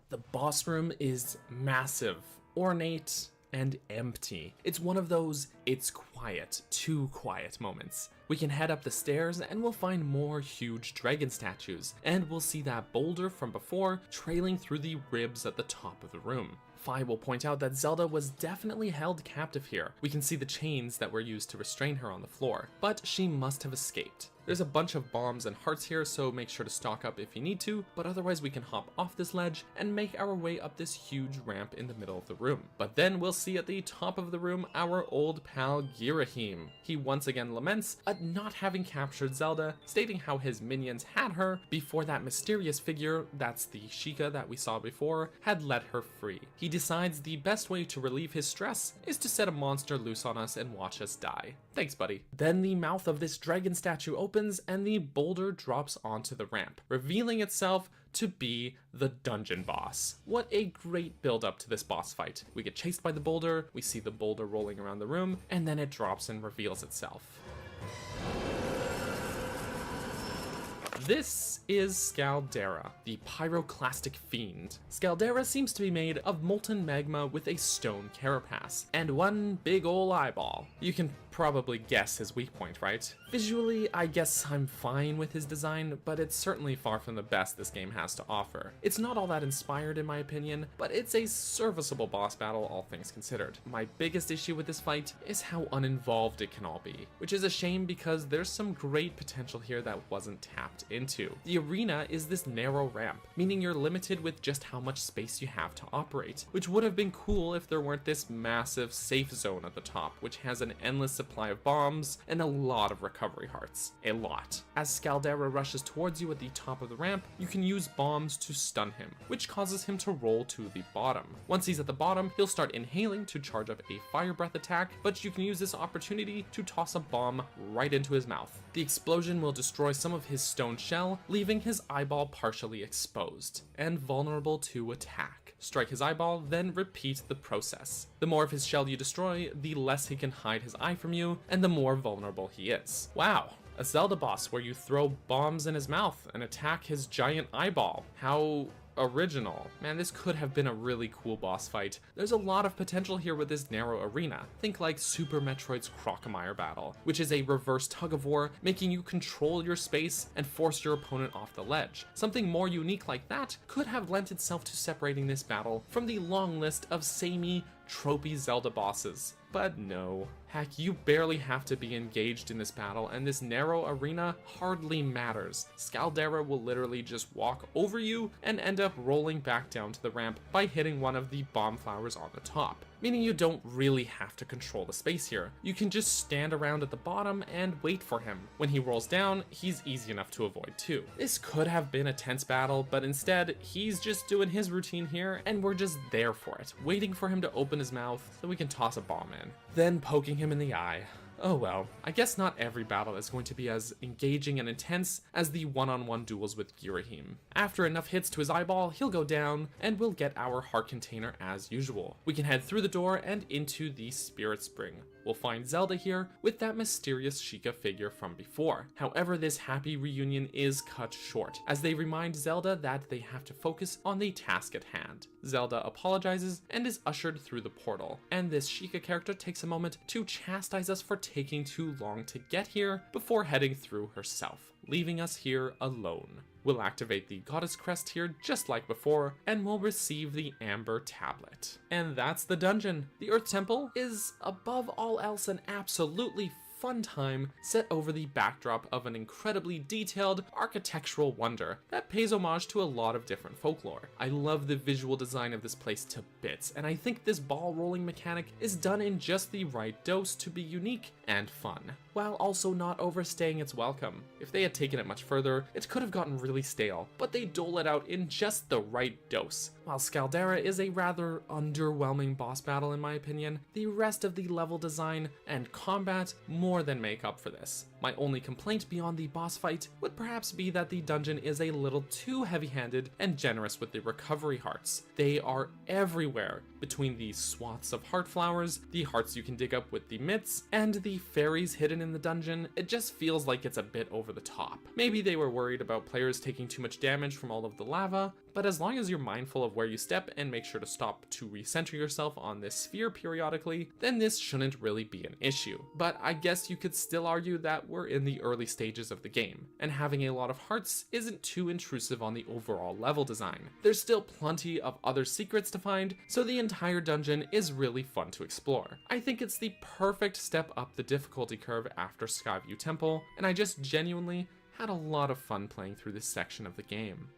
The boss room is massive, ornate, and empty. It's one of those it's quiet, too quiet moments. We can head up the stairs and we'll find more huge dragon statues, and we'll see that boulder from before trailing through the ribs at the top of the room. Fi will point out that Zelda was definitely held captive here. We can see the chains that were used to restrain her on the floor, but she must have escaped. There's a bunch of bombs and hearts here, so make sure to stock up if you need to, but otherwise we can hop off this ledge and make our way up this huge ramp in the middle of the room. But then we'll see at the top of the room our old pal Girahim. He once again laments at not having captured Zelda, stating how his minions had her before that mysterious figure, that's the Sheikah that we saw before, had let her free. He decides the best way to relieve his stress is to set a monster loose on us and watch us die. Thanks, buddy. Then the mouth of this dragon statue opens and the boulder drops onto the ramp, revealing itself to be the dungeon boss. What a great build up to this boss fight. We get chased by the boulder, we see the boulder rolling around the room, and then it drops and reveals itself. This is Scaldera, the pyroclastic fiend. Scaldera seems to be made of molten magma with a stone carapace, and one big ol' eyeball. You can probably guess his weak point, right? Visually, I guess I'm fine with his design, but it's certainly far from the best this game has to offer. It's not all that inspired in my opinion, but it's a serviceable boss battle all things considered. My biggest issue with this fight is how uninvolved it can all be, which is a shame because there's some great potential here that wasn't tapped into. The arena is this narrow ramp, meaning you're limited with just how much space you have to operate, which would have been cool if there weren't this massive safe zone at the top, which has an endless supply of bombs and a lot of recovery hearts. A lot. As Scaldera rushes towards you at the top of the ramp, you can use bombs to stun him, which causes him to roll to the bottom. Once he's at the bottom, he'll start inhaling to charge up a fire breath attack, but you can use this opportunity to toss a bomb right into his mouth. The explosion will destroy some of his stone shell, leaving his eyeball partially exposed and vulnerable to attack. Strike his eyeball, then repeat the process. The more of his shell you destroy, the less he can hide his eye from you, and the more vulnerable he is. Wow, a Zelda boss where you throw bombs in his mouth and attack his giant eyeball. How original. Man, this could have been a really cool boss fight. There's a lot of potential here with this narrow arena. Think like Super Metroid's Crocomire battle, which is a reverse tug-of-war, making you control your space and force your opponent off the ledge. Something more unique like that could have lent itself to separating this battle from the long list of samey, tropey Zelda bosses. But no. Heck, you barely have to be engaged in this battle, and this narrow arena hardly matters. Scaldera will literally just walk over you and end up rolling back down to the ramp by hitting one of the bomb flowers on the top. Meaning you don't really have to control the space here. You can just stand around at the bottom and wait for him. When he rolls down, he's easy enough to avoid too. This could have been a tense battle, but instead, he's just doing his routine here, and we're just there for it, waiting for him to open his mouth so we can toss a bomb in. Then poking him in the eye. Oh well, I guess not every battle is going to be as engaging and intense as the one-on-one duels with Girahim. After enough hits to his eyeball, he'll go down, and we'll get our heart container as usual. We can head through the door and into the Spirit Spring. We'll find Zelda here with that mysterious Sheikah figure from before. However, this happy reunion is cut short, as they remind Zelda that they have to focus on the task at hand. Zelda apologizes and is ushered through the portal, and this Sheikah character takes a moment to chastise us for taking too long to get here before heading through herself, leaving us here alone. We'll activate the goddess crest here just like before, and we'll receive the amber tablet. And that's the dungeon. The Earth Temple is, above all else, an absolutely fun time set over the backdrop of an incredibly detailed architectural wonder that pays homage to a lot of different folklore. I love the visual design of this place to bits, and I think this ball rolling mechanic is done in just the right dose to be unique and fun, while also not overstaying its welcome. If they had taken it much further, it could have gotten really stale, but they dole it out in just the right dose. While Scaldera is a rather underwhelming boss battle in my opinion, the rest of the level design and combat more than make up for this. My only complaint beyond the boss fight would perhaps be that the dungeon is a little too heavy-handed and generous with the recovery hearts. They are everywhere, between the swaths of heart flowers, the hearts you can dig up with the mitts, and the fairies hidden in the dungeon. It just feels like it's a bit over the top. Maybe they were worried about players taking too much damage from all of the lava, But as long as you're mindful of where you step and make sure to stop to recenter yourself on this sphere periodically, then this shouldn't really be an issue. But I guess you could still argue that we're in the early stages of the game, and having a lot of hearts isn't too intrusive on the overall level design. There's still plenty of other secrets to find, so the entire dungeon is really fun to explore. I think it's the perfect step up the difficulty curve after Skyview Temple, and I just genuinely had a lot of fun playing through this section of the game.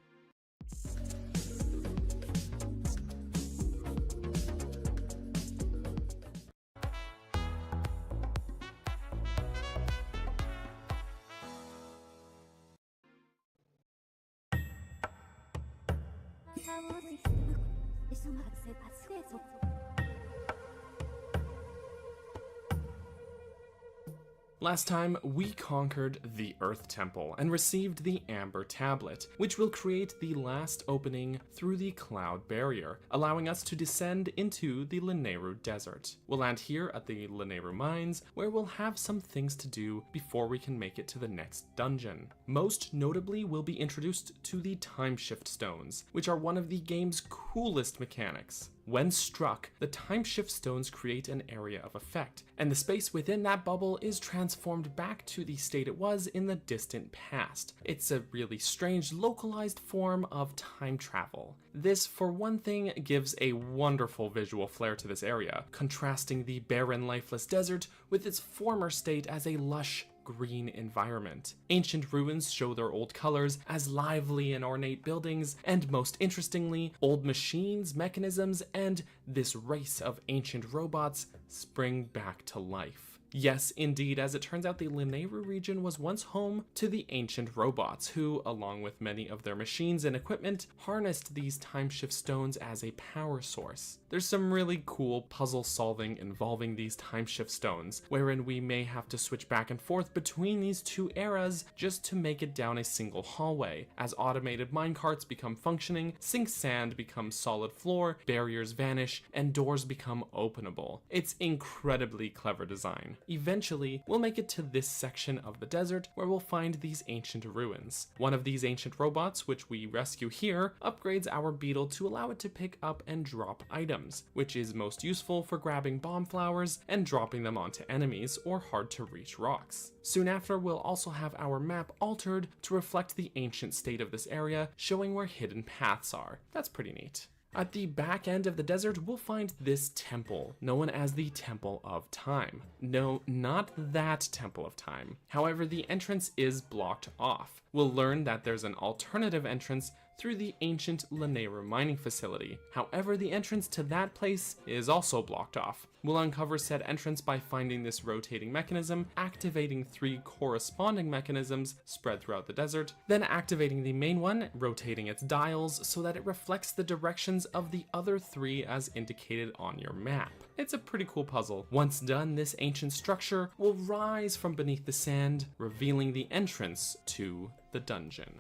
Last time, we conquered the Earth Temple and received the Amber Tablet, which will create the last opening through the Cloud Barrier, allowing us to descend into the Lanayru Desert. We'll land here at the Lanayru Mines, where we'll have some things to do before we can make it to the next dungeon. Most notably, we'll be introduced to the Timeshift Stones, which are one of the game's coolest mechanics. When struck, the Timeshift Stones create an area of effect, and the space within that bubble is transformed back to the state it was in the distant past. It's a really strange, localized form of time travel. This, for one thing, gives a wonderful visual flair to this area, contrasting the barren, lifeless desert with its former state as a lush, green environment. Ancient ruins show their old colors as lively and ornate buildings, and most interestingly, old machines, mechanisms, and this race of ancient robots spring back to life. Yes, indeed, as it turns out, the Lanayru region was once home to the ancient robots who, along with many of their machines and equipment, harnessed these timeshift stones as a power source. There's some really cool puzzle solving involving these timeshift stones, wherein we may have to switch back and forth between these two eras just to make it down a single hallway, as automated minecarts become functioning, sink sand becomes solid floor, barriers vanish, and doors become openable. It's incredibly clever design. Eventually, we'll make it to this section of the desert where we'll find these ancient ruins. One of these ancient robots, which we rescue here, upgrades our beetle to allow it to pick up and drop items, which is most useful for grabbing bomb flowers and dropping them onto enemies or hard to reach rocks. Soon after, we'll also have our map altered to reflect the ancient state of this area, showing where hidden paths are. That's pretty neat. At the back end of the desert, we'll find this temple, known as the Temple of Time. No, not that Temple of Time. However, the entrance is blocked off. We'll learn that there's an alternative entrance through the ancient Lanayru mining facility. However, the entrance to that place is also blocked off. We'll uncover said entrance by finding this rotating mechanism, activating 3 corresponding mechanisms spread throughout the desert, then activating the main one, rotating its dials so that it reflects the directions of the other 3 as indicated on your map. It's a pretty cool puzzle. Once done, this ancient structure will rise from beneath the sand, revealing the entrance to the dungeon.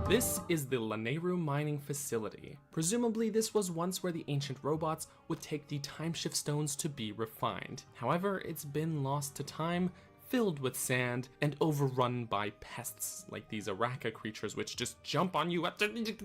This is the Lanayru mining facility. Presumably this was once where the ancient robots would take the timeshift stones to be refined. However, it's been lost to time filled with sand and overrun by pests like these Araka creatures which just jump on you.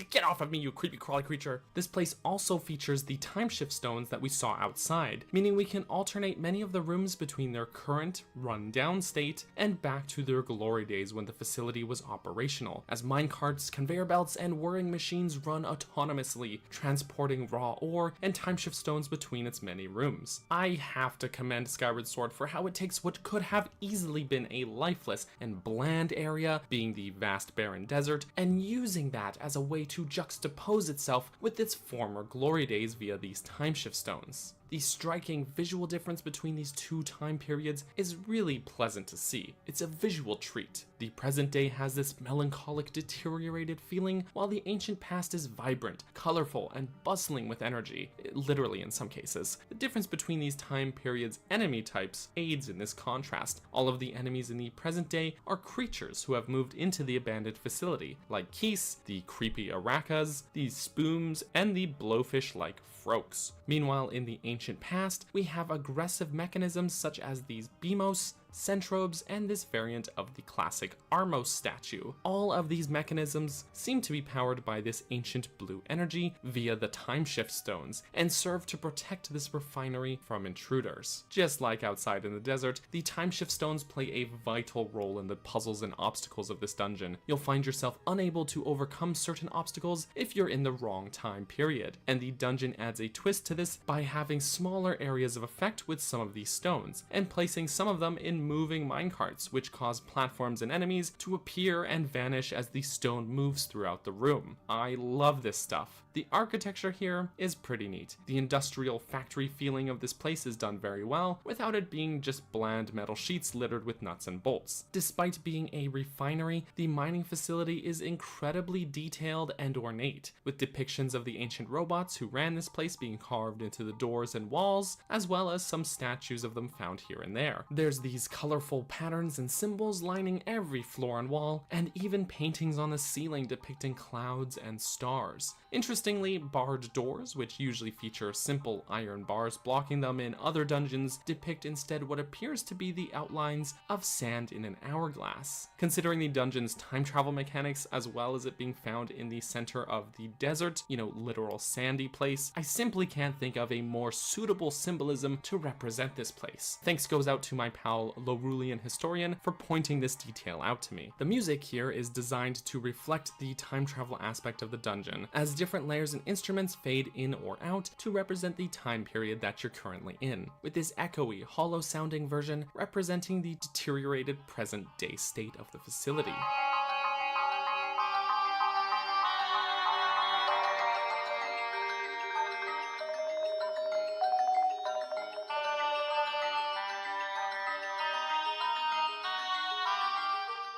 Get off of me, you creepy crawly creature. This place also features the timeshift stones that we saw outside, meaning we can alternate many of the rooms between their current run-down state and back to their glory days when the facility was operational, as minecarts, conveyor belts, and whirring machines run autonomously, transporting raw ore and timeshift stones between its many rooms. I have to commend Skyward Sword for how it takes what could have easily been a lifeless and bland area, being the vast barren desert, and using that as a way to juxtapose itself with its former glory days via these timeshift stones. The striking visual difference between these two time periods is really pleasant to see. It's a visual treat. The present day has this melancholic, deteriorated feeling, while the ancient past is vibrant, colorful, and bustling with energy, literally in some cases. The difference between these time periods' enemy types aids in this contrast. All of the enemies in the present day are creatures who have moved into the abandoned facility, like Keese, the creepy Arakas, the Spooms, and the blowfish-like Froaks. Meanwhile, in the ancient past, we have aggressive mechanisms such as these Beamos, Centrobes, and this variant of the classic Armos statue. All of these mechanisms seem to be powered by this ancient blue energy via the timeshift stones, and serve to protect this refinery from intruders. Just like outside in the desert, the timeshift stones play a vital role in the puzzles and obstacles of this dungeon. You'll find yourself unable to overcome certain obstacles if you're in the wrong time period, and the dungeon adds a twist to this by having smaller areas of effect with some of these stones, and placing some of them in moving minecarts, which cause platforms and enemies to appear and vanish as the stone moves throughout the room. I love this stuff. The architecture here is pretty neat. The industrial factory feeling of this place is done very well, without it being just bland metal sheets littered with nuts and bolts. Despite being a refinery, the mining facility is incredibly detailed and ornate, with depictions of the ancient robots who ran this place being carved into the doors and walls, as well as some statues of them found here and there. There's these colorful patterns and symbols lining every floor and wall, and even paintings on the ceiling depicting clouds and stars. Interestingly, barred doors, which usually feature simple iron bars blocking them in other dungeons, depict instead what appears to be the outlines of sand in an hourglass. Considering the dungeon's time travel mechanics, as well as it being found in the center of the desert, literal sandy place, I simply can't think of a more suitable symbolism to represent this place. Thanks goes out to my pal Lorulian Historian for pointing this detail out to me. The music here is designed to reflect the time travel aspect of the dungeon, as different layers and instruments fade in or out to represent the time period that you're currently in, with this echoey, hollow sounding version representing the deteriorated present day state of the facility.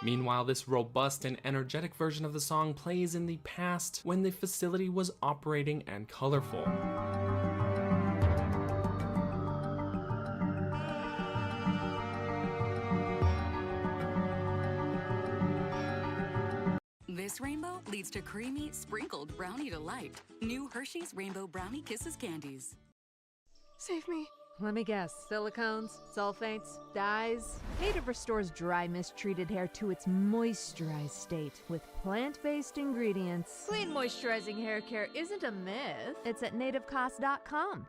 Meanwhile, this robust and energetic version of the song plays in the past when the facility was operating and colorful. This rainbow leads to creamy, sprinkled brownie delight. New Hershey's Rainbow Brownie Kisses candies. Save me. Let me guess. Silicones, sulfates, dyes. Native restores dry, mistreated hair to its moisturized state with plant-based ingredients. Clean, moisturizing hair care isn't a myth. It's at nativecost.com.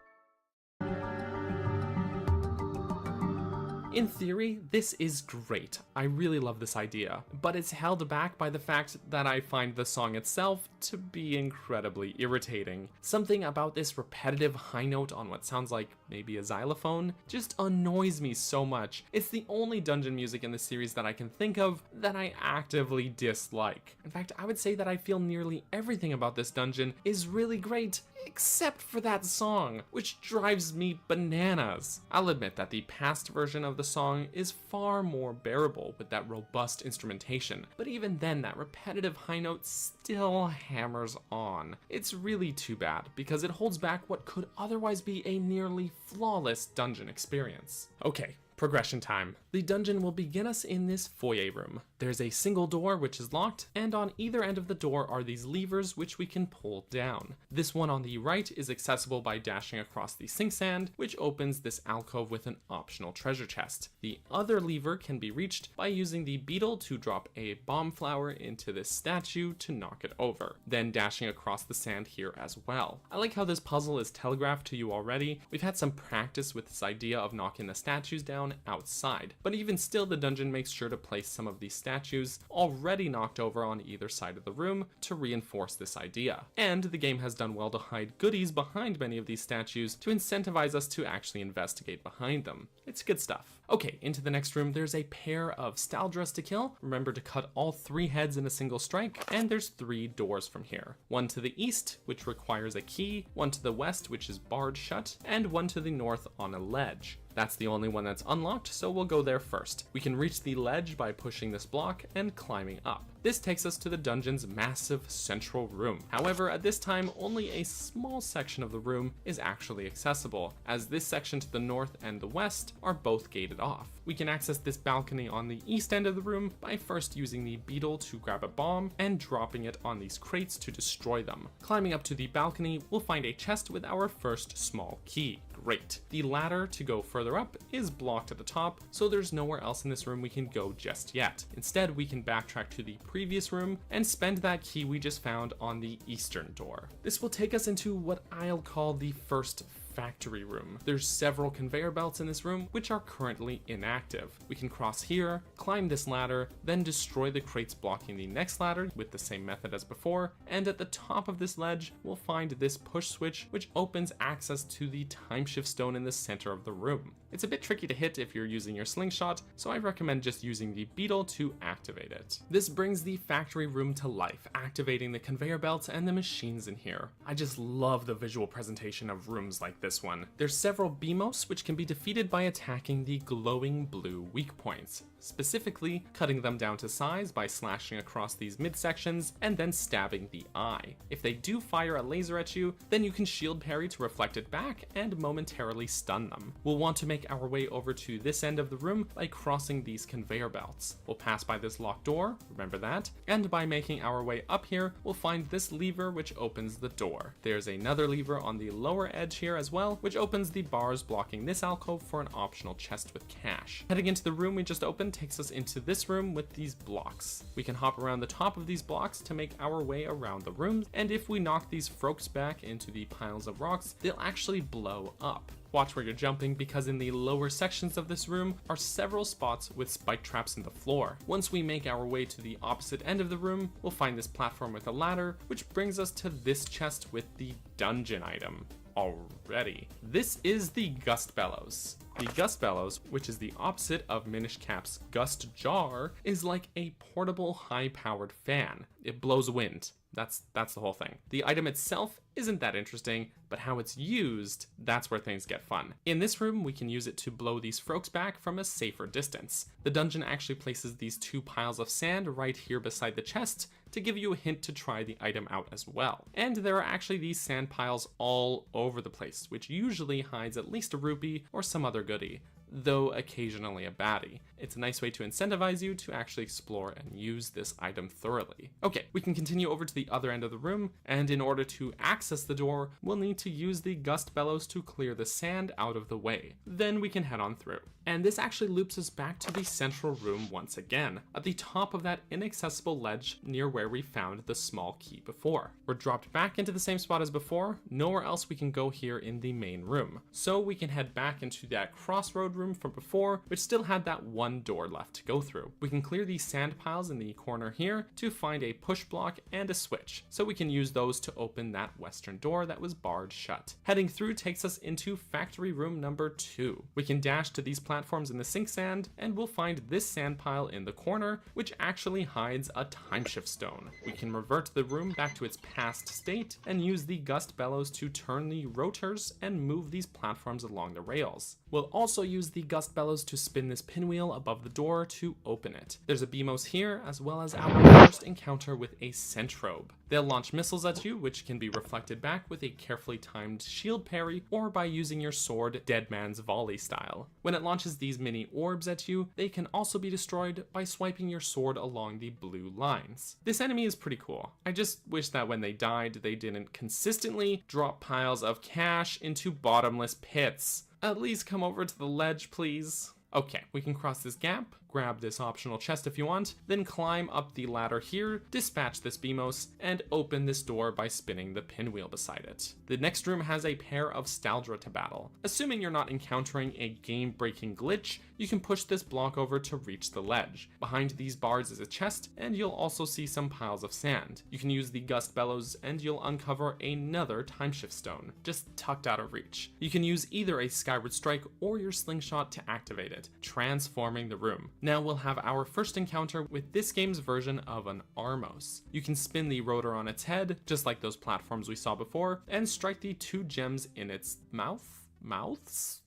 In theory, this is great. I really love this idea, but it's held back by the fact that I find the song itself to be incredibly irritating. Something about this repetitive high note on what sounds like maybe a xylophone just annoys me so much. It's the only dungeon music in the series that I can think of that I actively dislike. In fact, I would say that I feel nearly everything about this dungeon is really great, except for that song, which drives me bananas. I'll admit that the past version of the song is far more bearable with that robust instrumentation, but even then that repetitive high note still hammers on. It's really too bad, because it holds back what could otherwise be a nearly flawless dungeon experience. Okay, Progression time. The dungeon will begin us in this foyer room. There's a single door which is locked, and on either end of the door are these levers which we can pull down. This one on the right is accessible by dashing across the sink sand, which opens this alcove with an optional treasure chest. The other lever can be reached by using the beetle to drop a bomb flower into this statue to knock it over, then dashing across the sand here as well. I like how this puzzle is telegraphed to you already. We've had some practice with this idea of knocking the statues down outside, but even still the dungeon makes sure to place some of these statues already knocked over on either side of the room to reinforce this idea. And the game has done well to hide goodies behind many of these statues to incentivize us to actually investigate behind them. It's good stuff. Okay, into the next room, there's a pair of Staldras to kill. Remember to cut all 3 heads in a single strike, and there's 3 doors from here. One to the east, which requires a key, one to the west, which is barred shut, and one to the north on a ledge. That's the only one that's unlocked, so we'll go there first. We can reach the ledge by pushing this block and climbing up. This takes us to the dungeon's massive central room. However, at this time, only a small section of the room is actually accessible, as this section to the north and the west are both gated off. We can access this balcony on the east end of the room by first using the beetle to grab a bomb and dropping it on these crates to destroy them. Climbing up to the balcony, we'll find a chest with our first small key. Great. The ladder to go further up is blocked at the top, so there's nowhere else in this room we can go just yet. Instead, we can backtrack to the previous room and spend that key we just found on the eastern door. This will take us into what I'll call the first factory room. There's several conveyor belts in this room which are currently inactive. We can cross here, climb this ladder, then destroy the crates blocking the next ladder with the same method as before, and at the top of this ledge we'll find this push switch which opens access to the timeshift stone in the center of the room. It's a bit tricky to hit if you're using your slingshot, so I recommend just using the beetle to activate it. This brings the factory room to life, activating the conveyor belts and the machines in here. I just love the visual presentation of rooms like this one. There's several Beamos which can be defeated by attacking the glowing blue weak points, specifically cutting them down to size by slashing across these midsections and then stabbing the eye. If they do fire a laser at you, then you can shield parry to reflect it back and momentarily stun them. We'll want to make our way over to this end of the room by crossing these conveyor belts. We'll pass by this locked door, remember that, and by making our way up here, we'll find this lever which opens the door. There's another lever on the lower edge here as well, which opens the bars blocking this alcove for an optional chest with cash. Heading into the room we just opened takes us into this room with these blocks. We can hop around the top of these blocks to make our way around the rooms, and if we knock these Frokes back into the piles of rocks, they'll actually blow up. Watch where you're jumping, because in the lower sections of this room are several spots with spike traps in the floor. Once we make our way to the opposite end of the room, we'll find this platform with a ladder, which brings us to this chest with the dungeon item. Already. This is the Gust Bellows. The Gust Bellows, which is the opposite of Minish Cap's Gust Jar, is like a portable high-powered fan. It blows wind. That's the whole thing. The item itself isn't that interesting, but how it's used, that's where things get fun. In this room, we can use it to blow these Frokes back from a safer distance. The dungeon actually places these 2 piles of sand right here beside the chest to give you a hint to try the item out as well. And there are actually these sand piles all over the place, which usually hides at least a rupee or some other goodie, though occasionally a baddie. It's a nice way to incentivize you to actually explore and use this item thoroughly. Okay, we can continue over to the other end of the room, and in order to access the door, we'll need to use the Gust Bellows to clear the sand out of the way. Then we can head on through. And this actually loops us back to the central room once again, at the top of that inaccessible ledge near where we found the small key before. We're dropped back into the same spot as before, nowhere else we can go here in the main room. So we can head back into that crossroad room from before, which still had that one door left to go through. We can clear these sand piles in the corner here to find a push block and a switch, so we can use those to open that western door that was barred shut. Heading through takes us into factory room number 2. We can dash to these platforms in the sink sand, and we'll find this sand pile in the corner, which actually hides a timeshift stone. stone. We can revert the room back to its past state and use the gust bellows to turn the rotors and move these platforms along the rails. We'll also use the gust bellows to spin this pinwheel above the door to open it. There's a BMOS here, as well as our first encounter with a Centrobe. They'll launch missiles at you, which can be reflected back with a carefully timed shield parry, or by using your sword Dead Man's Volley style. When it launches these mini orbs at you, they can also be destroyed by swiping your sword along the blue lines. This enemy is pretty cool. I just wish that when they died, they didn't consistently drop piles of cash into bottomless pits. At least come over to the ledge, please. Okay, we can cross this gap, grab this optional chest if you want, then climb up the ladder here, dispatch this BMOS, and open this door by spinning the pinwheel beside it. The next room has a pair of Staldra to battle. Assuming you're not encountering a game-breaking glitch, you can push this block over to reach the ledge. Behind these bars is a chest, and you'll also see some piles of sand. You can use the gust bellows and you'll uncover another timeshift stone, just tucked out of reach. You can use either a Skyward Strike or your slingshot to activate it, transforming the room. Now we'll have our first encounter with this game's version of an Armos. You can spin the rotor on its head, just like those platforms we saw before, and strike the 2 gems in its mouths?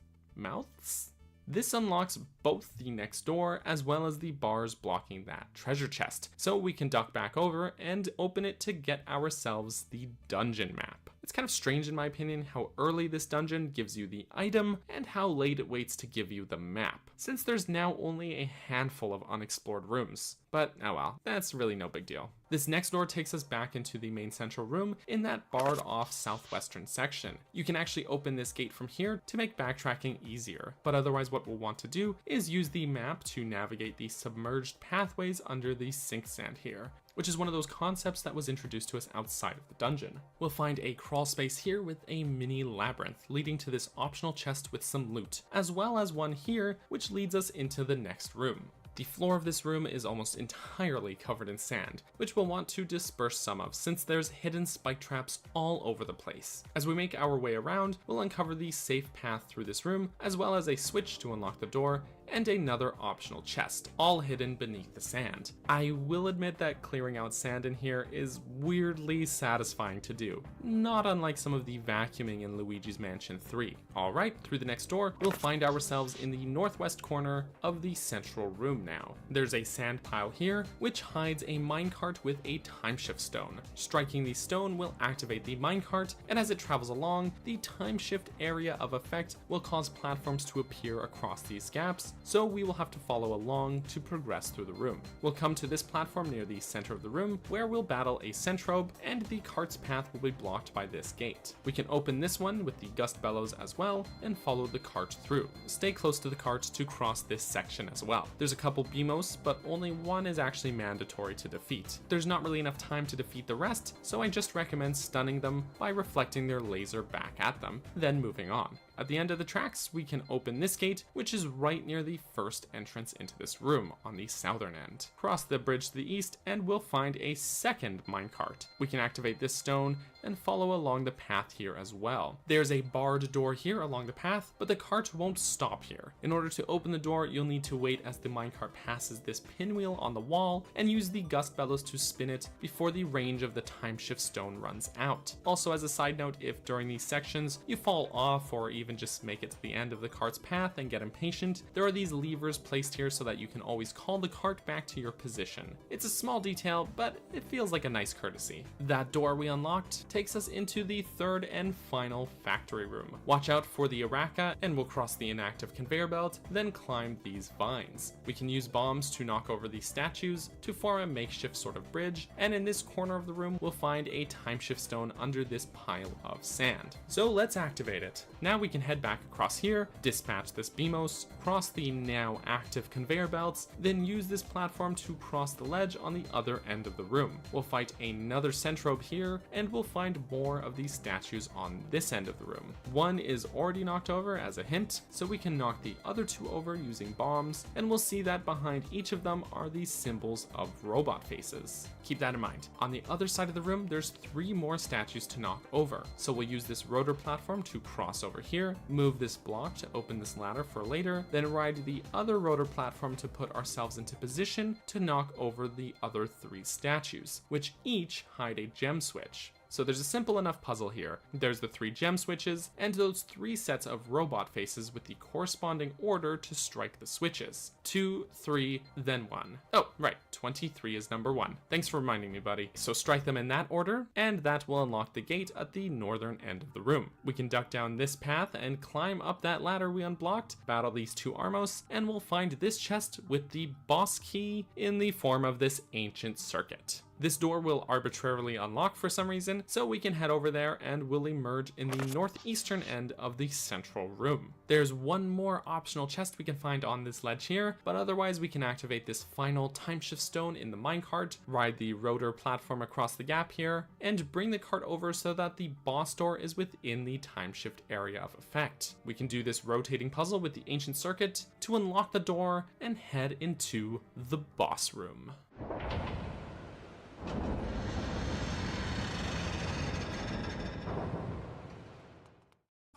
This unlocks both the next door as well as the bars blocking that treasure chest, so we can duck back over and open it to get ourselves the dungeon map. It's kind of strange in my opinion how early this dungeon gives you the item and how late it waits to give you the map, since there's now only a handful of unexplored rooms. But oh well, that's really no big deal. This next door takes us back into the main central room in that barred off southwestern section. You can actually open this gate from here to make backtracking easier, but otherwise what we'll want to do is use the map to navigate the submerged pathways under the sink sand here, which is one of those concepts that was introduced to us outside of the dungeon. We'll find a crawl space here with a mini labyrinth leading to this optional chest with some loot, as well as one here which leads us into the next room. The floor of this room is almost entirely covered in sand, which we'll want to disperse some of since there's hidden spike traps all over the place. As we make our way around, we'll uncover the safe path through this room, as well as a switch to unlock the door, and another optional chest, all hidden beneath the sand. I will admit that clearing out sand in here is weirdly satisfying to do, not unlike some of the vacuuming in Luigi's Mansion 3. Alright, through the next door, we'll find ourselves in the northwest corner of the central room now. There's a sand pile here, which hides a minecart with a timeshift stone. Striking the stone will activate the minecart, and as it travels along, the timeshift area of effect will cause platforms to appear across these gaps, so we will have to follow along to progress through the room. We'll come to this platform near the center of the room, where we'll battle a Centrobe, and the cart's path will be blocked by this gate. We can open this one with the gust bellows as well, and follow the cart through. Stay close to the cart to cross this section as well. There's a couple BMOS, but only one is actually mandatory to defeat. There's not really enough time to defeat the rest, so I just recommend stunning them by reflecting their laser back at them, then moving on. At the end of the tracks, we can open this gate, which is right near the first entrance into this room on the southern end. Cross the bridge to the east, and we'll find a second minecart. We can activate this stone and follow along the path here as well. There's a barred door here along the path, but the cart won't stop here. In order to open the door, you'll need to wait as the minecart passes this pinwheel on the wall and use the gust bellows to spin it before the range of the timeshift stone runs out. Also, as a side note, if during these sections you fall off or even just make it to the end of the cart's path and get impatient, there are these levers placed here so that you can always call the cart back to your position. It's a small detail, but it feels like a nice courtesy. That door we unlocked takes us into the third and final factory room. Watch out for the Araka, and we'll cross the inactive conveyor belt, then climb these vines. We can use bombs to knock over these statues to form a makeshift sort of bridge, and in this corner of the room we'll find a timeshift stone under this pile of sand. So let's activate it. Now we can head back across here, dispatch this BMOS, cross the now active conveyor belts, then use this platform to cross the ledge on the other end of the room. We'll fight another Centrobe here, and we'll find find more of these statues on this end of the room. One is already knocked over as a hint, so we can knock the other two over using bombs, and we'll see that behind each of them are these symbols of robot faces. Keep that in mind. On the other side of the room, there's 3 more statues to knock over, so we'll use this rotor platform to cross over here, move this block to open this ladder for later, then ride the other rotor platform to put ourselves into position to knock over the other 3 statues, which each hide a gem switch. So there's a simple enough puzzle here. There's the 3 gem switches, and those 3 sets of robot faces with the corresponding order to strike the switches. 2, 3, then 1. Oh, right, 23 is number 1. Thanks for reminding me, buddy. So strike them in that order, and that will unlock the gate at the northern end of the room. We can duck down this path and climb up that ladder we unblocked, battle these 2 Armos, and we'll find this chest with the boss key in the form of this ancient circuit. This door will arbitrarily unlock for some reason, so we can head over there and we'll emerge in the northeastern end of the central room. There's one more optional chest we can find on this ledge here, but otherwise we can activate this final timeshift stone in the minecart, ride the rotor platform across the gap here, and bring the cart over so that the boss door is within the timeshift area of effect. We can do this rotating puzzle with the ancient circuit to unlock the door and head into the boss room.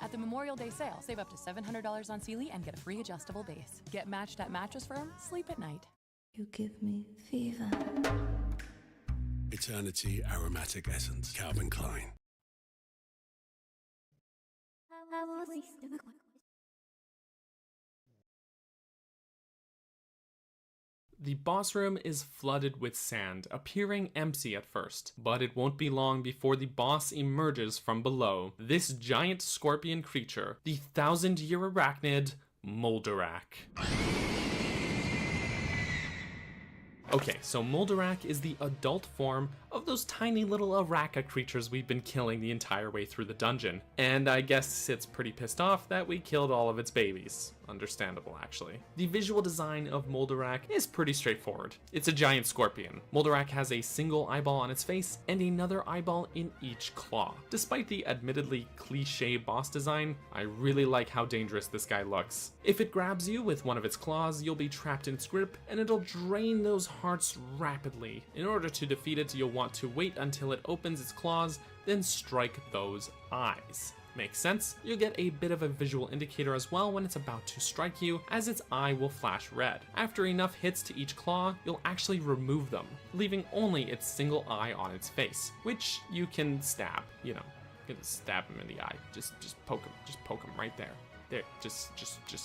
At the Memorial Day sale, save up to $700 on Sealy and get a free adjustable base. Get matched at Mattress Firm, sleep at night. You give me fever. Eternity Aromatic Essence, Calvin Klein. The boss room is flooded with sand, appearing empty at first, but it won't be long before the boss emerges from below. This giant scorpion creature, the 1,000-year arachnid, Moldarak. Okay, so Moldarak is the adult form of those tiny little Araka creatures we've been killing the entire way through the dungeon. And I guess it's pretty pissed off that we killed all of its babies. Understandable, actually. The visual design of Moldarak is pretty straightforward. It's a giant scorpion. Moldarak has a single eyeball on its face and another eyeball in each claw. Despite the admittedly cliche boss design, I really like how dangerous this guy looks. If it grabs you with one of its claws, you'll be trapped in its grip and it'll drain those hearts rapidly. In order to defeat it, you'll want to wait until it opens its claws, then strike those eyes. Makes sense? You'll get a bit of a visual indicator as well when it's about to strike you, as its eye will flash red. After enough hits to each claw, you'll actually remove them, leaving only its single eye on its face, which you can stab, you know, you can stab him in the eye. Just poke him right there. There, just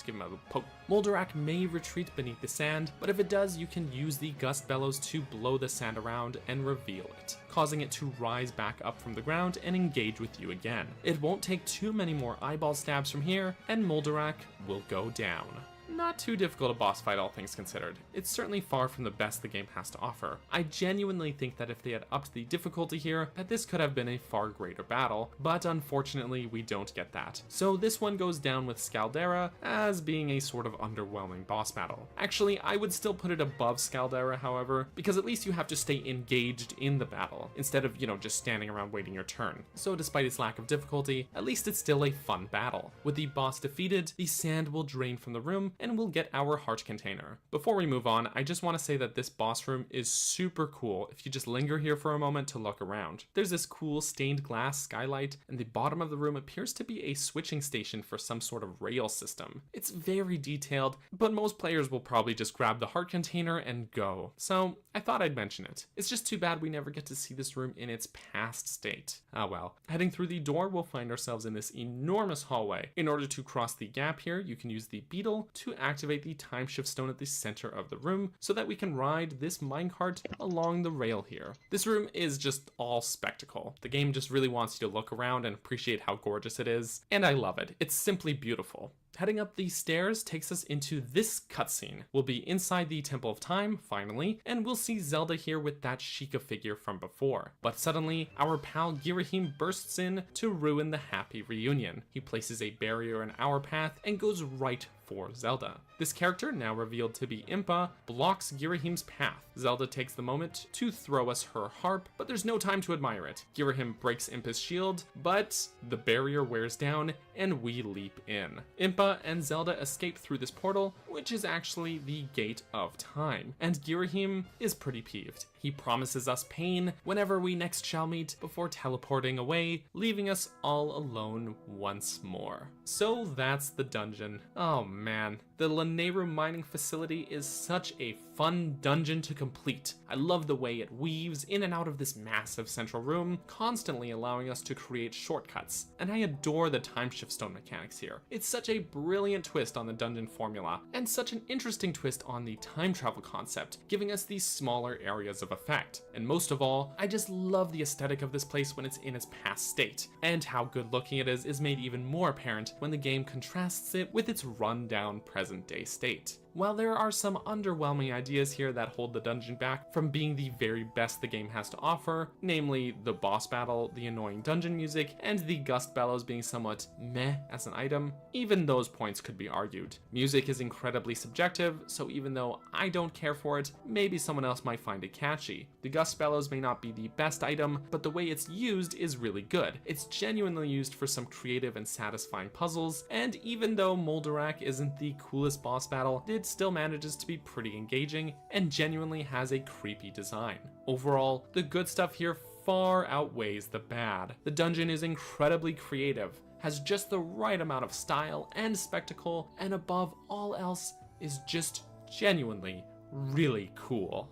give him a little poke. Moldarak may retreat beneath the sand, but if it does, you can use the gust bellows to blow the sand around and reveal it, causing it to rise back up from the ground and engage with you again. It won't take too many more eyeball stabs from here, and Moldarak will go down. Not too difficult a boss fight, all things considered. It's certainly far from the best the game has to offer. I genuinely think that if they had upped the difficulty here, that this could have been a far greater battle, but unfortunately we don't get that. So this one goes down with Scaldera as being a sort of underwhelming boss battle. Actually, I would still put it above Scaldera, however, because at least you have to stay engaged in the battle, instead of, you know, just standing around waiting your turn. So despite its lack of difficulty, at least it's still a fun battle. With the boss defeated, the sand will drain from the room, and we'll get our heart container. Before we move on, I just want to say that this boss room is super cool if you just linger here for a moment to look around. There's this cool stained glass skylight, and the bottom of the room appears to be a switching station for some sort of rail system. It's very detailed, but most players will probably just grab the heart container and go. So I thought I'd mention it. It's just too bad we never get to see this room in its past state. Ah well. Heading through the door, we'll find ourselves in this enormous hallway. In order to cross the gap here, you can use the beetle to activate the timeshift stone at the center of the room so that we can ride this minecart along the rail here. This room is just all spectacle. The game just really wants you to look around and appreciate how gorgeous it is, and I love it. It's simply beautiful. Heading up these stairs takes us into this cutscene. We'll be inside the Temple of Time, finally, and we'll see Zelda here with that Sheikah figure from before. But suddenly, our pal Girahim bursts in to ruin the happy reunion. He places a barrier in our path and goes right for Zelda. This character, now revealed to be Impa, blocks Girahim's path. Zelda takes the moment to throw us her harp, but there's no time to admire it. Girahim breaks Impa's shield, but the barrier wears down and we leap in. Impa and Zelda escape through this portal, which is actually the Gate of Time, and Girahim is pretty peeved. He promises us pain whenever we next shall meet before teleporting away, leaving us all alone once more. So that's the dungeon. Oh man, the Lanayru mining facility is such a fun dungeon to complete. I love the way it weaves in and out of this massive central room, constantly allowing us to create shortcuts, and I adore the time shift stone mechanics here. It's such a brilliant twist on the dungeon formula, and such an interesting twist on the time travel concept, giving us these smaller areas of effect. And most of all, I just love the aesthetic of this place when it's in its past state, and how good looking it is made even more apparent when the game contrasts it with its run-down present-day state. While there are some underwhelming ideas here that hold the dungeon back from being the very best the game has to offer, namely the boss battle, the annoying dungeon music, and the gust bellows being somewhat meh as an item, even those points could be argued. Music is incredibly subjective, so even though I don't care for it, maybe someone else might find it catchy. The gust bellows may not be the best item, but the way it's used is really good. It's genuinely used for some creative and satisfying puzzles, and even though Moldarak isn't the coolest boss battle, it still manages to be pretty engaging and genuinely has a creepy design. Overall, the good stuff here far outweighs the bad. The dungeon is incredibly creative, has just the right amount of style and spectacle, and above all else is just genuinely really cool.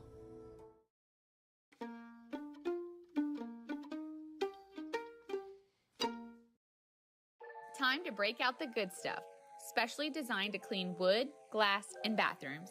Time to break out the good stuff, specially designed to clean wood, glass, and bathrooms.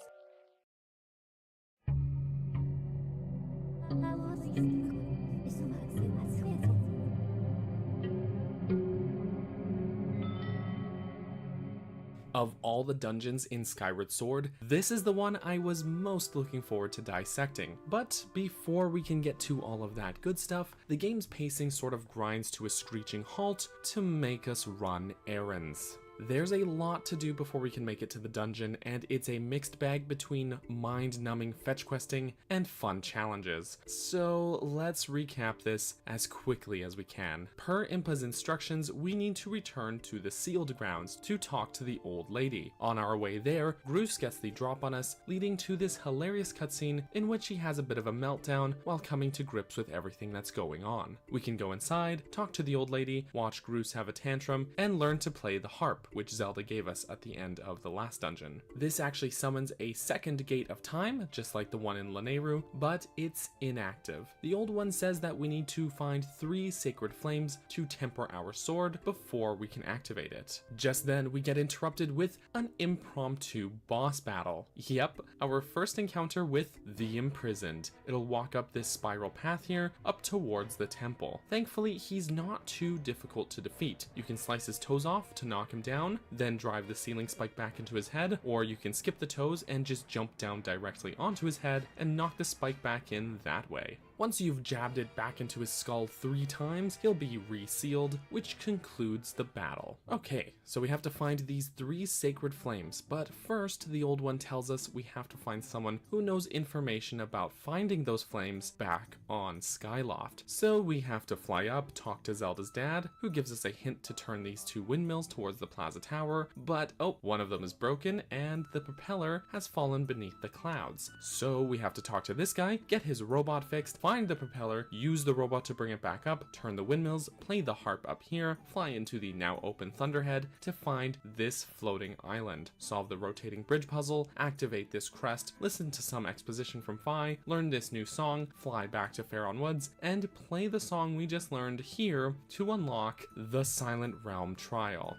Of all the dungeons in Skyward Sword, this is the one I was most looking forward to dissecting. But before we can get to all of that good stuff, the game's pacing sort of grinds to a screeching halt to make us run errands. There's a lot to do before we can make it to the dungeon, and it's a mixed bag between mind-numbing fetch questing and fun challenges. So let's recap this as quickly as we can. Per Impa's instructions, we need to return to the sealed grounds to talk to the old lady. On our way there, Groose gets the drop on us, leading to this hilarious cutscene in which he has a bit of a meltdown while coming to grips with everything that's going on. We can go inside, talk to the old lady, watch Groose have a tantrum, and learn to play the harp, which Zelda gave us at the end of the last dungeon. This actually summons a second Gate of Time, just like the one in Lanayru, but it's inactive. The old one says that we need to find 3 sacred flames to temper our sword before we can activate it. Just then, we get interrupted with an impromptu boss battle. Yep, our first encounter with the Imprisoned. It'll walk up this spiral path here, up towards the temple. Thankfully, he's not too difficult to defeat. You can slice his toes off to knock him down, then drive the ceiling spike back into his head, or you can skip the toes and just jump down directly onto his head and knock the spike back in that way. Once you've jabbed it back into his skull 3 times, he'll be resealed, which concludes the battle. Okay, so we have to find these 3 sacred flames, but first the old one tells us we have to find someone who knows information about finding those flames back on Skyloft. So we have to fly up, talk to Zelda's dad, who gives us a hint to turn these 2 windmills towards the plaza tower, but oh, one of them is broken and the propeller has fallen beneath the clouds. So we have to talk to this guy, get his robot fixed, find the propeller, use the robot to bring it back up, turn the windmills, play the harp up here, fly into the now open Thunderhead to find this floating island, solve the rotating bridge puzzle, activate this crest, listen to some exposition from Fi, learn this new song, fly back to Faron Woods, and play the song we just learned here to unlock the Silent Realm trial.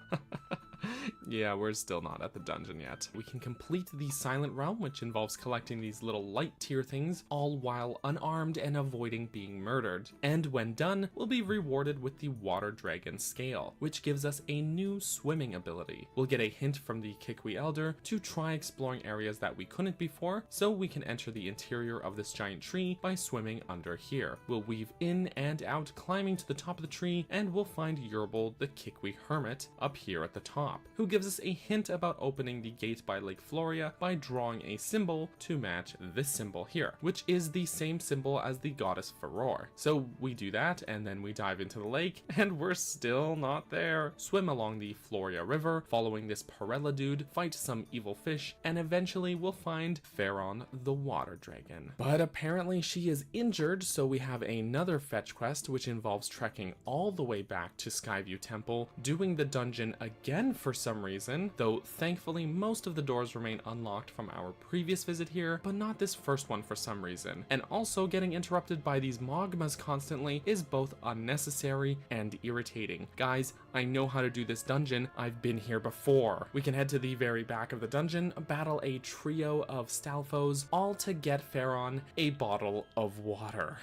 Yeah, we're still not at the dungeon yet. We can complete the Silent Realm, which involves collecting these little light tier things, all while unarmed and avoiding being murdered. And when done, we'll be rewarded with the Water Dragon Scale, which gives us a new swimming ability. We'll get a hint from the Kikwi Elder to try exploring areas that we couldn't before, so we can enter the interior of this giant tree by swimming under here. We'll weave in and out, climbing to the top of the tree, and we'll find Yerbal, the Kikwi Hermit, up here at the top, who gives us a hint about opening the gate by Lake Floria by drawing a symbol to match this symbol here, which is the same symbol as the goddess Furore. So we do that, and then we dive into the lake, and we're still not there. Swim along the Floria River, following this Parella dude, fight some evil fish, and eventually we'll find Faron the water dragon. But apparently she is injured, so we have another fetch quest which involves trekking all the way back to Skyview Temple, doing the dungeon again for some reason, though thankfully most of the doors remain unlocked from our previous visit here, but not this first one for some reason. And also getting interrupted by these Mogmas constantly is both unnecessary and irritating. Guys, I know how to do this dungeon, I've been here before. We can head to the very back of the dungeon, battle a trio of Stalfos, all to get Faron a bottle of water.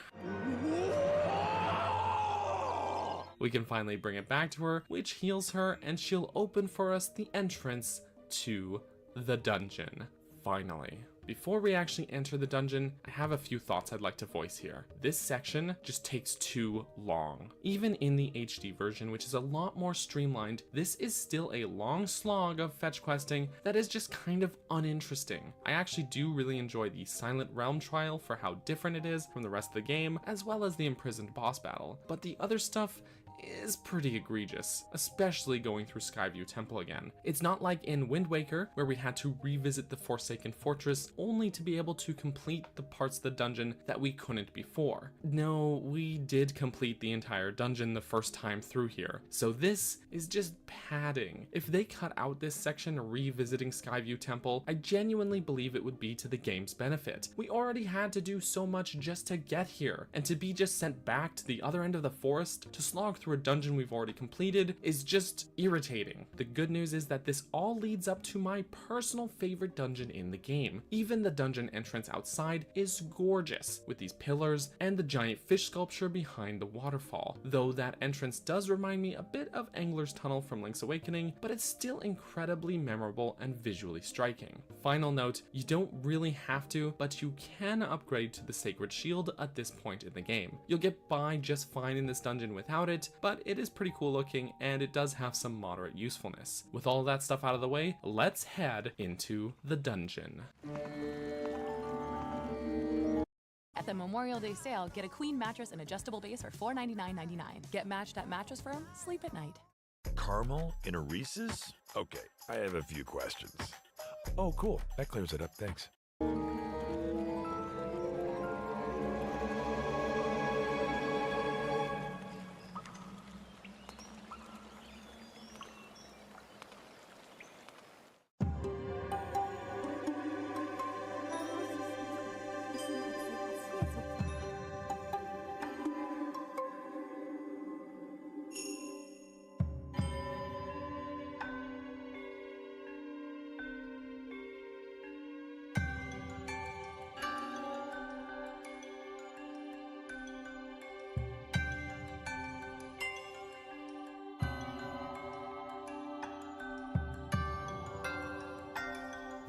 We can finally bring it back to her, which heals her, and she'll open for us the entrance to the dungeon. Finally. Before we actually enter the dungeon, I have a few thoughts I'd like to voice here. This section just takes too long. Even in the HD version, which is a lot more streamlined, this is still a long slog of fetch questing that is just kind of uninteresting. I actually do really enjoy the Silent Realm trial for how different it is from the rest of the game, as well as the imprisoned boss battle, but the other stuff is pretty egregious, especially going through Skyview Temple again. It's not like in Wind Waker, where we had to revisit the Forsaken Fortress only to be able to complete the parts of the dungeon that we couldn't before. No, we did complete the entire dungeon the first time through here, so this is just padding. If they cut out this section revisiting Skyview Temple, I genuinely believe it would be to the game's benefit. We already had to do so much just to get here, and to be just sent back to the other end of the forest to slog through a dungeon we've already completed is just irritating. The good news is that this all leads up to my personal favorite dungeon in the game. Even the dungeon entrance outside is gorgeous, with these pillars and the giant fish sculpture behind the waterfall, though that entrance does remind me a bit of Angler's Tunnel from Link's Awakening, but it's still incredibly memorable and visually striking. Final note, you don't really have to, but you can upgrade to the Sacred Shield at this point in the game. You'll get by just fine in this dungeon without it, but it is pretty cool looking and it does have some moderate usefulness. With all that stuff out of the way, let's head into the dungeon. At the Memorial Day sale, get a queen mattress and adjustable base for $499.99. Get matched at Mattress Firm, sleep at night. Caramel in a Reese's? Okay, I have a few questions. Oh, cool. That clears it up. Thanks.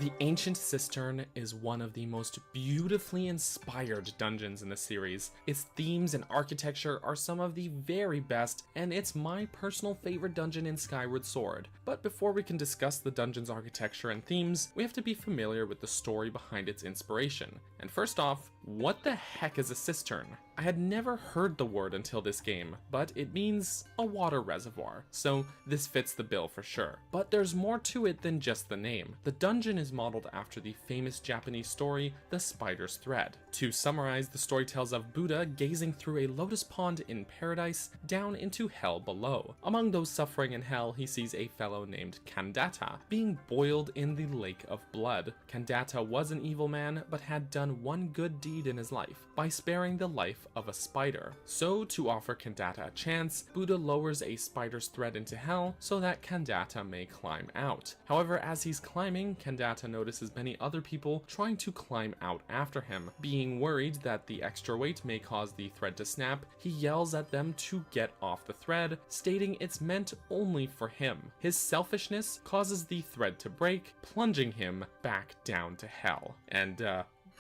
The Ancient Cistern is one of the most beautifully inspired dungeons in the series. Its themes and architecture are some of the very best, and it's my personal favorite dungeon in Skyward Sword. But before we can discuss the dungeon's architecture and themes, we have to be familiar with the story behind its inspiration. And first off, what the heck is a cistern? I had never heard the word until this game, but it means a water reservoir, so this fits the bill for sure. But there's more to it than just the name. The dungeon is modeled after the famous Japanese story, The Spider's Thread. To summarize, the story tells of Buddha gazing through a lotus pond in paradise down into hell below. Among those suffering in hell, he sees a fellow named Kandata being boiled in the lake of blood. Kandata was an evil man, but had done one good deed in his life by sparing the life of a spider. So, to offer Kandata a chance, Buddha lowers a spider's thread into hell so that Kandata may climb out. However, as he's climbing, Kandata notices many other people trying to climb out after him. Being worried that the extra weight may cause the thread to snap, he yells at them to get off the thread, stating it's meant only for him. His selfishness causes the thread to break, plunging him back down to hell. And,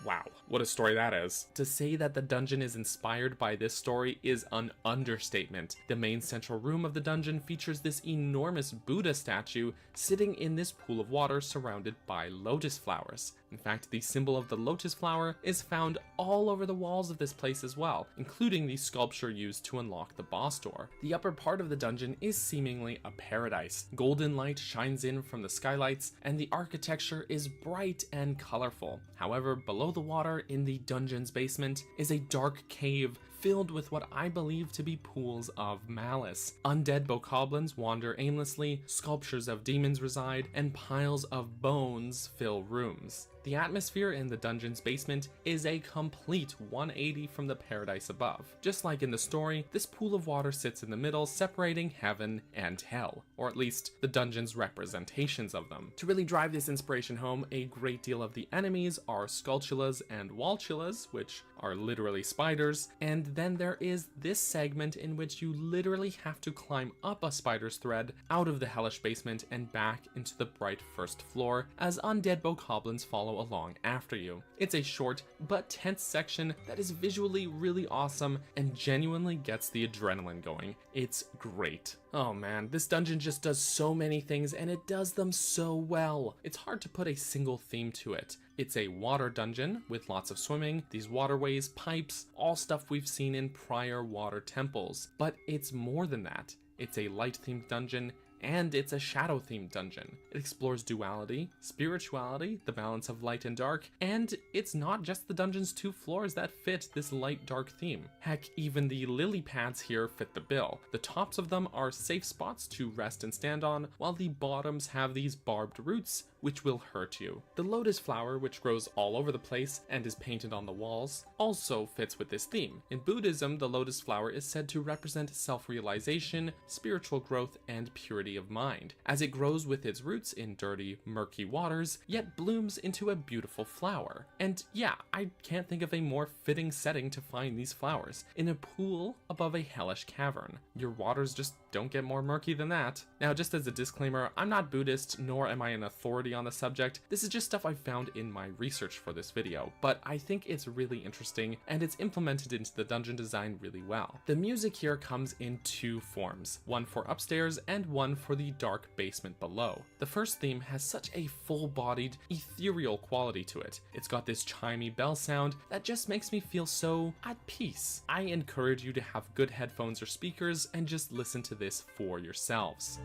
Wow, what a story that is. To say that the dungeon is inspired by this story is an understatement. The main central room of the dungeon features this enormous Buddha statue sitting in this pool of water surrounded by lotus flowers. In fact, the symbol of the lotus flower is found all over the walls of this place as well, including the sculpture used to unlock the boss door. The upper part of the dungeon is seemingly a paradise. Golden light shines in from the skylights, and the architecture is bright and colorful. However, below the water in the dungeon's basement is a dark cave filled with what I believe to be pools of malice. Undead bokoblins wander aimlessly, sculptures of demons reside, and piles of bones fill rooms. The atmosphere in the dungeon's basement is a complete 180 from the paradise above. Just like in the story, this pool of water sits in the middle, separating heaven and hell, or at least the dungeon's representations of them. To really drive this inspiration home, a great deal of the enemies are Skulltulas and Walltulas, which are literally spiders, and then there is this segment in which you literally have to climb up a spider's thread out of the hellish basement and back into the bright first floor as undead bokoblins follow along after you. It's a short but tense section that is visually really awesome and genuinely gets the adrenaline going. It's great. Oh man, this dungeon just does so many things and it does them so well. It's hard to put a single theme to it. It's a water dungeon with lots of swimming, these waterways, pipes, all stuff we've seen in prior water temples. But it's more than that. It's a light-themed dungeon, and it's a shadow-themed dungeon. It explores duality, spirituality, the balance of light and dark, and it's not just the dungeon's 2 floors that fit this light-dark theme. Heck, even the lily pads here fit the bill. The tops of them are safe spots to rest and stand on, while the bottoms have these barbed roots, which will hurt you. The lotus flower, which grows all over the place and is painted on the walls, also fits with this theme. In Buddhism, the lotus flower is said to represent self-realization, spiritual growth, and purity of mind, as it grows with its roots in dirty, murky waters, yet blooms into a beautiful flower. And yeah, I can't think of a more fitting setting to find these flowers, in a pool above a hellish cavern. Your waters just don't get more murky than that. Now, just as a disclaimer, I'm not Buddhist, nor am I an authority on the subject. This is just stuff I found in my research for this video, but I think it's really interesting and it's implemented into the dungeon design really well. The music here comes in 2 forms, one for upstairs and one for the dark basement below. The first theme has such a full-bodied, ethereal quality to it. It's got this chimey bell sound that just makes me feel so at peace. I encourage you to have good headphones or speakers and just listen to this for yourselves.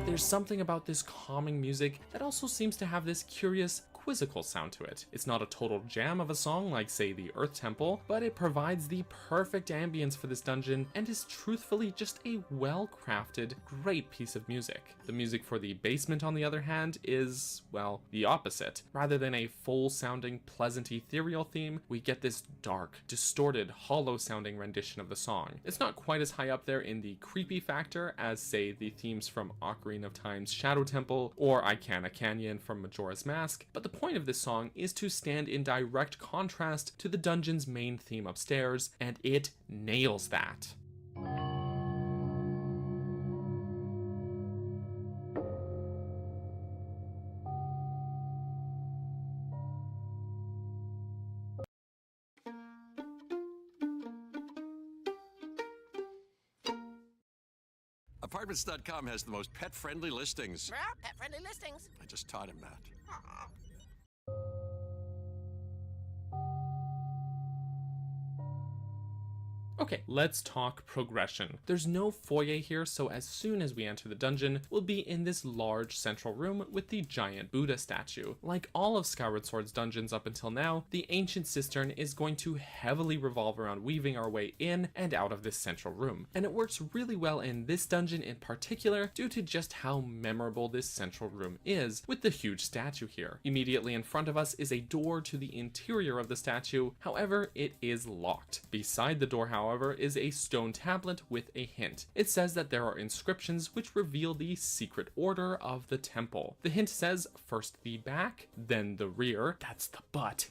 There's something about this calming music that also seems to have this curious, quizzical sound to it. It's not a total jam of a song like, say, the Earth Temple, but it provides the perfect ambience for this dungeon and is truthfully just a well-crafted, great piece of music. The music for the basement, on the other hand, is, well, the opposite. Rather than a full-sounding, pleasant, ethereal theme, we get this dark, distorted, hollow-sounding rendition of the song. It's not quite as high up there in the creepy factor as, say, the themes from Ocarina of Time's Shadow Temple or Icana Canyon from Majora's Mask, but the point of this song is to stand in direct contrast to the dungeon's main theme upstairs, and it nails that. Apartments.com has the most pet-friendly listings. Pet-friendly listings. I just taught him that. Okay, let's talk progression. There's no foyer here, so as soon as we enter the dungeon, we'll be in this large central room with the giant Buddha statue. Like all of Skyward Sword's dungeons up until now, the Ancient Cistern is going to heavily revolve around weaving our way in and out of this central room. And it works really well in this dungeon in particular due to just how memorable this central room is with the huge statue here. Immediately in front of us is a door to the interior of the statue, however, it is locked. Beside the door, however, is a stone tablet with a hint. It says that there are inscriptions which reveal the secret order of the temple. The hint says first the back, then the rear, that's the butt,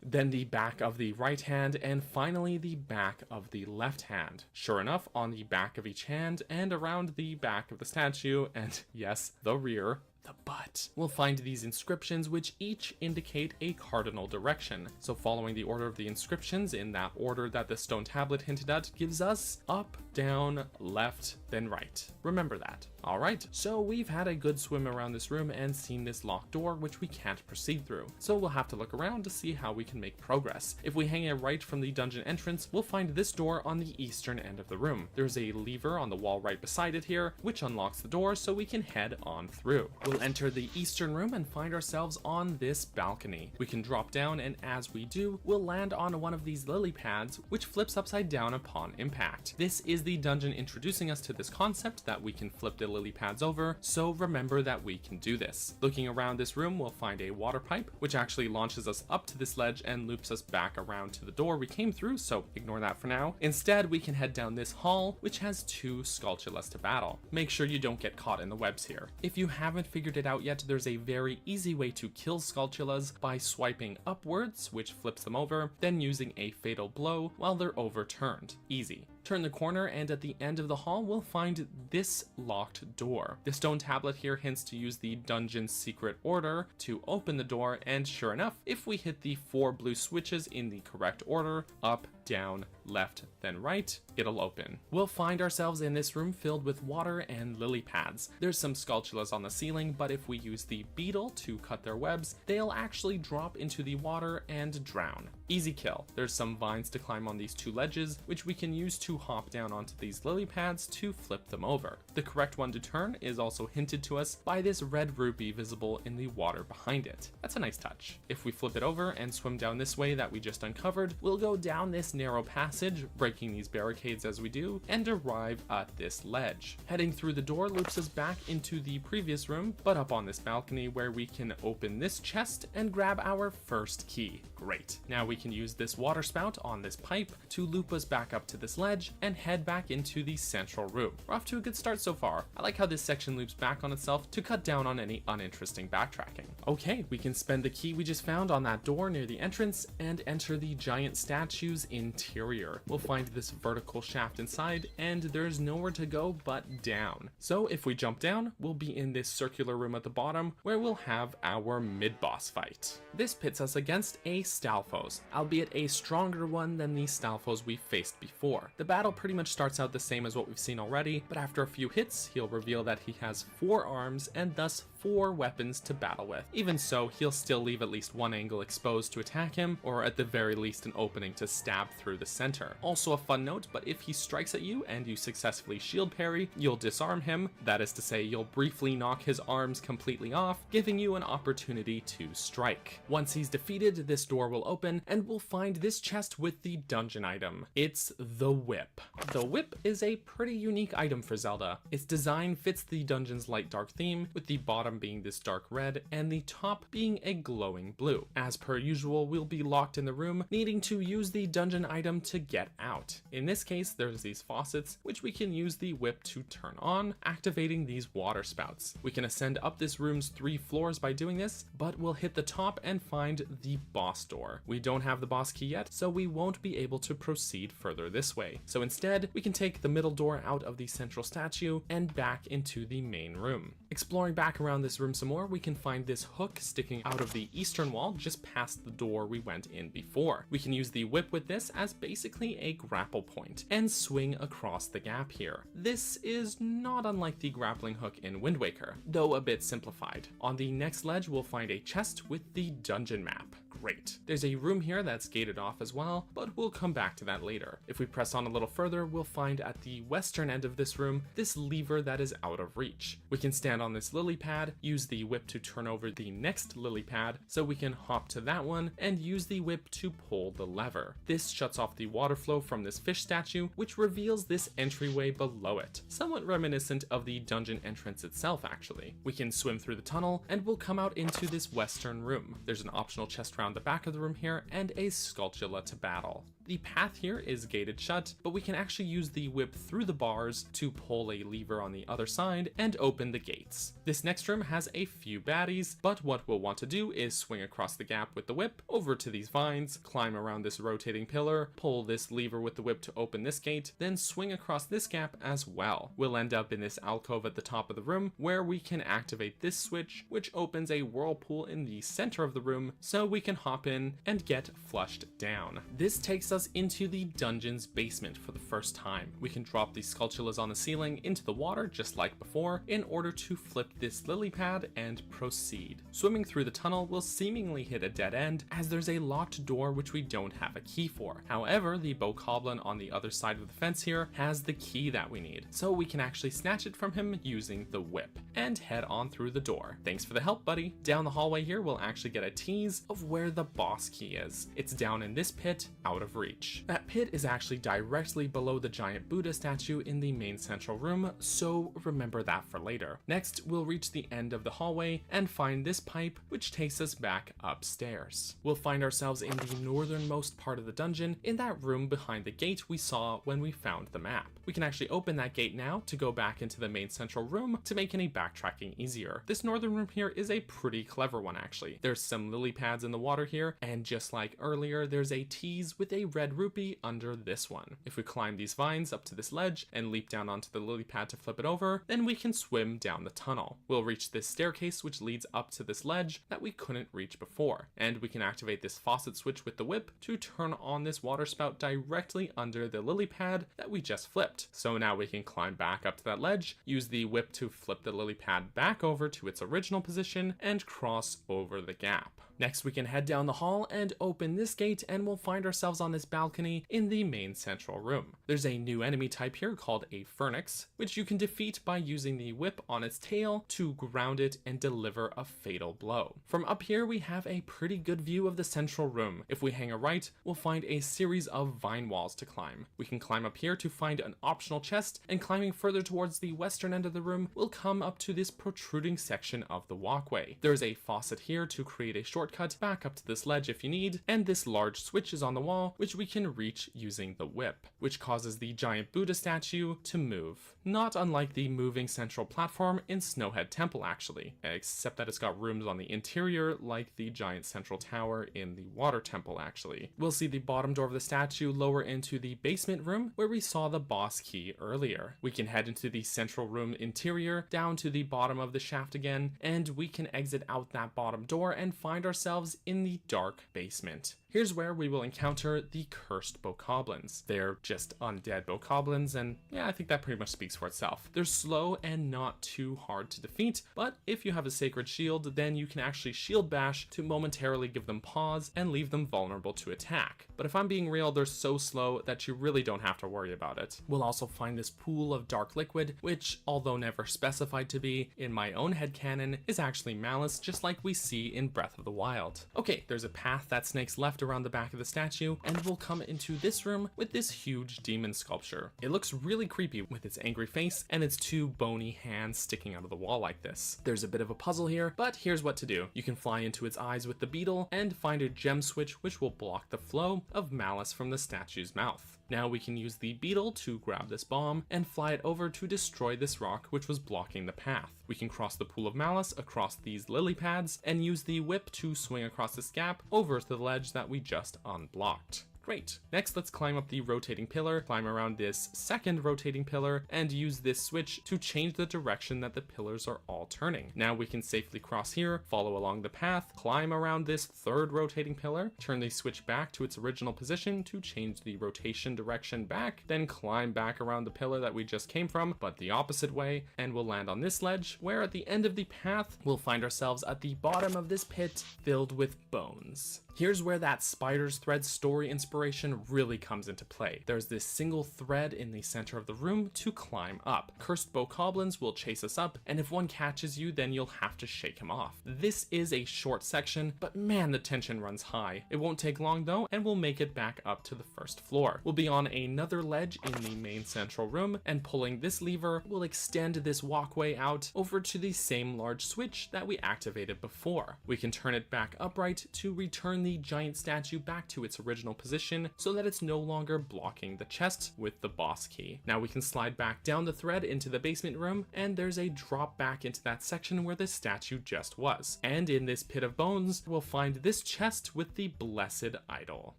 then the back of the right hand, and finally the back of the left hand. Sure enough, on the back of each hand and around the back of the statue, and yes, the rear, the butt, we'll find these inscriptions which each indicate a cardinal direction. So following the order of the inscriptions in that order that the stone tablet hinted at gives us up, down, left, then right. Remember that. Alright, so we've had a good swim around this room and seen this locked door which we can't proceed through. So we'll have to look around to see how we can make progress. If we hang a right from the dungeon entrance, we'll find this door on the eastern end of the room. There's a lever on the wall right beside it here, which unlocks the door so we can head on through. We'll enter the eastern room and find ourselves on this balcony. We can drop down, and as we do, we'll land on one of these lily pads, which flips upside down upon impact. This is the dungeon introducing us to this concept that we can flip the lily pads over, so remember that we can do this. Looking around this room, we'll find a water pipe, which actually launches us up to this ledge and loops us back around to the door we came through, so ignore that for now. Instead, we can head down this hall, which has 2 Skulltulas to battle. Make sure you don't get caught in the webs here. If you haven't figured it out yet, there's a very easy way to kill Skulltulas by swiping upwards, which flips them over, then using a fatal blow while they're overturned. Easy. Turn the corner, and at the end of the hall, we'll find this locked door. The stone tablet here hints to use the dungeon's secret order to open the door, and sure enough, if we hit the 4 blue switches in the correct order, up, down, left, then right, it'll open. We'll find ourselves in this room filled with water and lily pads. There's some Skulltulas on the ceiling, but if we use the beetle to cut their webs, they'll actually drop into the water and drown. Easy kill. There's some vines to climb on these 2 ledges, which we can use to hop down onto these lily pads to flip them over. The correct one to turn is also hinted to us by this red rupee visible in the water behind it. That's a nice touch. If we flip it over and swim down this way that we just uncovered, we'll go down this narrow passage, breaking these barricades as we do, and arrive at this ledge. Heading through the door loops us back into the previous room, but up on this balcony where we can open this chest and grab our first key. Great. Now we can use this water spout on this pipe to loop us back up to this ledge and head back into the central room. We're off to a good start so far. I like how this section loops back on itself to cut down on any uninteresting backtracking. Okay, we can spend the key we just found on that door near the entrance and enter the giant statue's interior. We'll find this vertical shaft inside, and there's nowhere to go but down. So if we jump down, we'll be in this circular room at the bottom where we'll have our mid-boss fight. This pits us against a Stalfos, albeit a stronger one than the Stalfos we faced before. The battle pretty much starts out the same as what we've seen already, but after a few hits, he'll reveal that he has 4 arms and thus 4 weapons to battle with. Even so, he'll still leave at least one angle exposed to attack him, or at the very least an opening to stab through the center. Also a fun note, but if he strikes at you and you successfully shield parry, you'll disarm him. That is to say, you'll briefly knock his arms completely off, giving you an opportunity to strike. Once he's defeated, this door will open, and we'll find this chest with the dungeon item. It's the whip. The whip is a pretty unique item for Zelda. Its design fits the dungeon's light dark theme, with the bottom being this dark red and the top being a glowing blue. As per usual, we'll be locked in the room, needing to use the dungeon item to get out. In this case, there's these faucets, which we can use the whip to turn on, activating these water spouts. We can ascend up this room's 3 floors by doing this, but we'll hit the top and find the boss door. We don't have the boss key yet, so we won't be able to proceed further this way. So instead, we can take the middle door out of the central statue and back into the main room. Exploring back around this room some more, we can find this hook sticking out of the eastern wall just past the door we went in before. We can use the whip with this as basically a grapple point and swing across the gap here. This is not unlike the grappling hook in Wind Waker, though a bit simplified. On the next ledge, we'll find a chest with the dungeon map. Great. There's a room here that's gated off as well, but we'll come back to that later. If we press on a little further, we'll find at the western end of this room this lever that is out of reach. We can stand on this lily pad, use the whip to turn over the next lily pad so we can hop to that one, and use the whip to pull the lever. This shuts off the water flow from this fish statue, which reveals this entryway below it, somewhat reminiscent of the dungeon entrance itself actually. We can swim through the tunnel and we'll come out into this western room. There's an optional chest around the back of the room here and a Skulltula to battle. The path here is gated shut, but we can actually use the whip through the bars to pull a lever on the other side and open the gates. This next room has a few baddies, but what we'll want to do is swing across the gap with the whip over to these vines, climb around this rotating pillar, pull this lever with the whip to open this gate, then swing across this gap as well. We'll end up in this alcove at the top of the room where we can activate this switch, which opens a whirlpool in the center of the room so we can hop in and get flushed down. This takes us into the dungeon's basement for the first time. We can drop the Skulltulas on the ceiling into the water just like before in order to flip this lily pad and proceed. Swimming through the tunnel will seemingly hit a dead end as there's a locked door which we don't have a key for. However, the bokoblin on the other side of the fence here has the key that we need, so we can actually snatch it from him using the whip and head on through the door. Thanks for the help, buddy. Down the hallway here we'll actually get a tease of where the boss key is. It's down in this pit out of reach. That pit is actually directly below the giant Buddha statue in the main central room, so remember that for later. Next, we'll reach the end of the hallway and find this pipe, which takes us back upstairs. We'll find ourselves in the northernmost part of the dungeon, in that room behind the gate we saw when we found the map. We can actually open that gate now to go back into the main central room to make any backtracking easier. This northern room here is a pretty clever one actually. There's some lily pads in the water here, and just like earlier, there's a tease with a red rupee under this one. If we climb these vines up to this ledge and leap down onto the lily pad to flip it over, then we can swim down the tunnel. We'll reach this staircase which leads up to this ledge that we couldn't reach before, and we can activate this faucet switch with the whip to turn on this water spout directly under the lily pad that we just flipped. So now we can climb back up to that ledge, use the whip to flip the lily pad back over to its original position, and cross over the gap. Next, we can head down the hall and open this gate, and we'll find ourselves on this balcony in the main central room. There's a new enemy type here called a Phoenix, which you can defeat by using the whip on its tail to ground it and deliver a fatal blow. From up here, we have a pretty good view of the central room. If we hang a right, we'll find a series of vine walls to climb. We can climb up here to find an optional chest, and climbing further towards the western end of the room, we'll come up to this protruding section of the walkway. There's a faucet here to create a shortcut back up to this ledge if you need, and this large switch is on the wall which we can reach using the whip, which causes the giant Buddha statue to move. Not unlike the moving central platform in Snowhead Temple actually, except that it's got rooms on the interior like the giant central tower in the Water Temple actually. We'll see the bottom door of the statue lower into the basement room where we saw the boss key earlier. We can head into the central room interior, down to the bottom of the shaft again, and we can exit out that bottom door and find ourselves in the dark basement. Here's where we will encounter the cursed bokoblins. They're just undead bokoblins, and yeah, I think that pretty much speaks for itself. They're slow and not too hard to defeat, but if you have a sacred shield, then you can actually shield bash to momentarily give them pause and leave them vulnerable to attack. But if I'm being real, they're so slow that you really don't have to worry about it. We'll also find this pool of dark liquid, which, although never specified to be, in my own headcanon, is actually malice, just like we see in Breath of the Wild. Okay, there's a path that snakes left around the back of the statue, and we'll come into this room with this huge demon sculpture. It looks really creepy with its angry face and its two bony hands sticking out of the wall like this. There's a bit of a puzzle here, but here's what to do. You can fly into its eyes with the beetle and find a gem switch which will block the flow of malice from the statue's mouth. Now we can use the beetle to grab this bomb and fly it over to destroy this rock which was blocking the path. We can cross the pool of malice across these lily pads and use the whip to swing across this gap over to the ledge that we just unblocked. Great. Next, let's climb up the rotating pillar, climb around this second rotating pillar, and use this switch to change the direction that the pillars are all turning. Now we can safely cross here, follow along the path, climb around this third rotating pillar, turn the switch back to its original position to change the rotation direction back, then climb back around the pillar that we just came from, but the opposite way, and we'll land on this ledge, where at the end of the path, we'll find ourselves at the bottom of this pit filled with bones. Here's where that spider's thread story inspiration really comes into play. There's this single thread in the center of the room to climb up. Cursed bokoblins will chase us up, and if one catches you, then you'll have to shake him off. This is a short section, but man, the tension runs high. It won't take long though, and we'll make it back up to the first floor. We'll be on another ledge in the main central room, and pulling this lever will extend this walkway out over to the same large switch that we activated before. We can turn it back upright to return the giant statue back to its original position so that it's no longer blocking the chest with the boss key. Now we can slide back down the thread into the basement room, and there's a drop back into that section where the statue just was. And in this pit of bones, we'll find this chest with the blessed idol.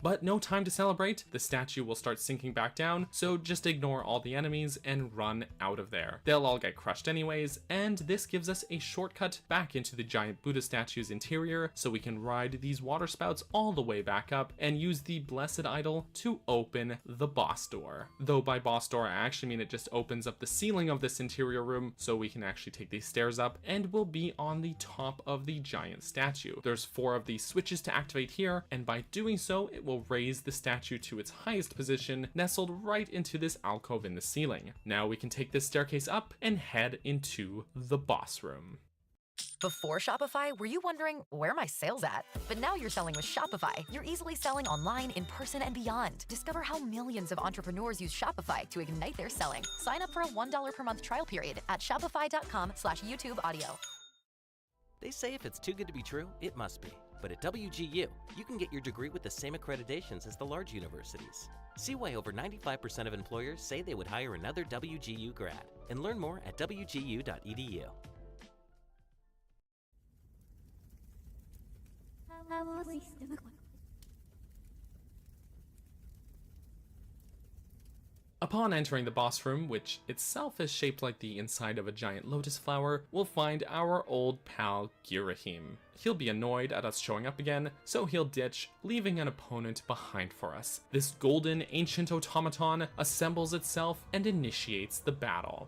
But no time to celebrate, the statue will start sinking back down, so just ignore all the enemies and run out of there. They'll all get crushed anyways, and this gives us a shortcut back into the giant Buddha statue's interior, so we can ride these water spouts all the way back up and use the blessed idol to open the boss door. Though by boss door I actually mean it just opens up the ceiling of this interior room so we can actually take these stairs up, and we'll be on the top of the giant statue. There's 4 of these switches to activate here, and by doing so it will raise the statue to its highest position, nestled right into this alcove in the ceiling. Now we can take this staircase up and head into the boss room. Before Shopify, were you wondering, where are my sales at? But now you're selling with Shopify. You're easily selling online, in person, and beyond. Discover how millions of entrepreneurs use Shopify to ignite their selling. Sign up for a $1 per month trial period at shopify.com/YouTube audio. They say if it's too good to be true, it must be. But at WGU, you can get your degree with the same accreditations as the large universities. See why over 95% of employers say they would hire another WGU grad. And learn more at wgu.edu. Upon entering the boss room, which itself is shaped like the inside of a giant lotus flower, we'll find our old pal Girahim. He'll be annoyed at us showing up again, so he'll ditch, leaving an opponent behind for us. This golden ancient automaton assembles itself and initiates the battle.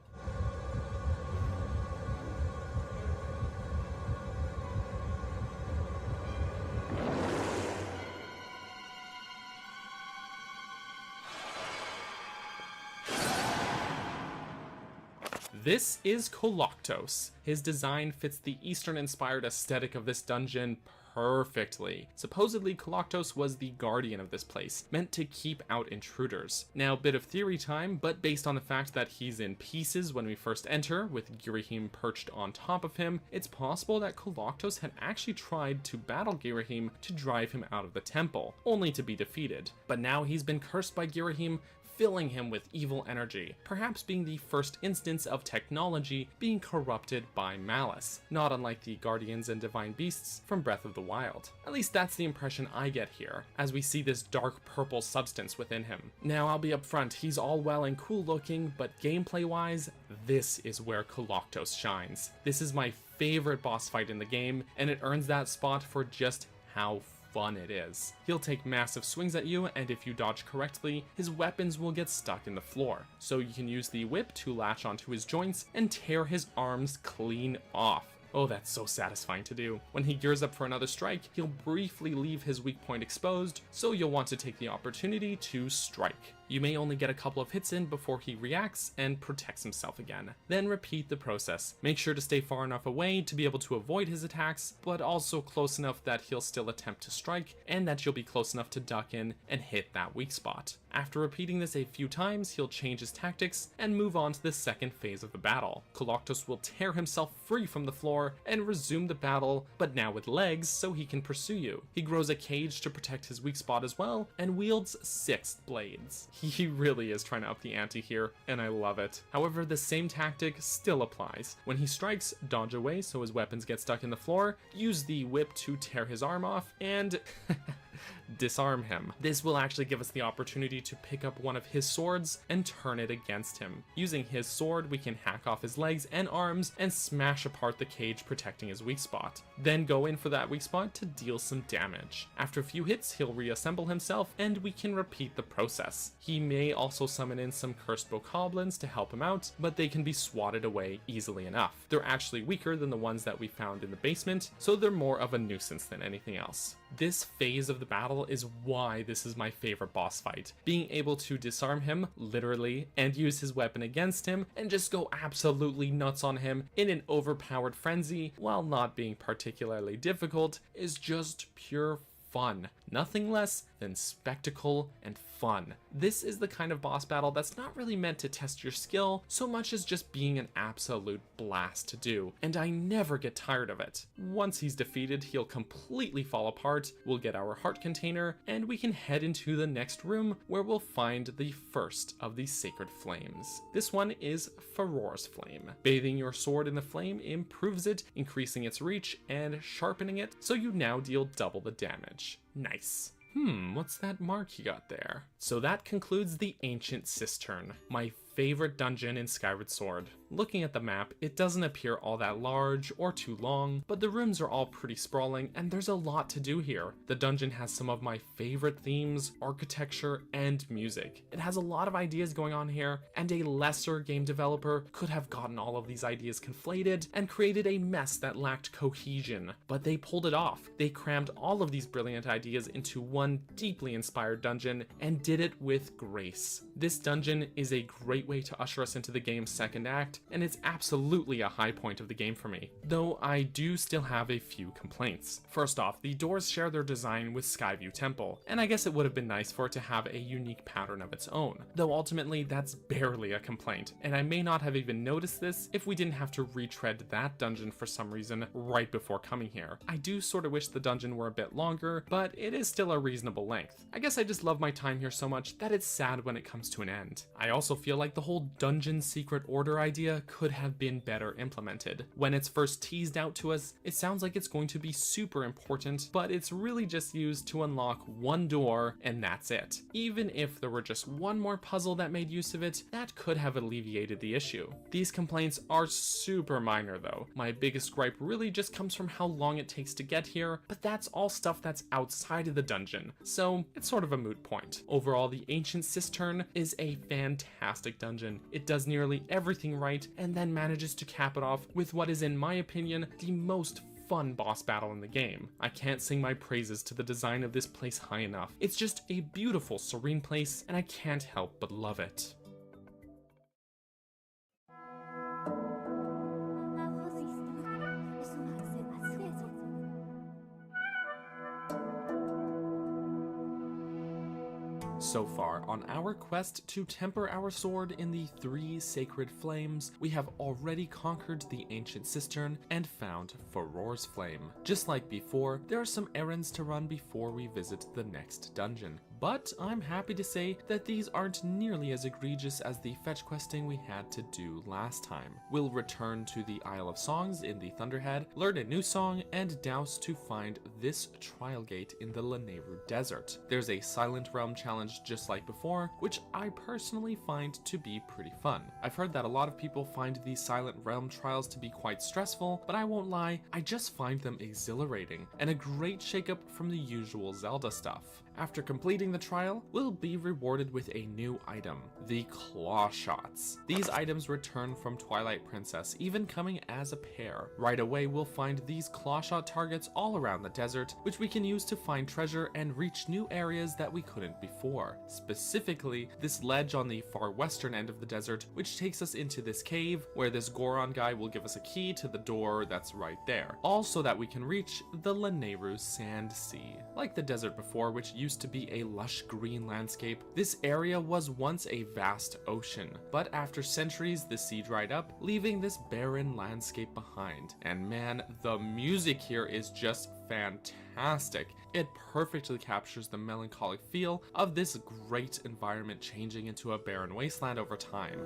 This is Koloktos. His design fits the Eastern-inspired aesthetic of this dungeon perfectly. Supposedly, Koloktos was the guardian of this place, meant to keep out intruders. Now, bit of theory time, but based on the fact that he's in pieces when we first enter, with Girahim perched on top of him, it's possible that Koloktos had actually tried to battle Girahim to drive him out of the temple, only to be defeated. But now he's been cursed by Girahim, filling him with evil energy, perhaps being the first instance of technology being corrupted by malice, not unlike the guardians and divine beasts from Breath of the Wild. At least that's the impression I get here, as we see this dark purple substance within him. Now I'll be upfront, he's all well and cool looking, but gameplay wise, this is where Koloktos shines. This is my favorite boss fight in the game, and it earns that spot for just how fun it is. He'll take massive swings at you, and if you dodge correctly, his weapons will get stuck in the floor. So you can use the whip to latch onto his joints and tear his arms clean off. Oh, that's so satisfying to do. When he gears up for another strike, he'll briefly leave his weak point exposed, so you'll want to take the opportunity to strike. You may only get a couple of hits in before he reacts and protects himself again. Then repeat the process. Make sure to stay far enough away to be able to avoid his attacks, but also close enough that he'll still attempt to strike, and that you'll be close enough to duck in and hit that weak spot. After repeating this a few times, he'll change his tactics and move on to the second phase of the battle. Koloktos will tear himself free from the floor and resume the battle, but now with legs so he can pursue you. He grows a cage to protect his weak spot as well, and wields 6 blades. He really is trying to up the ante here, and I love it. However, the same tactic still applies. When he strikes, dodge away so his weapons get stuck in the floor, use the whip to tear his arm off, and disarm him. This will actually give us the opportunity to pick up one of his swords and turn it against him. Using his sword, we can hack off his legs and arms and smash apart the cage protecting his weak spot. Then go in for that weak spot to deal some damage. After a few hits, he'll reassemble himself and we can repeat the process. He may also summon in some cursed bokoblins to help him out, but they can be swatted away easily enough. They're actually weaker than the ones that we found in the basement, so they're more of a nuisance than anything else. This phase of the battle is why this is my favorite boss fight. Being able to disarm him, literally, and use his weapon against him, and just go absolutely nuts on him in an overpowered frenzy, while not being particularly difficult, is just pure fun. Nothing less than spectacle and fun. This is the kind of boss battle that's not really meant to test your skill so much as just being an absolute blast to do, and I never get tired of it. Once he's defeated, he'll completely fall apart, we'll get our heart container, and we can head into the next room where we'll find the first of the sacred flames. This one is Furor's Flame. Bathing your sword in the flame improves it, increasing its reach and sharpening it, so you now deal double the damage. Nice. What's that mark you got there? So that concludes the Ancient Cistern, my favorite dungeon in Skyward Sword. Looking at the map, it doesn't appear all that large or too long, but the rooms are all pretty sprawling and there's a lot to do here. The dungeon has some of my favorite themes, architecture, and music. It has a lot of ideas going on here, and a lesser game developer could have gotten all of these ideas conflated and created a mess that lacked cohesion, but they pulled it off. They crammed all of these brilliant ideas into one deeply inspired dungeon and did it with grace. This dungeon is a great way to usher us into the game's second act, and it's absolutely a high point of the game for me, though I do still have a few complaints. First off, the doors share their design with Skyview Temple, and I guess it would have been nice for it to have a unique pattern of its own, though ultimately that's barely a complaint, and I may not have even noticed this if we didn't have to retread that dungeon for some reason right before coming here. I do sort of wish the dungeon were a bit longer, but it is still a reasonable length. I guess I just love my time here so much that it's sad when it comes to an end. I also feel like the whole dungeon secret order idea could have been better implemented. When it's first teased out to us, it sounds like it's going to be super important, but it's really just used to unlock one door and that's it. Even if there were just one more puzzle that made use of it, that could have alleviated the issue. These complaints are super minor though. My biggest gripe really just comes from how long it takes to get here, but that's all stuff that's outside of the dungeon, so it's sort of a moot point. Overall, the Ancient Cistern is a fantastic dungeon. It does nearly everything right and then manages to cap it off with what is, in my opinion, the most fun boss battle in the game. I can't sing my praises to the design of this place high enough. It's just a beautiful, serene place, and I can't help but love it. So far, on our quest to temper our sword in the 3 sacred flames, we have already conquered the Ancient Cistern and found Furor's Flame. Just like before, there are some errands to run before we visit the next dungeon. But I'm happy to say that these aren't nearly as egregious as the fetch questing we had to do last time. We'll return to the Isle of Songs in the Thunderhead, learn a new song, and douse to find this trial gate in the Lanayru Desert. There's a Silent Realm challenge just like before, which I personally find to be pretty fun. I've heard that a lot of people find these Silent Realm trials to be quite stressful, but I won't lie, I just find them exhilarating, and a great shakeup from the usual Zelda stuff. After completing the trial, we'll be rewarded with a new item, the Claw Shots. These items return from Twilight Princess, even coming as a pair. Right away, we'll find these Claw Shot targets all around the desert, which we can use to find treasure and reach new areas that we couldn't before. Specifically, this ledge on the far western end of the desert, which takes us into this cave, where this Goron guy will give us a key to the door that's right there. All so that we can reach the Lanayru Sand Sea. Like the desert before, which used to be a lush green landscape, this area was once a vast ocean, but after centuries the sea dried up, leaving this barren landscape behind. And man, the music here is just fantastic. It perfectly captures the melancholic feel of this great environment changing into a barren wasteland over time.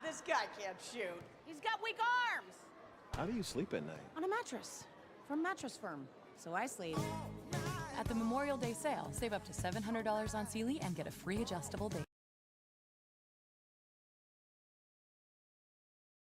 This guy can't shoot. got weak arms! How do you sleep at night? On a mattress. From Mattress Firm. So I sleep. At the Memorial Day sale, save up to $700 on Sealy and get a free adjustable base.